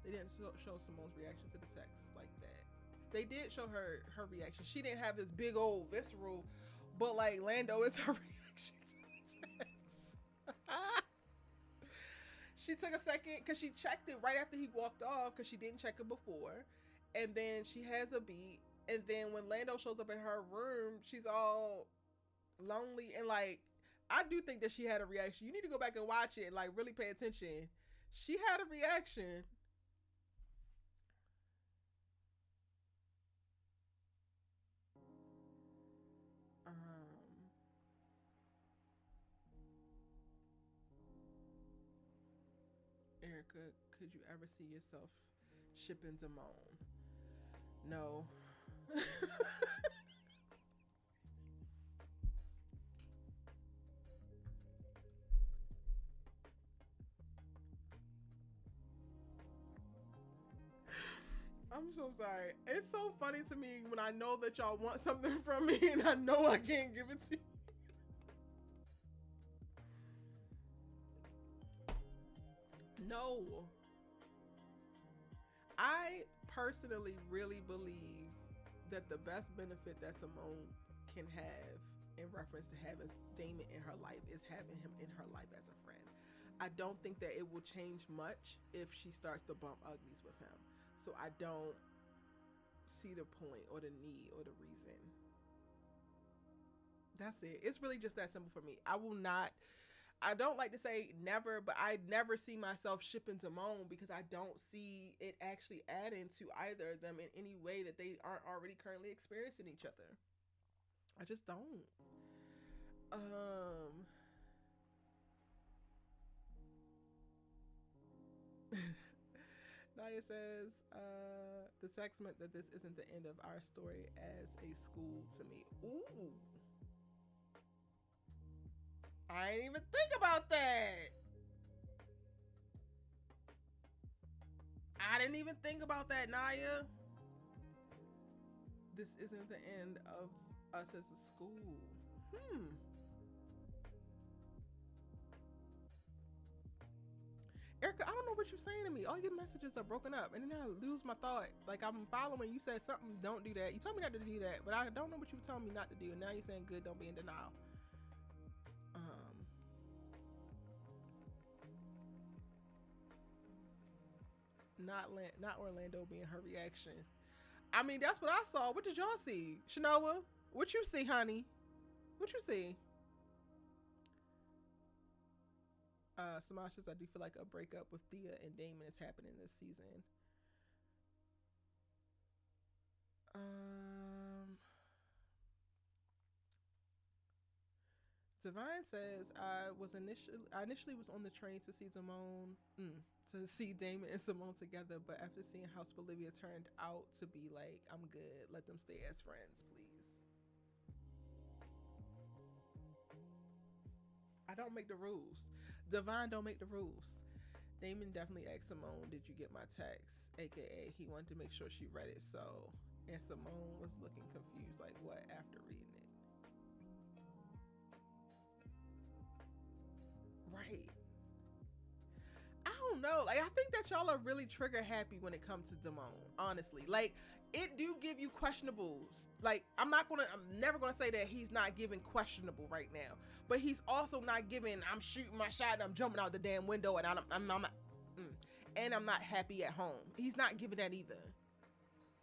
They didn't show Simone's reaction to the text like that. They did show her reaction. She didn't have this big old visceral, but like Lando is her reaction to the text. She took a second because she checked it right after he walked off because she didn't check it before. And then she has a beat. And then when Lando shows up in her room, she's all lonely. And like, I do think that she had a reaction. You need to go back and watch it and like really pay attention. She had a reaction. Erica, could you ever see yourself shipping Damon? No. I'm so sorry. It's so funny to me when I know that y'all want something from me and I know I can't give it to you. No. I personally really believe that the best benefit that Simone can have in reference to having Damon in her life is having him in her life as a friend. I don't think that it will change much if she starts to bump uglies with him. So I don't see the point or the need or the reason. That's it. It's really just that simple for me. I don't like to say never, but I never see myself shipping Damon because I don't see it actually adding to either of them in any way that they aren't already currently experiencing each other. I just don't. Naya says, the text meant that this isn't the end of our story as a school to me. Ooh. I didn't even think about that. I didn't even think about that, Naya. This isn't the end of us as a school. Erica, I don't know what you're saying to me. All your messages are broken up, and then I lose my thought. Like, I'm following. You said something, don't do that. You told me not to do that, but I don't know what you were telling me not to do. And now you're saying good, don't be in denial. Not Orlando being her reaction. I mean, that's what I saw. What did y'all see? Shanoa, what you see, honey? What you see? Samaj says, I do feel like a breakup with Thea and Damon is happening this season. Divine says, I initially was on the train to see Damon and Simone together, but after seeing how Olivia turned out to be, like, I'm good. Let them stay as friends, please. I don't make the rules. Divine don't make the rules. Damon definitely asked Simone, did you get my text? AKA, he wanted to make sure she read it, and Simone was looking confused, like, what, after reading it? Right. I don't know. Like, I think that y'all are really trigger happy when it comes to Damon, honestly. Like, it do give you questionables. Like, I'm never gonna say that he's not giving questionable right now, but he's also not giving, I'm shooting my shot and I'm jumping out the damn window and I'm not happy at home. He's not giving that either.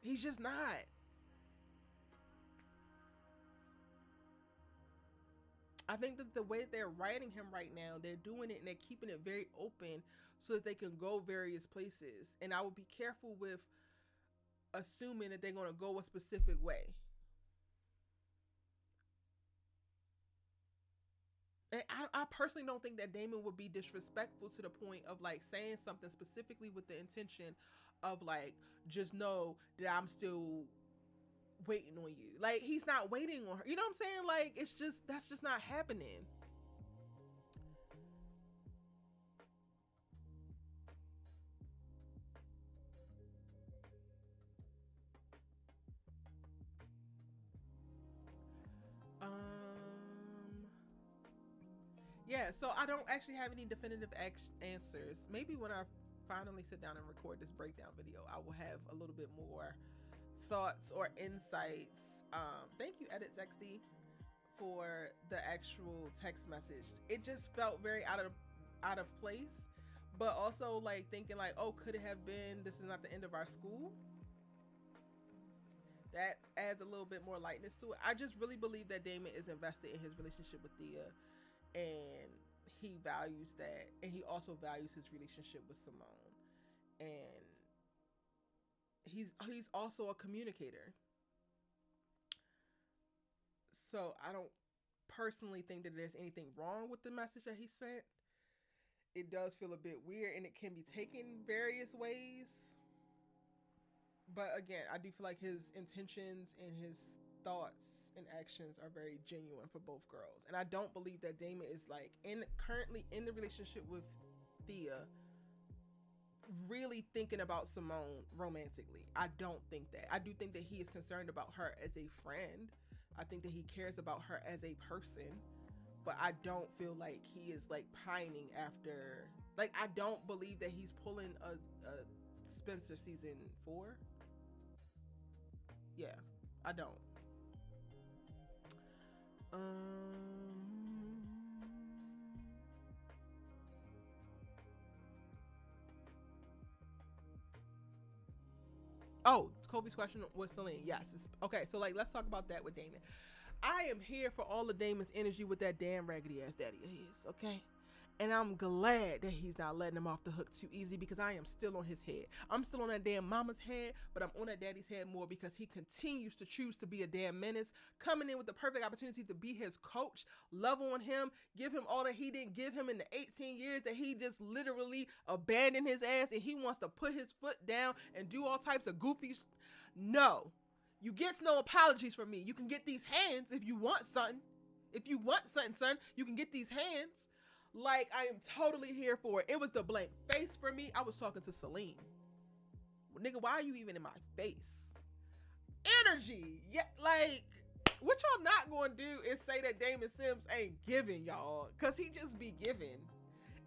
He's just not. I think that the way they're writing him right now, they're doing it and they're keeping it very open so that they can go various places. And I would be careful with assuming that they're going to go a specific way. And I personally don't think that Damon would be disrespectful to the point of, like, saying something specifically with the intention of, like, just know that I'm still waiting on you. Like, he's not waiting on her. You know what I'm saying? Like, that's just not happening. Yeah, so I don't actually have any definitive answers. Maybe when I finally sit down and record this breakdown video, I will have a little bit more thoughts or insights. Thank you, Edits XD, for the actual text message. It just felt very out of place, but also, like, thinking, like, oh, could it have been this is not the end of our school? That adds a little bit more lightness to it. I just really believe that Damon is invested in his relationship with Thea, and he values that, and he also values his relationship with Simone, and he's also a communicator. So I don't personally think that there's anything wrong with the message that he sent. It does feel a bit weird, and it can be taken various ways. But again, I do feel like his intentions and his thoughts and actions are very genuine for both girls. And I don't believe that Damon is, like, currently in the relationship with Thea really thinking about Simone romantically. I don't think that. I do think that he is concerned about her as a friend. I think that he cares about her as a person, but I don't feel like he is, like, pining after, like, I don't believe that he's pulling a Spencer season 4. Yeah, I don't. Oh, Kobe's question was Celine. Yes. Okay, so, like, let's talk about that with Damon. I am here for all of Damon's energy with that damn raggedy ass daddy of his, okay? And I'm glad that he's not letting him off the hook too easy, because I am still on his head. I'm still on that damn mama's head, but I'm on that daddy's head more because he continues to choose to be a damn menace, coming in with the perfect opportunity to be his coach, love on him, give him all that he didn't give him in the 18 years that he just literally abandoned his ass, and he wants to put his foot down and do all types of goofy No. You get no apologies from me. You can get these hands if you want something. If you want something, son, you can get these hands. Like, I am totally here for it. It was the blank face for me. I was talking to Celine. Well, nigga, why are you even in my face? Energy. Yeah, like, what y'all not going to do is say that Damon Sims ain't giving, y'all. Because he just be giving.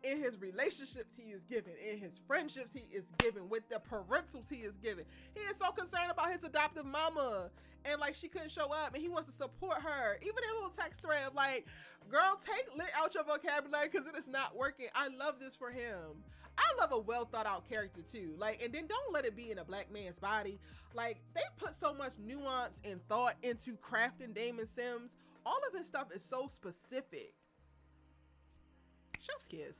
In his relationships, he is giving. In his friendships, he is giving. With the parentals, he is giving. He is so concerned about his adoptive mama. And like she couldn't show up and he wants to support her. Even in a little text thread of like, girl, take lit out your vocabulary because it is not working. I love this for him. I love a well thought out character too. Like, and then don't let it be in a black man's body. Like, they put so much nuance and thought into crafting Damon Sims. All of his stuff is so specific. Chef's kiss.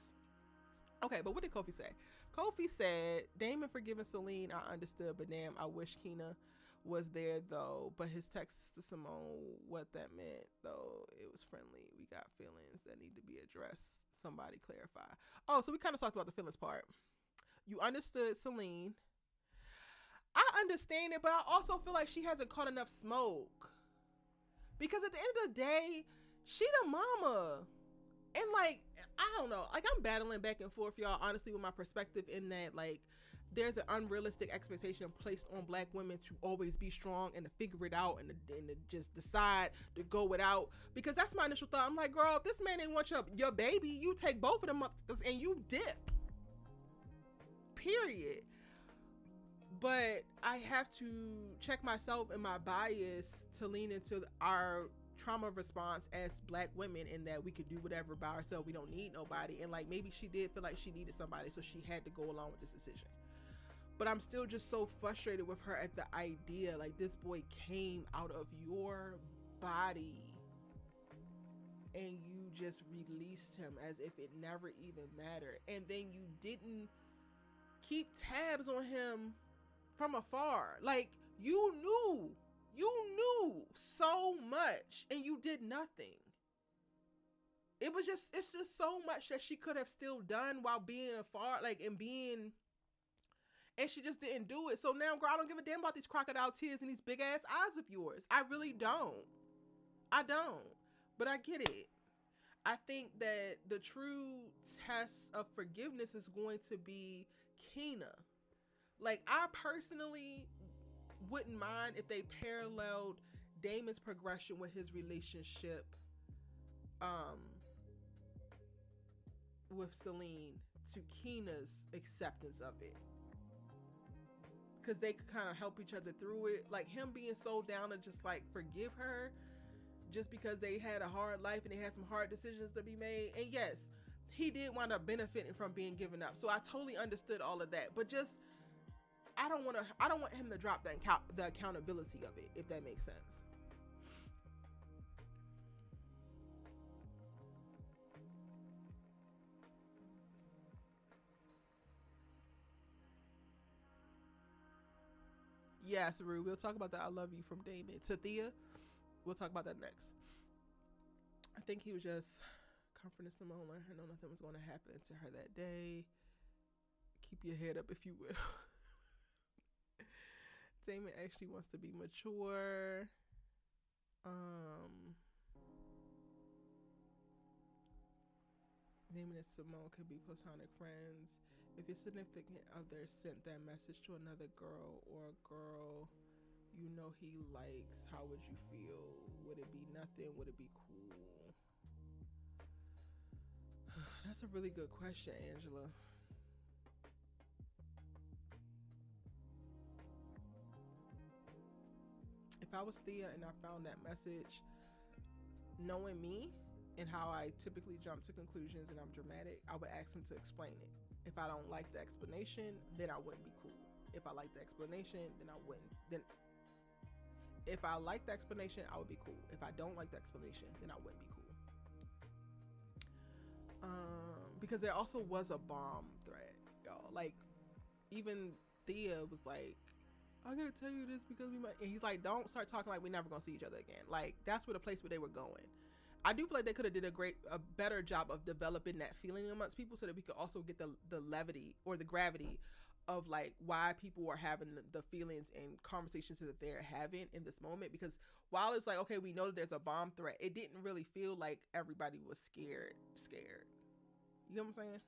Okay, but what did Kofi say? Kofi said, Damon forgiving Celine, I understood, but damn, I wish Keena was there though. But his text to Simone, what that meant though, it was friendly. We got feelings that need to be addressed. Somebody clarify. Oh, so we kind of talked about the feelings part. You understood Celine. I understand it, but I also feel like she hasn't caught enough smoke. Because at the end of the day, she the mama. And like, I don't know, like I'm battling back and forth, y'all, honestly, with my perspective in that, like, there's an unrealistic expectation placed on black women to always be strong and to figure it out and to just decide to go without. Because that's my initial thought. I'm like, girl, if this man ain't want your baby, you take both of them up and you dip. Period. But I have to check myself and my bias to lean into our trauma response as black women, in that we could do whatever by ourselves. We don't need nobody. And like, maybe she did feel like she needed somebody, so she had to go along with this decision. But I'm still just so frustrated with her at the idea, like, this boy came out of your body and you just released him as if it never even mattered. And then you didn't keep tabs on him from afar. Like, you knew so much and you did nothing. It's just so much that she could have still done while being afar, like, and she just didn't do it. So now, girl, I don't give a damn about these crocodile tears and these big ass eyes of yours. I really don't. I don't. But I get it. I think that the true test of forgiveness is going to be Keena. Like, I personally wouldn't mind if they paralleled Damon's progression with his relationship with Celine to Keena's acceptance of it. Because they could kind of help each other through it. Like, him being so down to just like forgive her just because they had a hard life and they had some hard decisions to be made. And yes, he did wind up benefiting from being given up. So I totally understood all of that. But just, I don't want him to drop the accountability of it, if that makes sense. Yes, Rue, we'll talk about that I love you from Damon to Thea. We'll talk about that next. I think he was just comforting Simone, letting her know nothing was going to happen to her that day. Keep your head up, if you will. Damon actually wants to be mature. Damon and Simone could be platonic friends. If your significant other sent that message to another girl or a girl you know he likes, how would you feel? Would it be nothing? Would it be cool? That's a really good question, Angela. If I was Thea and I found that message, knowing me and how I typically jump to conclusions and I'm dramatic, I would ask him to explain it. If I don't like the explanation, then I wouldn't be cool. If I like the explanation, then I wouldn't. Then if I like the explanation, I would be cool. If I don't like the explanation, then I wouldn't be cool. Because there also was a bomb threat, y'all. Like, even Thea was like, I gotta tell you this because we might, and he's like, don't start talking like we're never gonna see each other again. Like, that's where the place where they were going. I do feel like they could have did a better job of developing that feeling amongst people so that we could also get the levity or the gravity of like why people are having the feelings and conversations that they're having in this moment. Because while it's like, okay, we know that there's a bomb threat, it didn't really feel like everybody was scared. You know what I'm saying?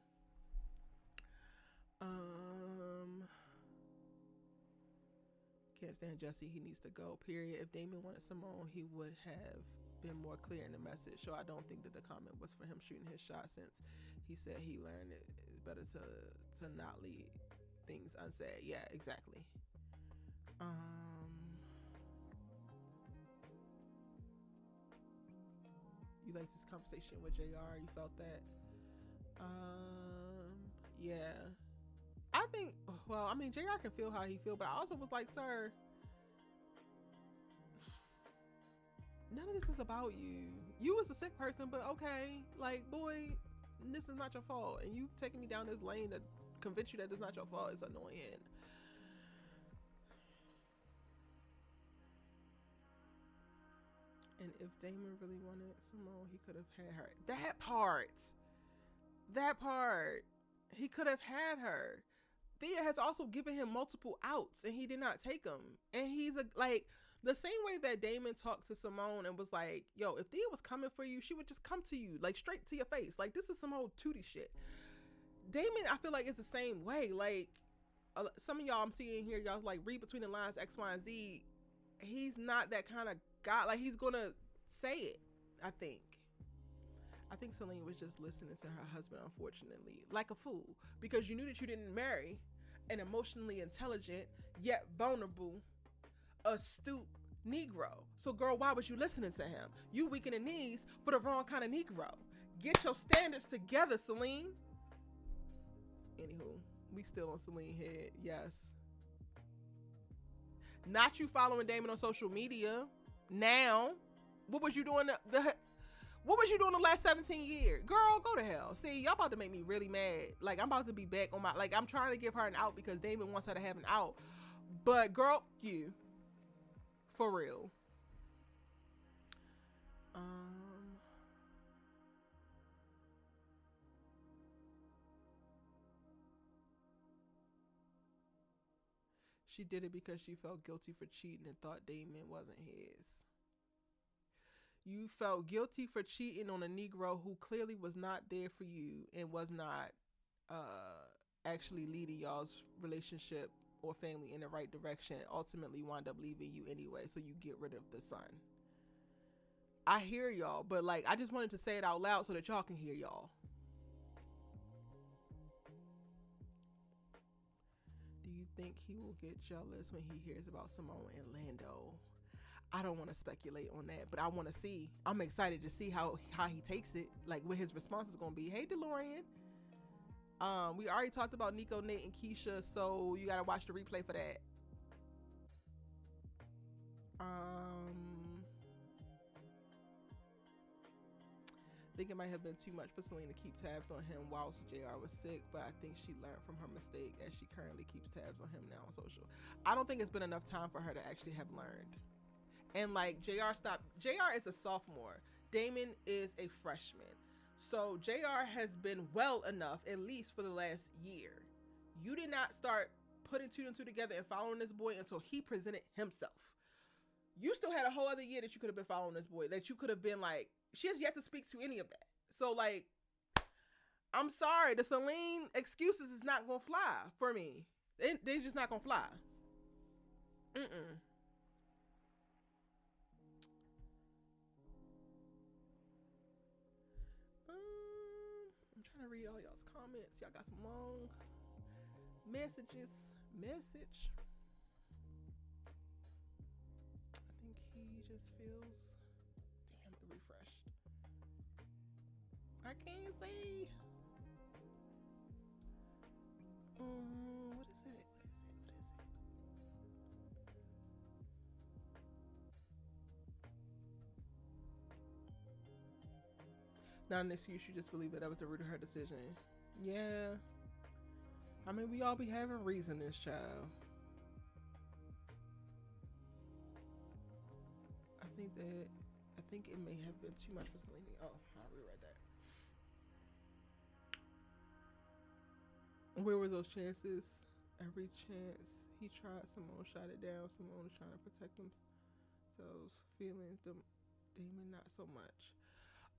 Can't stand Jessie. He needs to go, period. If Damon wanted Simone, he would have been more clear in the message. So I don't think that the comment was for him shooting his shot, since He said he learned it's better to not leave things unsaid. Yeah, exactly. You like this conversation with JR? You felt that? Yeah. I think, well, I mean, JR can feel how he feel, but I also was like, sir, none of this is about you. You was a sick person, but okay, like, boy, this is not your fault. And you taking me down this lane to convince you that it's not your fault is annoying. And if Damon really wanted Simone, he could have had her. That part. He could have had her. Thea has also given him multiple outs, and he did not take them. And he's like the same way that Damon talked to Simone and was like, yo, if Thea was coming for you, she would just come to you, like, straight to your face. Like, this is some old Tootie shit. Damon, I feel like, is the same way. Like, some of y'all I'm seeing here, y'all like read between the lines X, Y, and Z. He's not that kind of guy. Like, he's gonna say it, I think. I think Celine was just listening to her husband, unfortunately, like a fool, because you knew that you didn't marry an emotionally intelligent, yet vulnerable, astute Negro. So, girl, why was you listening to him? You weak in the knees for the wrong kind of Negro. Get your standards together, Celine. Anywho, we still on Celine head, yes. Not you following Damon on social media. Now, what was you doing what was you doing the last 17 years? Girl, go to hell. See, y'all about to make me really mad. Like, I'm about to be back on my, like, I'm trying to give her an out because Damon wants her to have an out. But, girl, you. For real. She did it because she felt guilty for cheating and thought Damon wasn't his. You felt guilty for cheating on a Negro who clearly was not there for you and was not actually leading y'all's relationship or family in the right direction. Ultimately wound up leaving you anyway, so you get rid of the son. I hear y'all, but like, I just wanted to say it out loud so that y'all can hear y'all. Do you think he will get jealous when he hears about Simone and Lando? I don't want to speculate on that, but I want to see. I'm excited to see how he takes it, like what his response is going to be. Hey, DeLorean. We already talked about Nico, Nate, and Keisha, so you got to watch the replay for that. I think it might have been too much for Celine to keep tabs on him whilst JR was sick, but I think she learned from her mistake as she currently keeps tabs on him now on social. I don't think it's been enough time for her to actually have learned. And like, JR is a sophomore. Damon is a freshman. So JR has been well enough, at least for the last year. You did not start putting two and two together and following this boy until he presented himself. You still had a whole other year that you could have been following this boy, that you could have been like, she has yet to speak to any of that. So like, I'm sorry, the Celine excuses is not gonna fly for me. They just not gonna fly. I'm trying to read all y'all's comments. Y'all got some long messages. I think he just feels, damn, it refreshed. I can't see. What is it? Not an excuse, you just believe that was the root of her decision. Yeah. I mean, we all be having reason, this child. I think it may have been too much for Celine. Oh, I reread that. Where were those chances? Every chance he tried, Simone shot it down. Simone was trying to protect themselves. Feelings, Damon, not so much.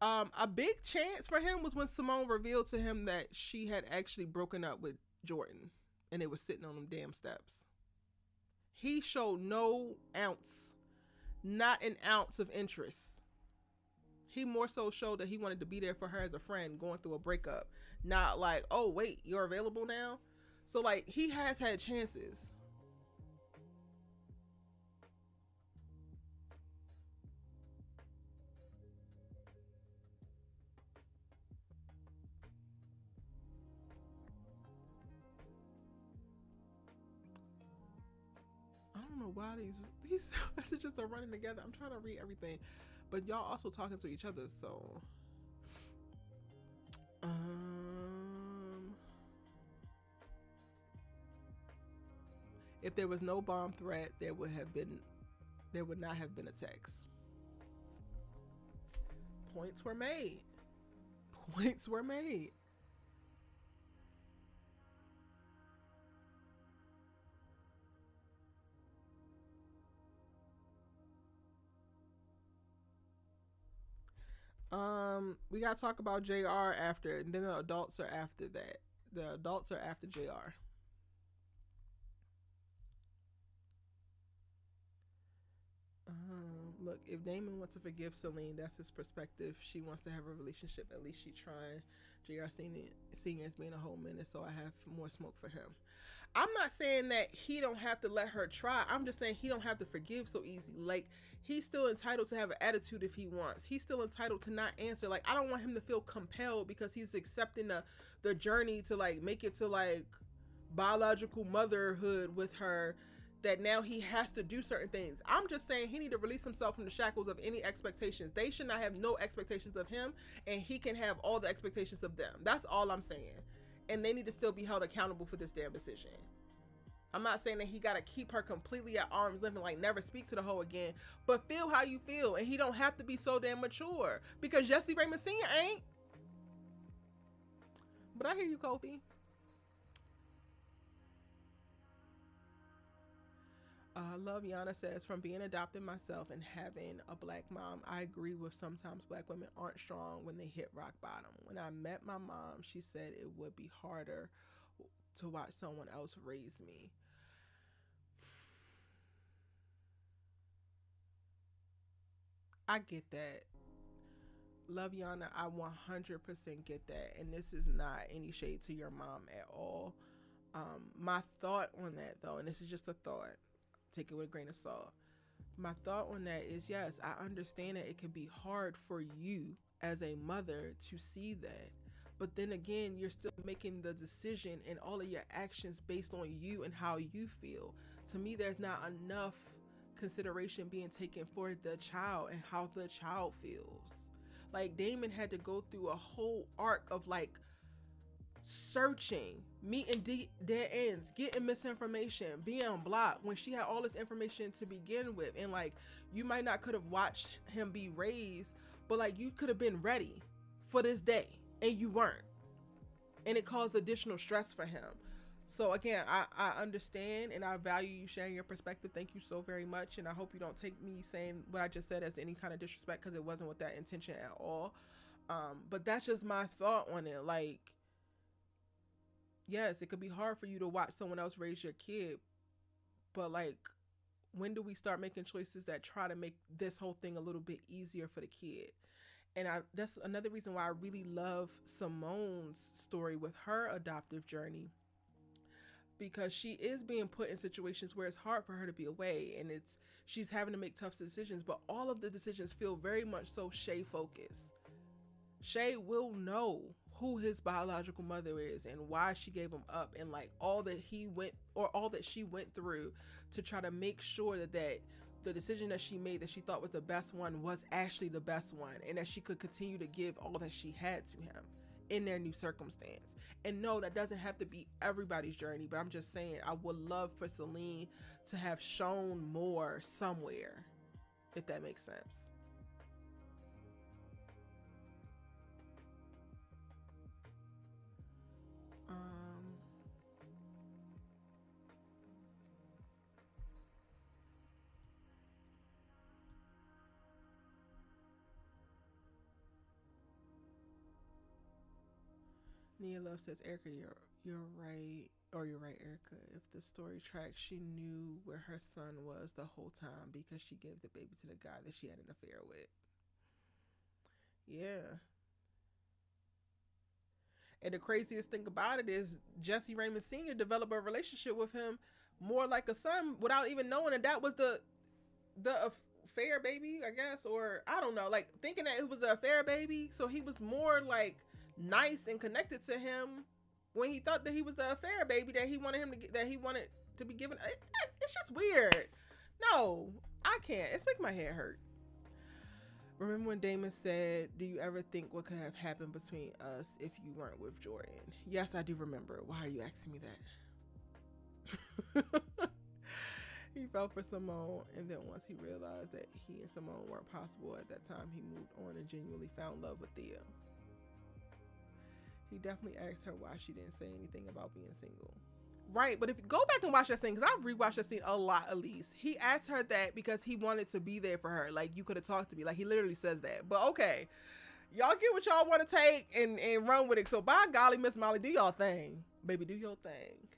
A big chance for him was when Simone revealed to him that she had actually broken up with Jordan and they were sitting on them damn steps. He showed no ounce, not an ounce of interest. He more so showed that he wanted to be there for her as a friend going through a breakup, not like, oh wait, you're available now. So like he has had chances. I don't know why these messages are running together. I'm trying to read everything, but y'all also talking to each other. So, um, if there was no bomb threat, there would not have been a text. Points were made. Points were made. We gotta talk about JR after, and then the adults are after that. The adults are after JR. Look, if Damon wants to forgive Celine, that's his perspective. She wants to have a relationship. At least she trying. JR Senior is being a whole minute, so I have more smoke for him. I'm not saying that he don't have to let her try. I'm just saying he don't have to forgive so easy. Like, he's still entitled to have an attitude if he wants. He's still entitled to not answer. Like, I don't want him to feel compelled because he's accepting the journey to like make it to like biological motherhood with her, that now he has to do certain things. I'm just saying he need to release himself from the shackles of any expectations. They should not have no expectations of him, and he can have all the expectations of them. That's all I'm saying. And they need to still be held accountable for this damn decision. I'm not saying that he got to keep her completely at arm's length and like never speak to the hoe again, but feel how you feel. And he don't have to be so damn mature, because Jesse Raymond Sr. ain't. But I hear you, Kofi. Love Yana says, from being adopted myself and having a black mom, I agree with sometimes black women aren't strong when they hit rock bottom. When I met my mom, she said it would be harder to watch someone else raise me. I get that. Love Yana, I 100% get that. And this is not any shade to your mom at all. My thought on that, though, and this is just a thought, take it with a grain of salt. My thought on that is, yes, I understand that it can be hard for you as a mother to see that. But then again, you're still making the decision and all of your actions based on you and how you feel. To me, there's not enough consideration being taken for the child and how the child feels. Like, Damon had to go through a whole arc of like searching, meeting dead ends, getting misinformation, being blocked when she had all this information to begin with. And like, you might not could have watched him be raised, but like, you could have been ready for this day and you weren't, and it caused additional stress for him. So again, I understand and I value you sharing your perspective. Thank you so very much. And I hope you don't take me saying what I just said as any kind of disrespect, because it wasn't with that intention at all. But that's just my thought on it. Like, yes, it could be hard for you to watch someone else raise your kid, but like, when do we start making choices that try to make this whole thing a little bit easier for the kid? And that's another reason why I really love Simone's story with her adoptive journey, because she is being put in situations where it's hard for her to be away, and she's having to make tough decisions, but all of the decisions feel very much so Shay focused. Shay will know who his biological mother is and why she gave him up, and like all that she went through to try to make sure that the decision that she made that she thought was the best one was actually the best one, and that she could continue to give all that she had to him in their new circumstance. And no, that doesn't have to be everybody's journey, but I'm just saying I would love for Celine to have shown more somewhere, if that makes sense. Nia Love says, Erica, you're right. Or you're right, Erica. If the story tracks, she knew where her son was the whole time because she gave the baby to the guy that she had an affair with. Yeah. And the craziest thing about it is Jesse Raymond Sr. developed a relationship with him more like a son without even knowing that that was the affair baby, I guess, or I don't know, like thinking that it was an affair baby. So he was more like nice and connected to him when he thought that he was the affair baby that he wanted him to get, that he wanted to be given. It's just weird. No, I can't. It's making my head hurt. Remember when Damon said, "Do you ever think what could have happened between us if you weren't with Jordan?" Yes, I do remember. Why are you asking me that? He fell for Simone, and then once he realized that he and Simone weren't possible at that time, he moved on and genuinely found love with Thea. He definitely asked her why she didn't say anything about being single. Right, but if you go back and watch that scene, because I've rewatched that scene a lot at least. He asked her that because he wanted to be there for her. Like, you could have talked to me. Like, he literally says that. But okay, y'all get what y'all want to take and run with it. So by golly, Miss Molly, do y'all thing. Baby, do your thing.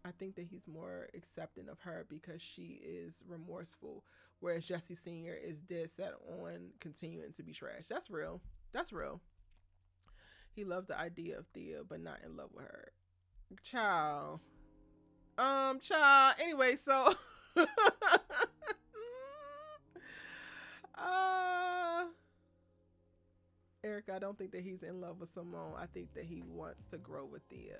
I think that he's more accepting of her because she is remorseful, whereas Jesse Sr. is dead set on continuing to be trash. That's real. That's real. He loves the idea of Thea, but not in love with her. Child. Child. Anyway, so Erica, I don't think that he's in love with Simone. I think that he wants to grow with Thea.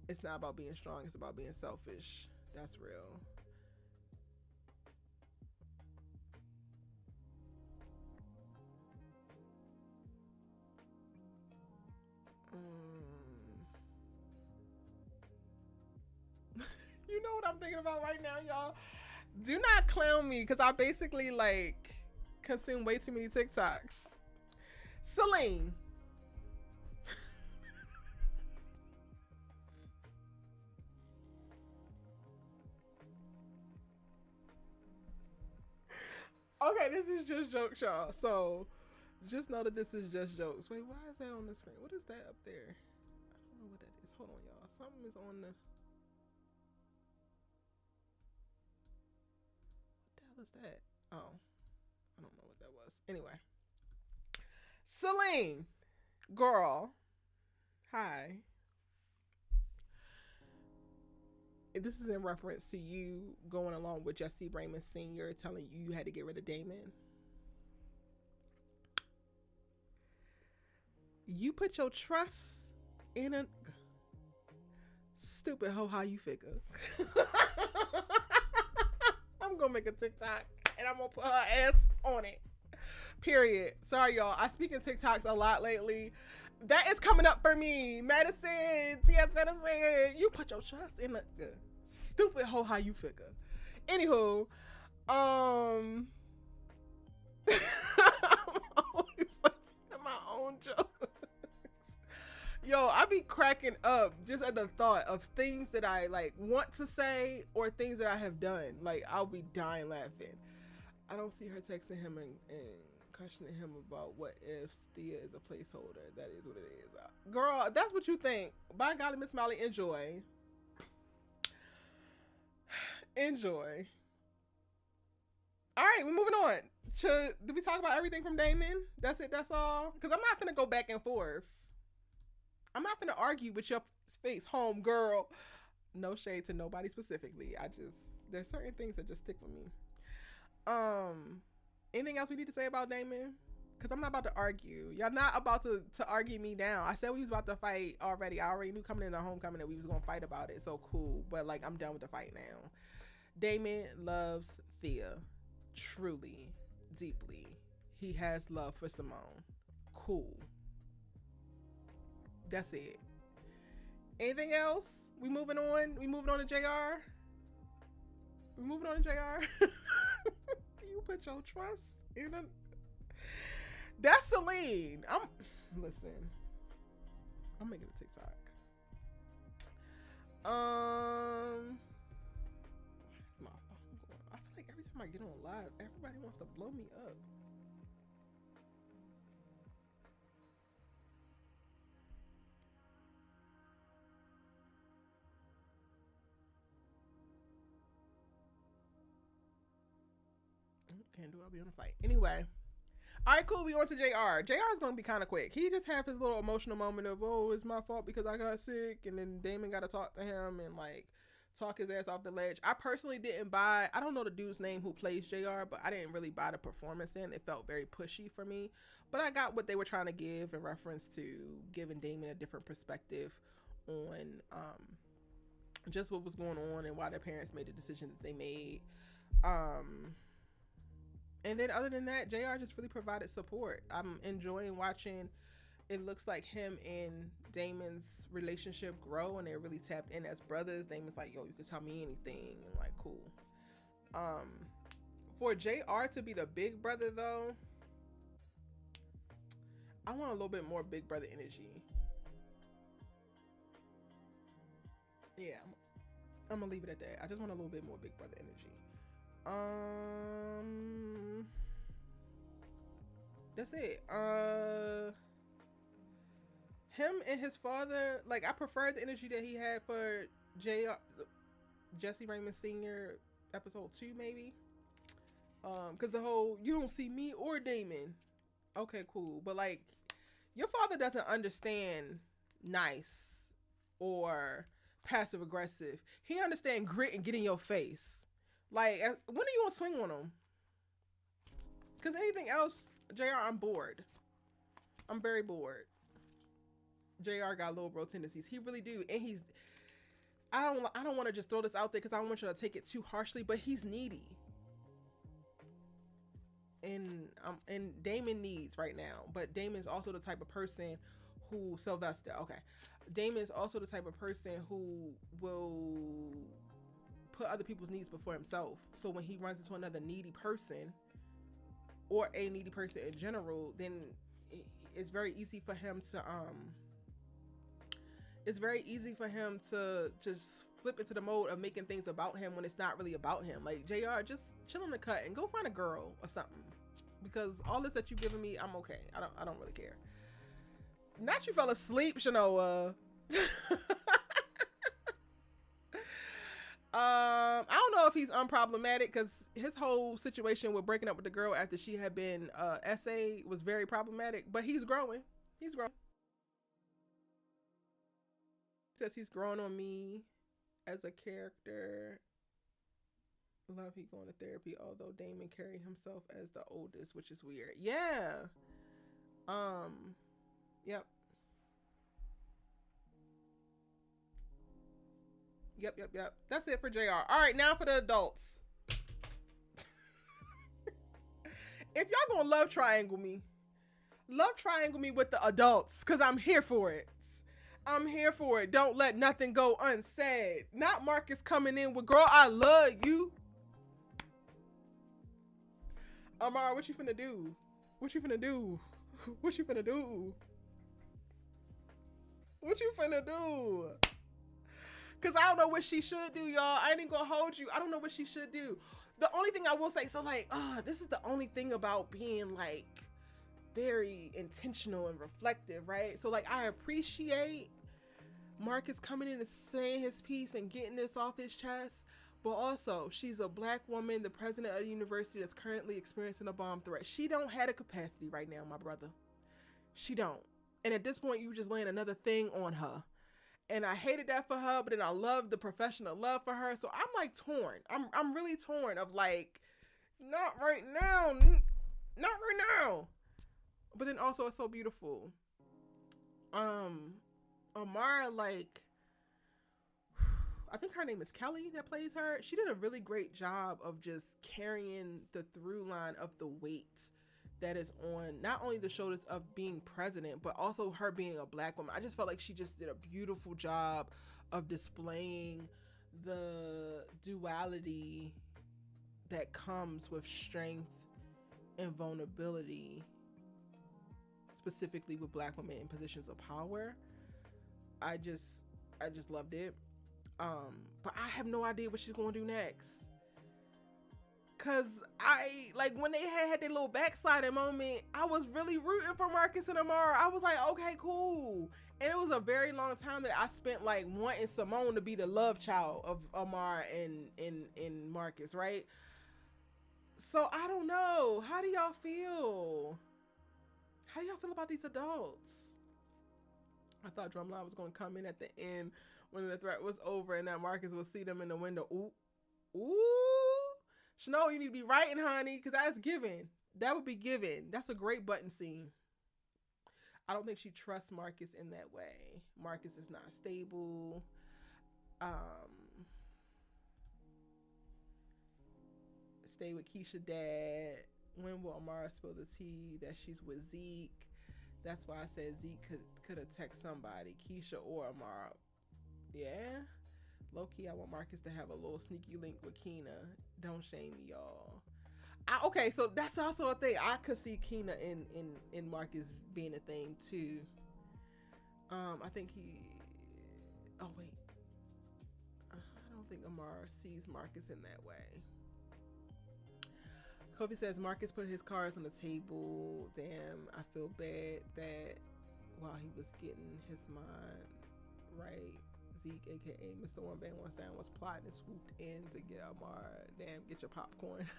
It's not about being strong, it's about being selfish. That's real. You know what I'm thinking about right now, y'all? Do not clown me, because I basically like consume way too many TikToks. Celine. Okay, this is just jokes, y'all. So just know that this is just jokes. Wait, why is that on the screen? What is that up there? I don't know what that is. Hold on, y'all. Something is on the... What the hell is that? Oh, I don't know what that was. Anyway. Celine. Girl. Hi. This is in reference to you going along with Jesse Raymond Sr. telling you had to get rid of Damon. You put your trust in a stupid hoe. How you figure? I'm gonna make a TikTok and I'm gonna put her ass on it. Period. Sorry, y'all. I speak in TikToks a lot lately. That is coming up for me. Madison, T.S. Madison, you put your trust in a stupid hoe. How you figure? Anywho, I'm always laughing at my own jokes. Yo, I be cracking up just at the thought of things that I like want to say or things that I have done. Like, I'll be dying laughing. I don't see her texting him and questioning him about what if Thea is a placeholder. That is what it is. Girl, that's what you think. By golly, Miss Molly, enjoy. Enjoy. All right, we're moving on. Did we talk about everything from Damon? That's it, that's all? Because I'm not going to go back and forth. I'm not going to argue with your face, home girl. No shade to nobody specifically. There's certain things that just stick with me. Anything else we need to say about Damon? Because I'm not about to argue. Y'all not about to argue me down. I said we was about to fight already. I already knew coming into homecoming that we was going to fight about it. So cool. But like, I'm done with the fight now. Damon loves Thea. Truly. Deeply. He has love for Simone. Cool. That's it. Anything else? We moving on? We moving on to JR? We moving on to JR? You put your trust in a... That's Celine. Listen. I'm making a TikTok. I feel like every time I get on live, everybody wants to blow me up. Can't do it. I'll be on the flight. Anyway. All right, cool. We on to JR. JR is gonna be kind of quick. He just have his little emotional moment of, oh, it's my fault because I got sick, and then Damon got to talk to him and like talk his ass off the ledge. I personally didn't buy. I don't know the dude's name who plays JR, but I didn't really buy the performance in. It felt very pushy for me. But I got what they were trying to give in reference to giving Damon a different perspective on just what was going on and why their parents made the decision that they made. And then other than that, JR just really provided support. I'm enjoying watching. It looks like him and Damon's relationship grow, and they're really tapped in as brothers. Damon's like, yo, you can tell me anything, and like, cool. For JR to be the big brother though, I want a little bit more big brother energy. Yeah, I'm gonna leave it at that. I just want a little bit more big brother energy. That's it. Him and his father, like, I prefer the energy that he had for Jesse Raymond Sr. episode 2 maybe. Because the whole, you don't see me or Damon. Okay, cool. But like, your father doesn't understand nice or passive aggressive. He understands grit and get in your face. Like, when are you gonna swing on him? Because anything else, JR, I'm bored. I'm very bored. JR got little bro tendencies. He really do. And he's, I don't want to just throw this out there because I don't want you to take it too harshly, but he's needy. And Damon needs right now. But Damon's also the type of person who, Sylvester, okay. Damon's also the type of person who will put other people's needs before himself. So when he runs into another needy person or a needy person in general, then it's very easy for him to just flip into the mode of making things about him when it's not really about him. Like, JR, just chill in the cut and go find a girl or something, because all this that you've given me, I'm okay. I don't really care. Not you fell asleep, Shanoa. I don't know if he's unproblematic, because his whole situation with breaking up with the girl after she had been essay was very problematic, but he's growing. He's growing. Says he's growing on me as a character. Love he going to therapy, although Damon carried himself as the oldest, which is weird. Yeah. Yep. Yep. That's it for JR. All right, now for the adults. If y'all gonna love triangle me with the adults, because I'm here for it. I'm here for it. Don't let nothing go unsaid. Not Marcus coming in with, girl, I love you. Amara, what you finna do? What you finna do? What you finna do? What you finna do? Because I don't know what she should do, y'all. I ain't even gonna hold you. I don't know what she should do. The only thing I will say, so like, this is the only thing about being like very intentional and reflective, right? So like, I appreciate Marcus coming in and saying his piece and getting this off his chest, but also she's a black woman, the president of the university that's currently experiencing a bomb threat. She don't have the capacity right now, my brother. She don't. And at this point, you just laying another thing on her. And I hated that for her, but then I love the professional love for her. So I'm like torn. I'm really torn of like, not right now. Not right now. But then also it's so beautiful. Amara, like, I think her name is Kelly that plays her. She did a really great job of just carrying the through line of the weight that is on not only the shoulders of being president, but also her being a black woman. I just felt like she just did a beautiful job of displaying the duality that comes with strength and vulnerability, specifically with black women in positions of power. I just loved it. But I have no idea what she's going to do next. Cause I, like, when they had their little backsliding moment, I was really rooting for Marcus and Amara. I was like, okay, cool. And it was a very long time that I spent like wanting Simone to be the love child of Amara and Marcus, right? So I don't know. How do y'all feel? How y'all feel about these adults? I thought Drumline was going to come in at the end when the threat was over and that Marcus would see them in the window. Ooh. Chanel, you need to be writing, honey, because that's given. That would be given. That's a great button scene. I don't think she trusts Marcus in that way. Marcus is not stable. Stay with Keisha dad. When will Amara spill the tea that she's with Zeke? That's why I said Zeke could have texted somebody, Keisha or Amara. Yeah. Low-key, I want Marcus to have a little sneaky link with Keena. Don't shame me, y'all. Okay, so that's also a thing. I could see Keena in Marcus being a thing too. I think he. Oh wait. I don't think Amara sees Marcus in that way. Kofi says Marcus put his cards on the table. Damn, I feel bad that while he was getting his mind right, Zeke, aka Mr. One Band One Sound, was plotting and swooped in to get Amara. Damn, get your popcorn.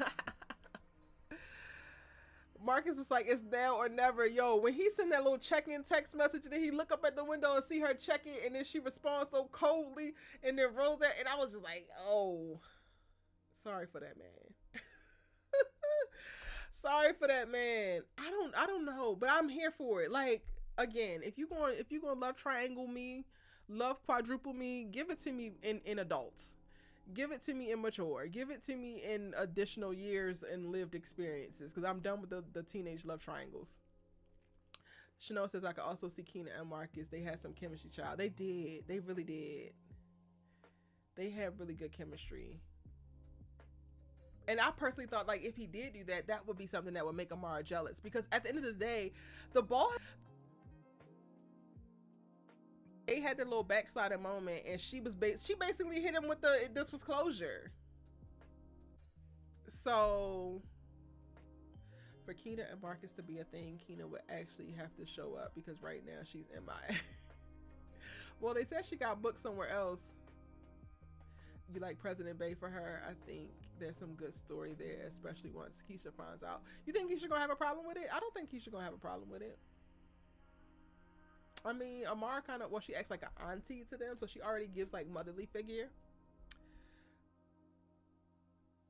Marcus was like, it's now or never. Yo, when he sent that little check-in text message and then he look up at the window and see her check it and then she responds so coldly and then rolls that, and I was just like, oh, sorry for that man. Sorry for that man. I don't know, but I'm here for it. Like, again, if you're going love triangle me, love quadruple me, give it to me in adults. Give it to me in mature. Give it to me in additional years and lived experiences, because I'm done with the teenage love triangles. Chanel says I could also see Keena and Marcus. They had some chemistry, child. They did. They really did. They had really good chemistry. And I personally thought, like, if he did do that, that would be something that would make Amara jealous. Because at the end of the day, the ball... They had their little backsliding moment, and she basically hit him with this was closure. So for Keena and Marcus to be a thing, Keena would actually have to show up, because right now she's MIA. Well, they said she got booked somewhere else. You like President Bay for her? I think there's some good story there, especially once Keisha finds out. You think Keisha gonna have a problem with it? I don't think Keisha gonna have a problem with it. I mean, Amara kind of, well, she acts like an auntie to them, so she already gives like motherly figure.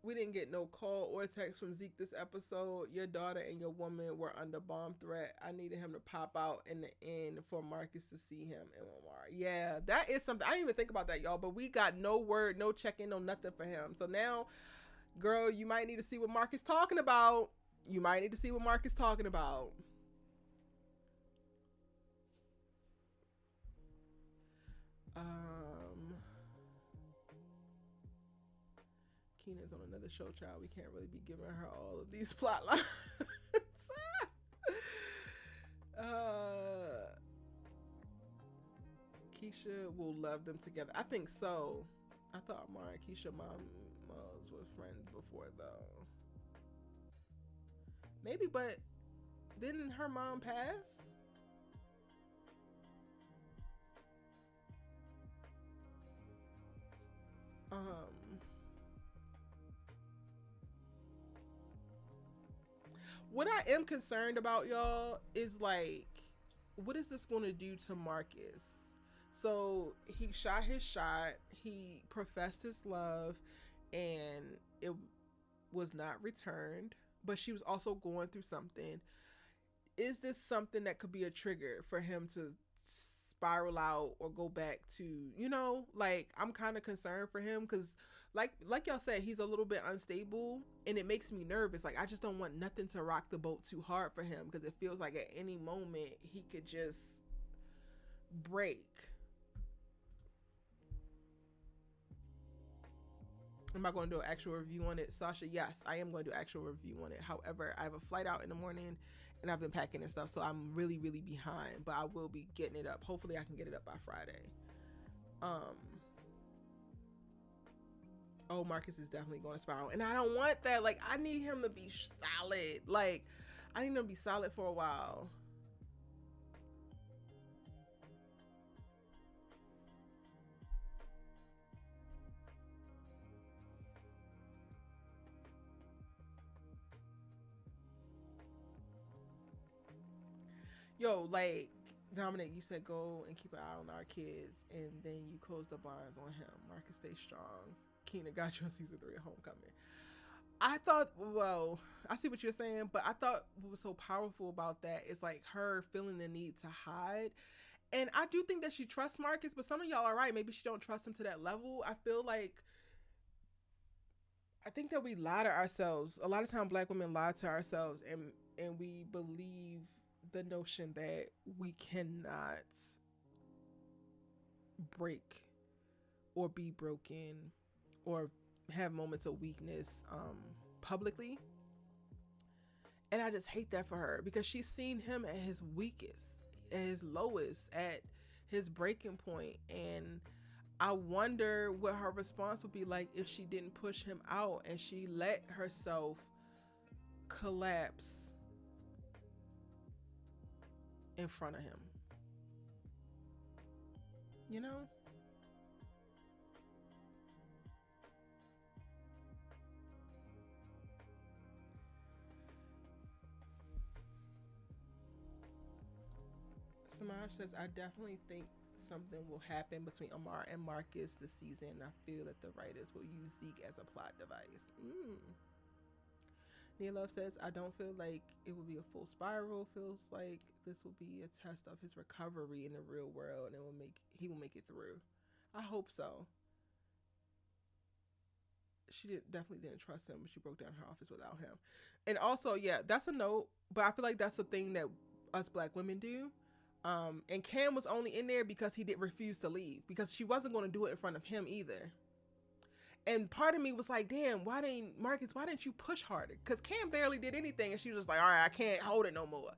We didn't get no call or text from Zeke this episode. Your daughter and your woman were under bomb threat. I needed him to pop out in the end for Marcus to see him and Amara. Yeah, that is something. I didn't even think about that, y'all, but we got no word, no check-in, no nothing for him. So now, girl, you might need to see what Marcus talking about. You might need to see what Marcus talking about. Keena's on another show, child. We can't really be giving her all of these plot lines. Keisha will love them together. I think so. I thought Amara and Keisha moms were friends before, though. Maybe, but didn't her mom pass? What I am concerned about, y'all, is like, what is this going to do to Marcus? So he shot his shot, he professed his love, and it was not returned, but she was also going through something. Is this something that could be a trigger for him to spiral out or go back to, you know, like, I'm kind of concerned for him, because like y'all said, he's a little bit unstable, and it makes me nervous. Like, I just don't want nothing to rock the boat too hard for him, because it feels like at any moment he could just break. Am I going to do an actual review on it, Sasha? Yes, I am going to do an actual review on it. However, I have a flight out in the morning, and I've been packing and stuff, so I'm really, really behind, but I will be getting it up. Hopefully I can get it up by Friday. Oh, Marcus is definitely going to spiral, and I don't want that. Like, I need him to be solid. Like, I need him to be solid for a while. Yo, like, Dominic, you said go and keep an eye on our kids, and then you close the blinds on him. Marcus, stay strong. Keena got you on season 3 of Homecoming. I thought, well, I see what you're saying, but I thought what was so powerful about that is like her feeling the need to hide. And I do think that she trusts Marcus, but some of y'all are right. Maybe she don't trust him to that level. I think that we lie to ourselves. A lot of times Black women lie to ourselves, and we believe the notion that we cannot break or be broken or have moments of weakness publicly. And I just hate that for her, because she's seen him at his weakest, at his lowest, at his breaking point. And I wonder what her response would be like if she didn't push him out and she let herself collapse in front of him. You know? Samaj says, I definitely think something will happen between Amara and Marcus this season. I feel that the writers will use Zeke as a plot device. Nia Love says, I don't feel like it will be a full spiral. Feels like this will be a test of his recovery in the real world, and he will make it through. I hope so. She definitely didn't trust him, but she broke down her office without him. And also, yeah, that's a note, but I feel like that's the thing that us Black women do. And Cam was only in there because he did refuse to leave, because she wasn't going to do it in front of him either. And part of me was like, damn, why didn't you push harder? Because Cam barely did anything, and she was just like, all right, I can't hold it no more.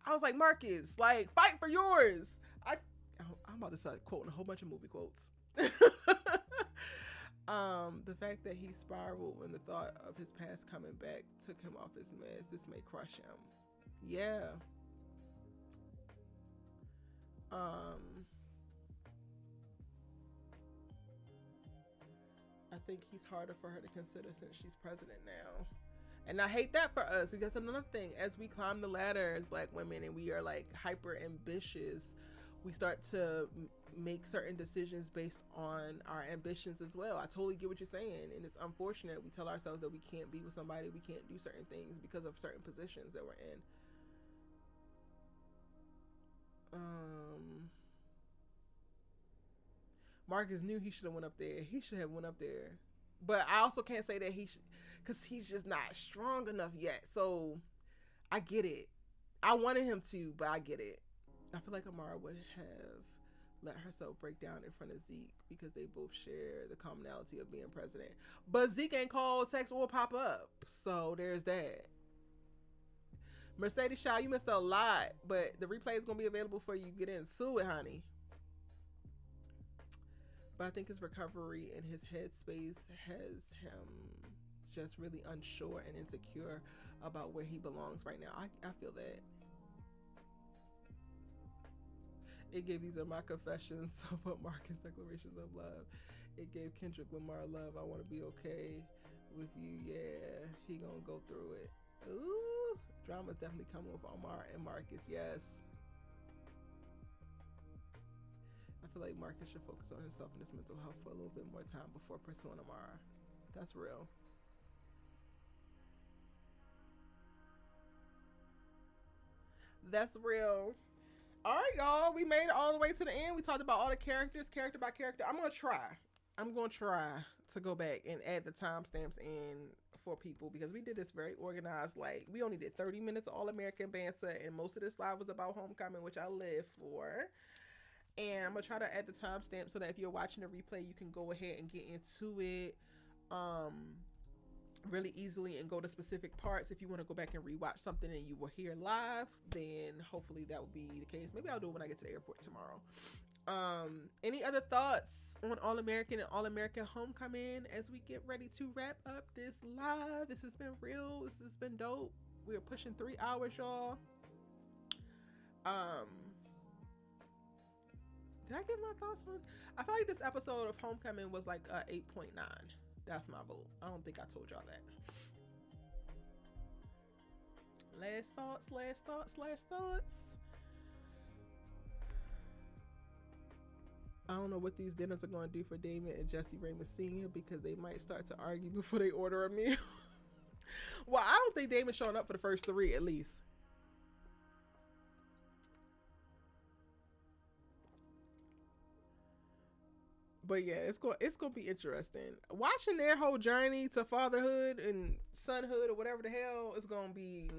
I was like, Marcus, like, fight for yours. I'm about to start quoting a whole bunch of movie quotes. The fact that he spiraled when the thought of his past coming back took him off his meds, this may crush him. Yeah. I think he's harder for her to consider since she's president now. And I hate that for us, because another thing, as we climb the ladder as Black women and we are like hyper ambitious, we start to make certain decisions based on our ambitions as well. I totally get what you're saying, and it's unfortunate we tell ourselves that we can't be with somebody, we can't do certain things because of certain positions that we're in. Marcus knew he should have went up there. He should have went up there. But I also can't say that he should, because he's just not strong enough yet. So I get it. I wanted him to, but I get it. I feel like Amara would have let herself break down in front of Zeke because they both share the commonality of being president. But Zeke ain't called sex or pop up. So there's that. Mercedes Shaw, you missed a lot, but the replay is going to be available for you. Get into it, honey. But I think his recovery and his headspace has him just really unsure and insecure about where he belongs right now. I feel that. It gave, these are my confessions about Marcus' declarations of love. It gave Kendrick Lamar love. I want to be okay with you. Yeah, he gonna go through it. Ooh, drama's definitely coming with Amara and Marcus. Yes. I feel like Marcus should focus on himself and his mental health for a little bit more time before pursuing Amara. That's real. That's real. All right, y'all. We made it all the way to the end. We talked about all the characters, character by character. I'm going to try to go back and add the timestamps in for people, because we did this very organized. Like, we only did 30 minutes of All-American banter, and most of this live was about Homecoming, which I live for. And I'm going to try to add the timestamp so that if you're watching the replay, you can go ahead and get into it really easily and go to specific parts. If you want to go back and rewatch something and you were here live, then hopefully that will be the case. Maybe I'll do it when I get to the airport tomorrow. Any other thoughts on All-American and All-American Homecoming as we get ready to wrap up this live? This has been real. This has been dope. We're pushing 3 hours, y'all. Did I give my thoughts on? I feel like this episode of Homecoming was like 8.9. That's my vote. I don't think I told y'all that. Last thoughts. I don't know what these dinners are going to do for Damon and Jessie Raymond Sr. because they might start to argue before they order a meal. Well, I don't think Damon's showing up for the first 3 at least. But yeah, it's gonna be interesting. Watching their whole journey to fatherhood and sonhood or whatever the hell is gonna be.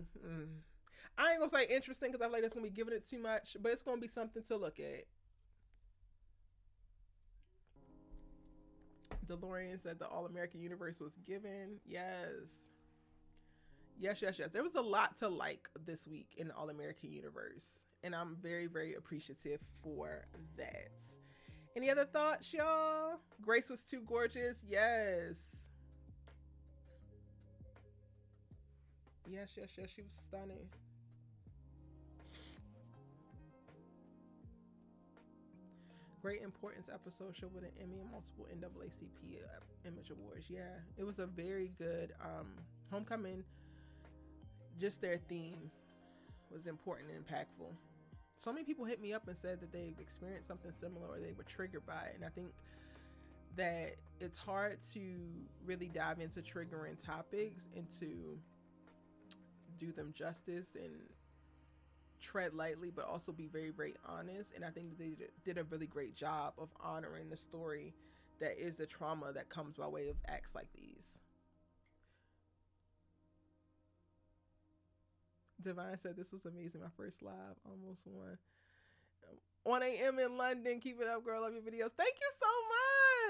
I ain't gonna say interesting because I feel like that's gonna be giving it too much, but it's gonna be something to look at. DeLorean said the All American Universe was given. Yes. Yes. There was a lot to like this week in the All American Universe, and I'm very, very appreciative for that. Any other thoughts, y'all? Grace was too gorgeous. Yes. Yes. She was stunning. Great importance episode, show with an Emmy and multiple NAACP Image Awards. Yeah, it was a very good homecoming. Just their theme was important and impactful. So many people hit me up and said that they've experienced something similar or they were triggered by it. And I think that it's hard to really dive into triggering topics and to do them justice and tread lightly, but also be very, very honest. And I think they did a really great job of honoring the story that is the trauma that comes by way of acts like these. Divine said this was amazing. My first live, almost won. 1 a.m. in London. Keep it up, girl. Love your videos. Thank you so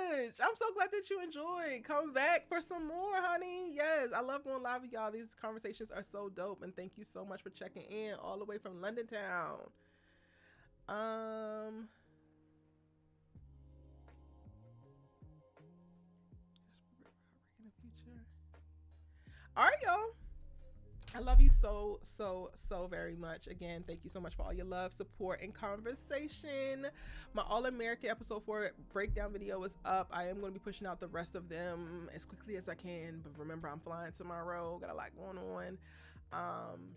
much. I'm so glad that you enjoyed. Come back for some more, honey. Yes, I love going live with y'all. These conversations are so dope. And thank you so much for checking in all the way from London town. All right, y'all. I love you so very much. Again, thank you so much for all your love, support, and conversation. My All-American episode 4 breakdown video is up. I am going to be pushing out the rest of them as quickly as I can. But remember, I'm flying tomorrow. Got a lot going on.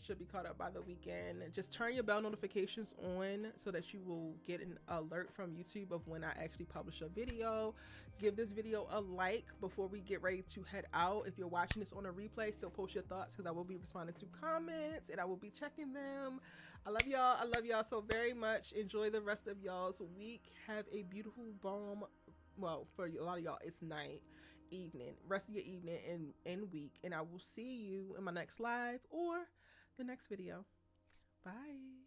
Should be caught up by the weekend. Just turn your bell notifications on so that you will get an alert from YouTube of when I actually publish a video. Give this video a like before we get ready to head out. If you're watching this on a replay, still post your thoughts because I will be responding to comments and I will be checking them. I love y'all. I love y'all so very much. Enjoy the rest of y'all's week. Have a beautiful bomb. Well, for a lot of y'all, it's night, evening, rest of your evening and week. And I will see you in my next live or the next video. Bye.